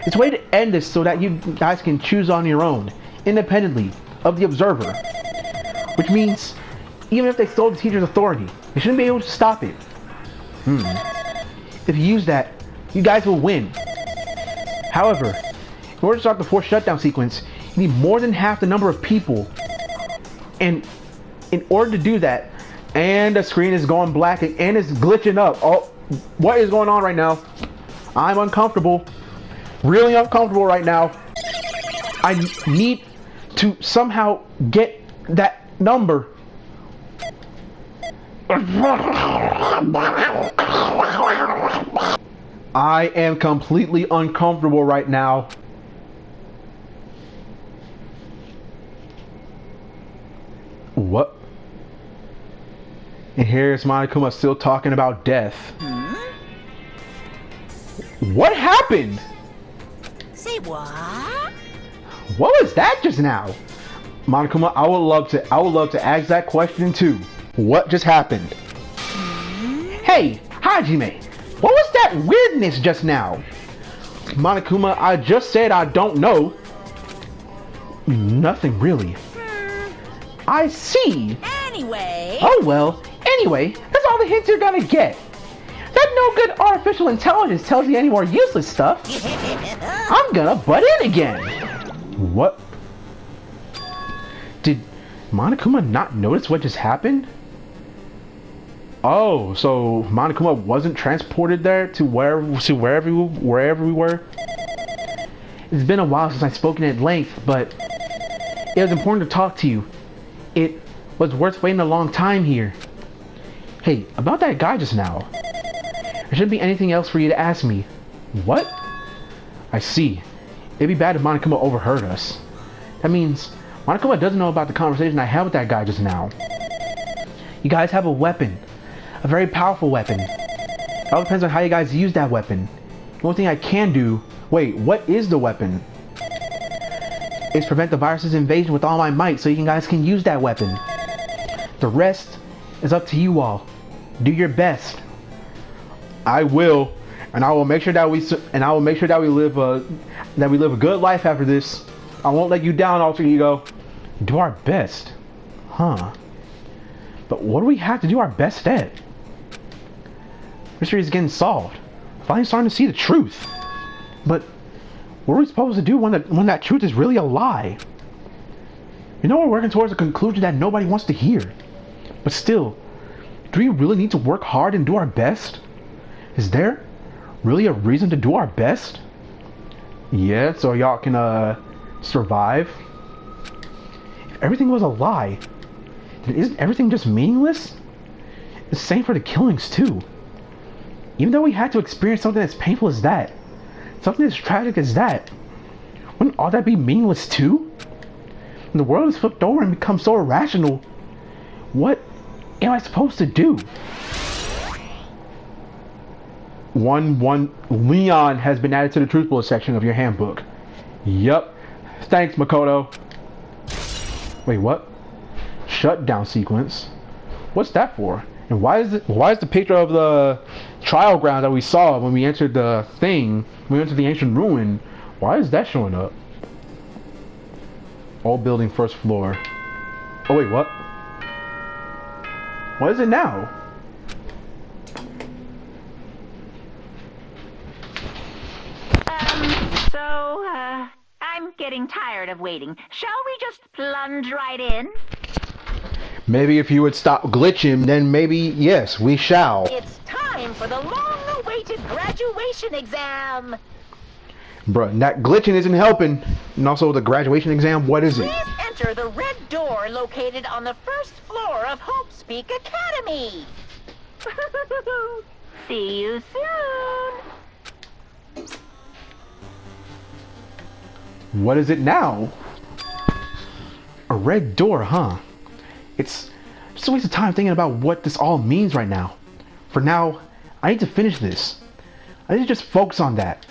It's a way to end this so that you guys can choose on your own, independently of the observer. Which means, even if they stole the teacher's authority, they shouldn't be able to stop it. If you use that, you guys will win. However, in order to start the forced shutdown sequence, you need more than half the number of people. And in order to do that, and the screen is going black and it's glitching up. Oh, what is going on right now? I'm uncomfortable. Really uncomfortable right now. I need to somehow get that number. I am completely uncomfortable right now. What? And here's Monokuma still talking about death. What happened? Say what? What was that just now? Monokuma, I would love to ask that question too. What just happened? Hey, Hajime, what was that weirdness just now? Monokuma, I just said I don't know. Nothing really. I see. Anyway. Oh well. Anyway, that's all the hints you're gonna get. That no good artificial intelligence tells you any more useless stuff. I'm gonna butt in again. What? Did Monokuma not notice what just happened? Oh, so Monokuma wasn't transported there to wherever we were? It's been a while since I've spoken at length, but it was important to talk to you. It was worth waiting a long time here. Hey, about that guy just now. There shouldn't be anything else for you to ask me. What? I see. It'd be bad if Monokuma overheard us. That means Monokuma doesn't know about the conversation I had with that guy just now. You guys have a weapon. A very powerful weapon. It all depends on how you guys use that weapon. The only thing I can do... Wait, what is the weapon? Is prevent the virus's invasion with all my might so you guys can use that weapon. The rest is up to you all. Do your best. I will, and I will make sure that we live a good life after this. I won't let you down, Alter Ego. Do our best, huh? But what do we have to do our best at? Mystery is getting solved. finally starting to see the truth. But what are we supposed to do when that truth is really a lie? You know, we're working towards a conclusion that nobody wants to hear. But still, do we really need to work hard and do our best? Is there really a reason to do our best? Yeah, so y'all can survive. If everything was a lie, then isn't everything just meaningless? The same for the killings too. Even though we had to experience something as painful as that, something as tragic as that, wouldn't all that be meaningless too? When the world is flipped over and becomes so irrational, what am I supposed to do? Leon has been added to the truth bullet section of your handbook. Yup. Thanks, Makoto. Wait, what? Shutdown sequence? What's that for? And why is the picture of the trial ground that we saw when we entered the thing, we went to the ancient ruin, why is that showing up? Old building, first floor. Oh wait, what? What is it now? I'm getting tired of waiting. Shall we just plunge right in? Maybe if you would stop glitching, then maybe, yes, we shall. It's time for the long-awaited graduation exam. Bruh, that glitching isn't helping. And also the graduation exam, what is it? Please enter the red door located on the first floor of Hope Speak Academy. See you soon. What is it now? A red door, huh? It's just a waste of time thinking about what this all means right now. For now, I need to finish this. I need to just focus on that.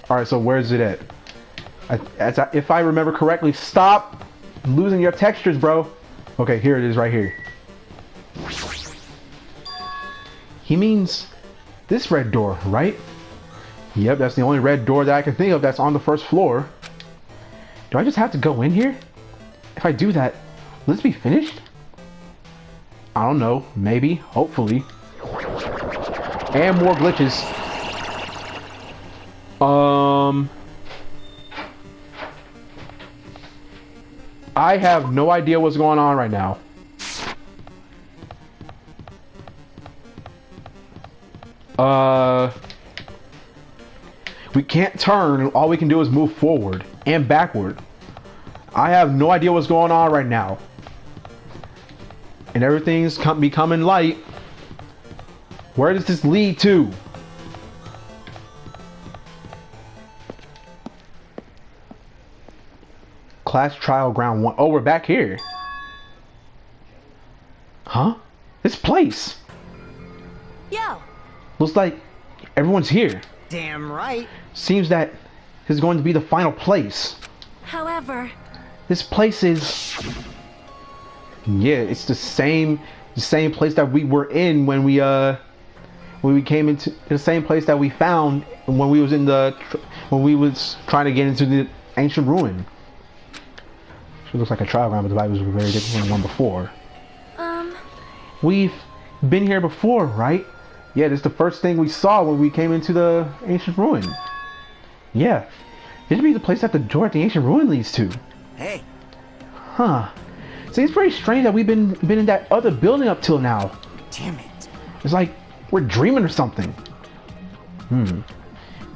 Alright, so where is it at? If I remember correctly, stop losing your textures, bro. Okay, here it is right here. He means this red door, right? Yep, that's the only red door that I can think of that's on the first floor. Do I just have to go in here? If I do that, will this be finished? I don't know. Maybe. Hopefully. And more glitches. I have no idea what's going on right now. We can't turn. All we can do is move forward and backward. I have no idea what's going on right now. And everything's becoming light. Where does this lead to? Class trial ground 1. Oh, we're back here. Huh? This place. Yo. Looks like everyone's here. Damn right. Seems that this is going to be the final place. However, This place is... Yeah, it's the same place that we were in when we came into the same place that we found when we was trying to get into the ancient ruin. It looks like a trial ground, but the vibe was very different from the one before. We've been here before, right? Yeah, this is the first thing we saw when we came into the ancient ruin. Yeah, this would be the place that the door at the ancient ruin leads to. Hey. Huh. Seems pretty strange that we've been in that other building up till now. Damn it. It's like we're dreaming or something. This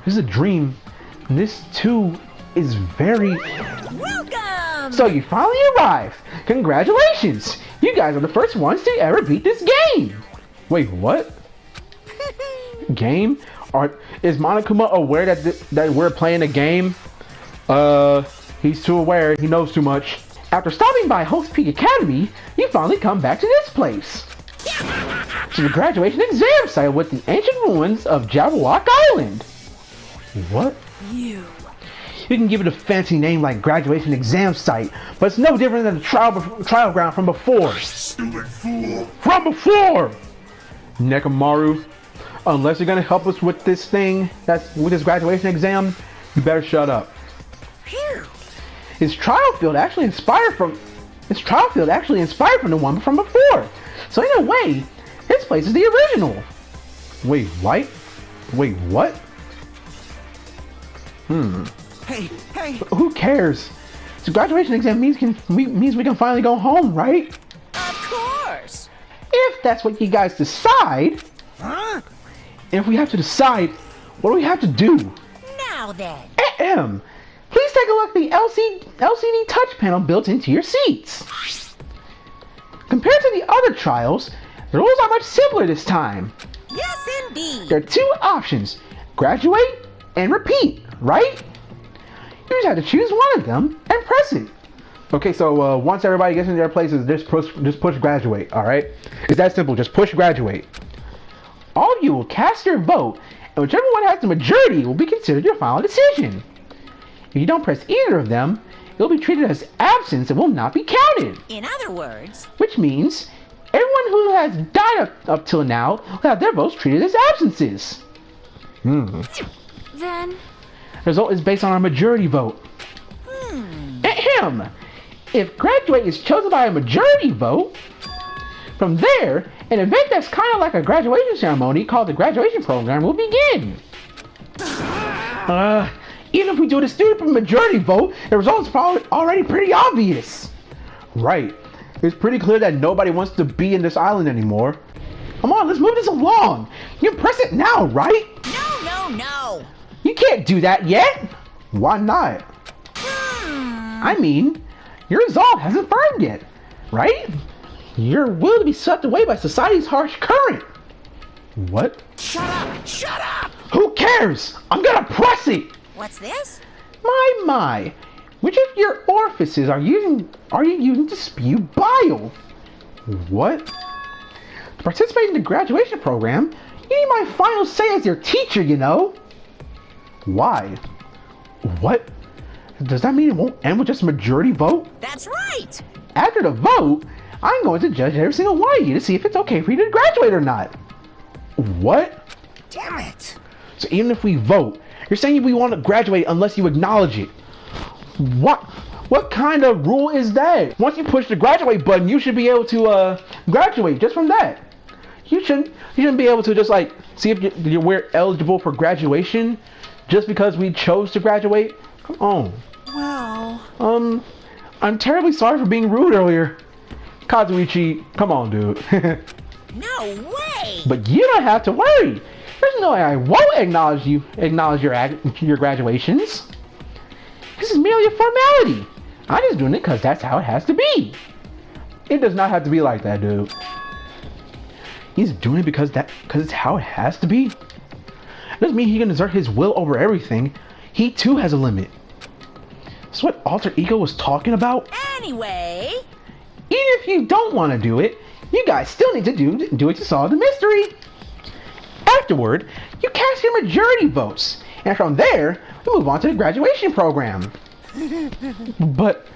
is a dream. And this too is very... welcome! So you finally arrived. Congratulations. You guys are the first ones to ever beat this game. Wait, what? Game? Is Monokuma aware that we're playing a game? He's too aware. He knows too much. After stopping by Hope's Peak Academy, you finally come back to this place. To the graduation exam site with the ancient ruins of Jabberwock Island. What? You can give it a fancy name like graduation exam site, but it's no different than the trial ground from before. Stupid fool. From before! Nekomaru, unless you're gonna help us with this thing, with this graduation exam, you better shut up. Phew. His trial field actually inspired from the one from before. So in a way, his place is the original. Wait, what? Hey, hey. Who cares? So graduation exam means we can finally go home, right? Of course. If that's what you guys decide. Huh? And if we have to decide, what do we have to do? Now then. Ahem. Please take a look at the LCD touch panel built into your seats. Compared to the other trials, the rules are much simpler this time. Yes, indeed. There are two options, graduate and repeat, right? You just have to choose one of them and press it. Okay, so once everybody gets in their places, just push graduate, all right? It's that simple, just push graduate. All of you will cast your vote, and whichever one has the majority will be considered your final decision. If you don't press either of them, it will be treated as absence and will not be counted. In other words, Which means everyone who has died up till now will have their votes treated as absences. then, The result is based on our majority vote. Ahem. If graduate is chosen by a majority vote, from there, an event that's kind of like a graduation ceremony called the graduation program will begin. Even if we do the student majority vote, the result is probably already pretty obvious. Right. It's pretty clear that nobody wants to be in this island anymore. Come on, let's move this along. You can press it now, right? no. You can't do that yet. Why not? I mean, your resolve hasn't firmed yet, right? You're willing to be swept away by society's harsh current. What? Shut up! Shut up! Who cares? I'm gonna press it. What's this? My. Which of your orifices are you using to spew bile? What? To participate in the graduation program, you need my final say as your teacher, you know. Why? What? Does that mean it won't end with just a majority vote? That's right. After the vote, I'm going to judge every single one of you to see if it's okay for you to graduate or not. What? Damn it! So even if we vote, you're saying we want to graduate unless you acknowledge it. What kind of rule is that? Once you push the graduate button, you should be able to graduate just from that. You shouldn't be able to just like see if we're eligible for graduation just because we chose to graduate. Come on. Well... I'm terribly sorry for being rude earlier. Kazuichi, come on, dude. No way. But you don't have to worry. There's no way I won't acknowledge your graduations. This is merely a formality. I'm just doing it because that's how it has to be. It does not have to be like that, dude. He's doing it because it's how it has to be. It doesn't mean he can exert his will over everything. He too has a limit. That's what Alter Ego was talking about. Anyway, Even if you don't want to do it, you guys still need to do it to solve the mystery. Afterward, you cast your majority votes, and from there, we move on to the graduation program. But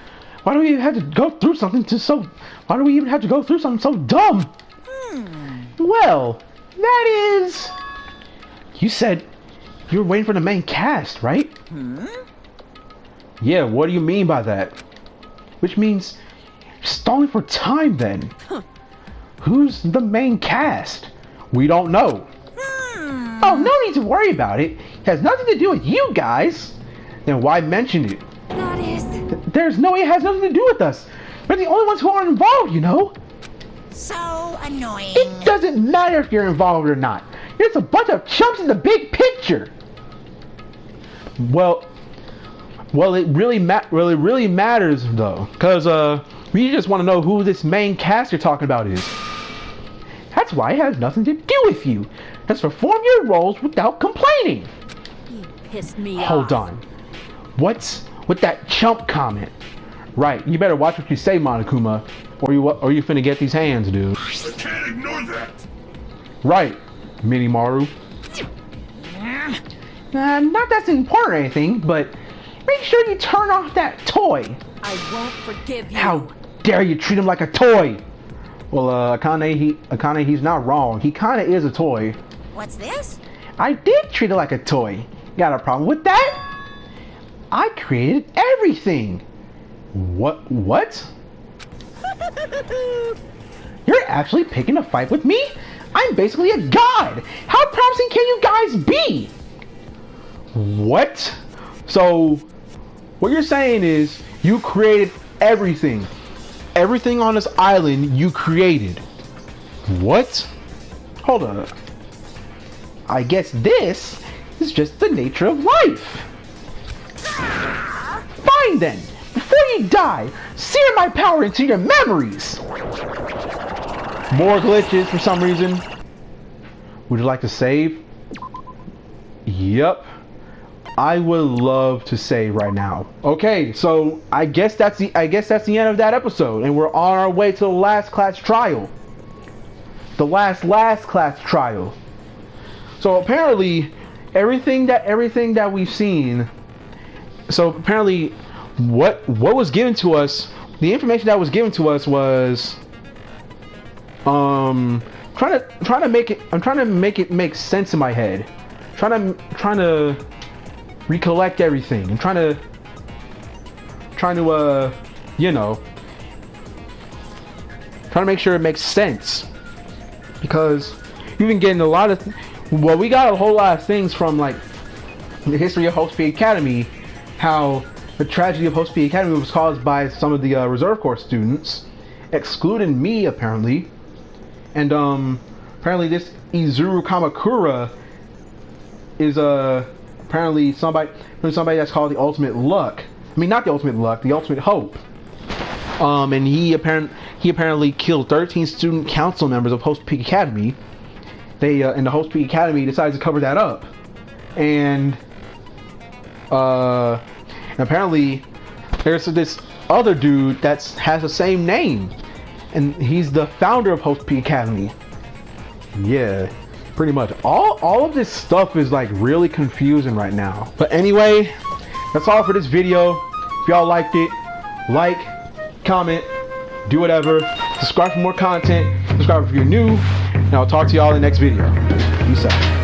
why do we even have to go through something so dumb? Well, that is... You said you were waiting for the main cast, right? Yeah, what do you mean by that? Which means you're stalling for time then. Who's the main cast? We don't know. Oh, no need to worry about it. It has nothing to do with you guys. Then why mention it? that is There's no way it has nothing to do with us. We're the only ones who are involved, you know? so annoying. It doesn't matter if you're involved or not. You're just a bunch of chumps in the big picture. Well, it really matters though, because we just want to know who this main cast you're talking about is. That's why it has nothing to do with you. Just perform your roles without complaining. You pissed me off. Hold on. What's with that chump comment? Right, you better watch what you say, Monokuma, or you finna get these hands, dude. I can't ignore that. Right, Minimaru. Not that's important or anything, but make sure you turn off that toy. I won't forgive you. How dare you treat him like a toy? Well, Akane, he's not wrong. He kinda is a toy. What's this? I did treat it like a toy. Got a problem with that? I created everything. What? You're actually picking a fight with me? I'm basically a god. How promising can you guys be? What? So, what you're saying is you created everything. Everything on this island you created. What? Hold on. I guess this is just the nature of life. Fine then. Before you die, sear my power into your memories. More glitches for some reason. Would you like to save? Yep. I would love to save right now. Okay, so I guess that's the end of that episode, and we're on our way to the last class trial. The last class trial. So apparently, everything that we've seen. So apparently, what was given to us, the information that was given to us was, trying to make it make sense in my head. Trying to recollect everything and trying to you know, trying to make sure it makes sense, because you've been getting a lot of we got a whole lot of things from like the history of Hope Speed Academy, how the tragedy of Hope Speed Academy was caused by some of the reserve corps students, excluding me apparently, and apparently this Izuru Kamakura is apparently somebody that's called the Ultimate Luck. I mean, not the Ultimate Luck, the Ultimate Hope. And he apparently killed 13 student council members of Host Peak Academy. They and the Host Peak Academy decided to cover that up, and apparently there's this other dude that has the same name, and he's the founder of Host Peak Academy. Yeah. Pretty much all of this stuff is like really confusing right now. But anyway, that's all for this video. If y'all liked it, like, comment, do whatever. Subscribe for more content. Subscribe if you're new. And I'll talk to y'all in the next video. Peace out.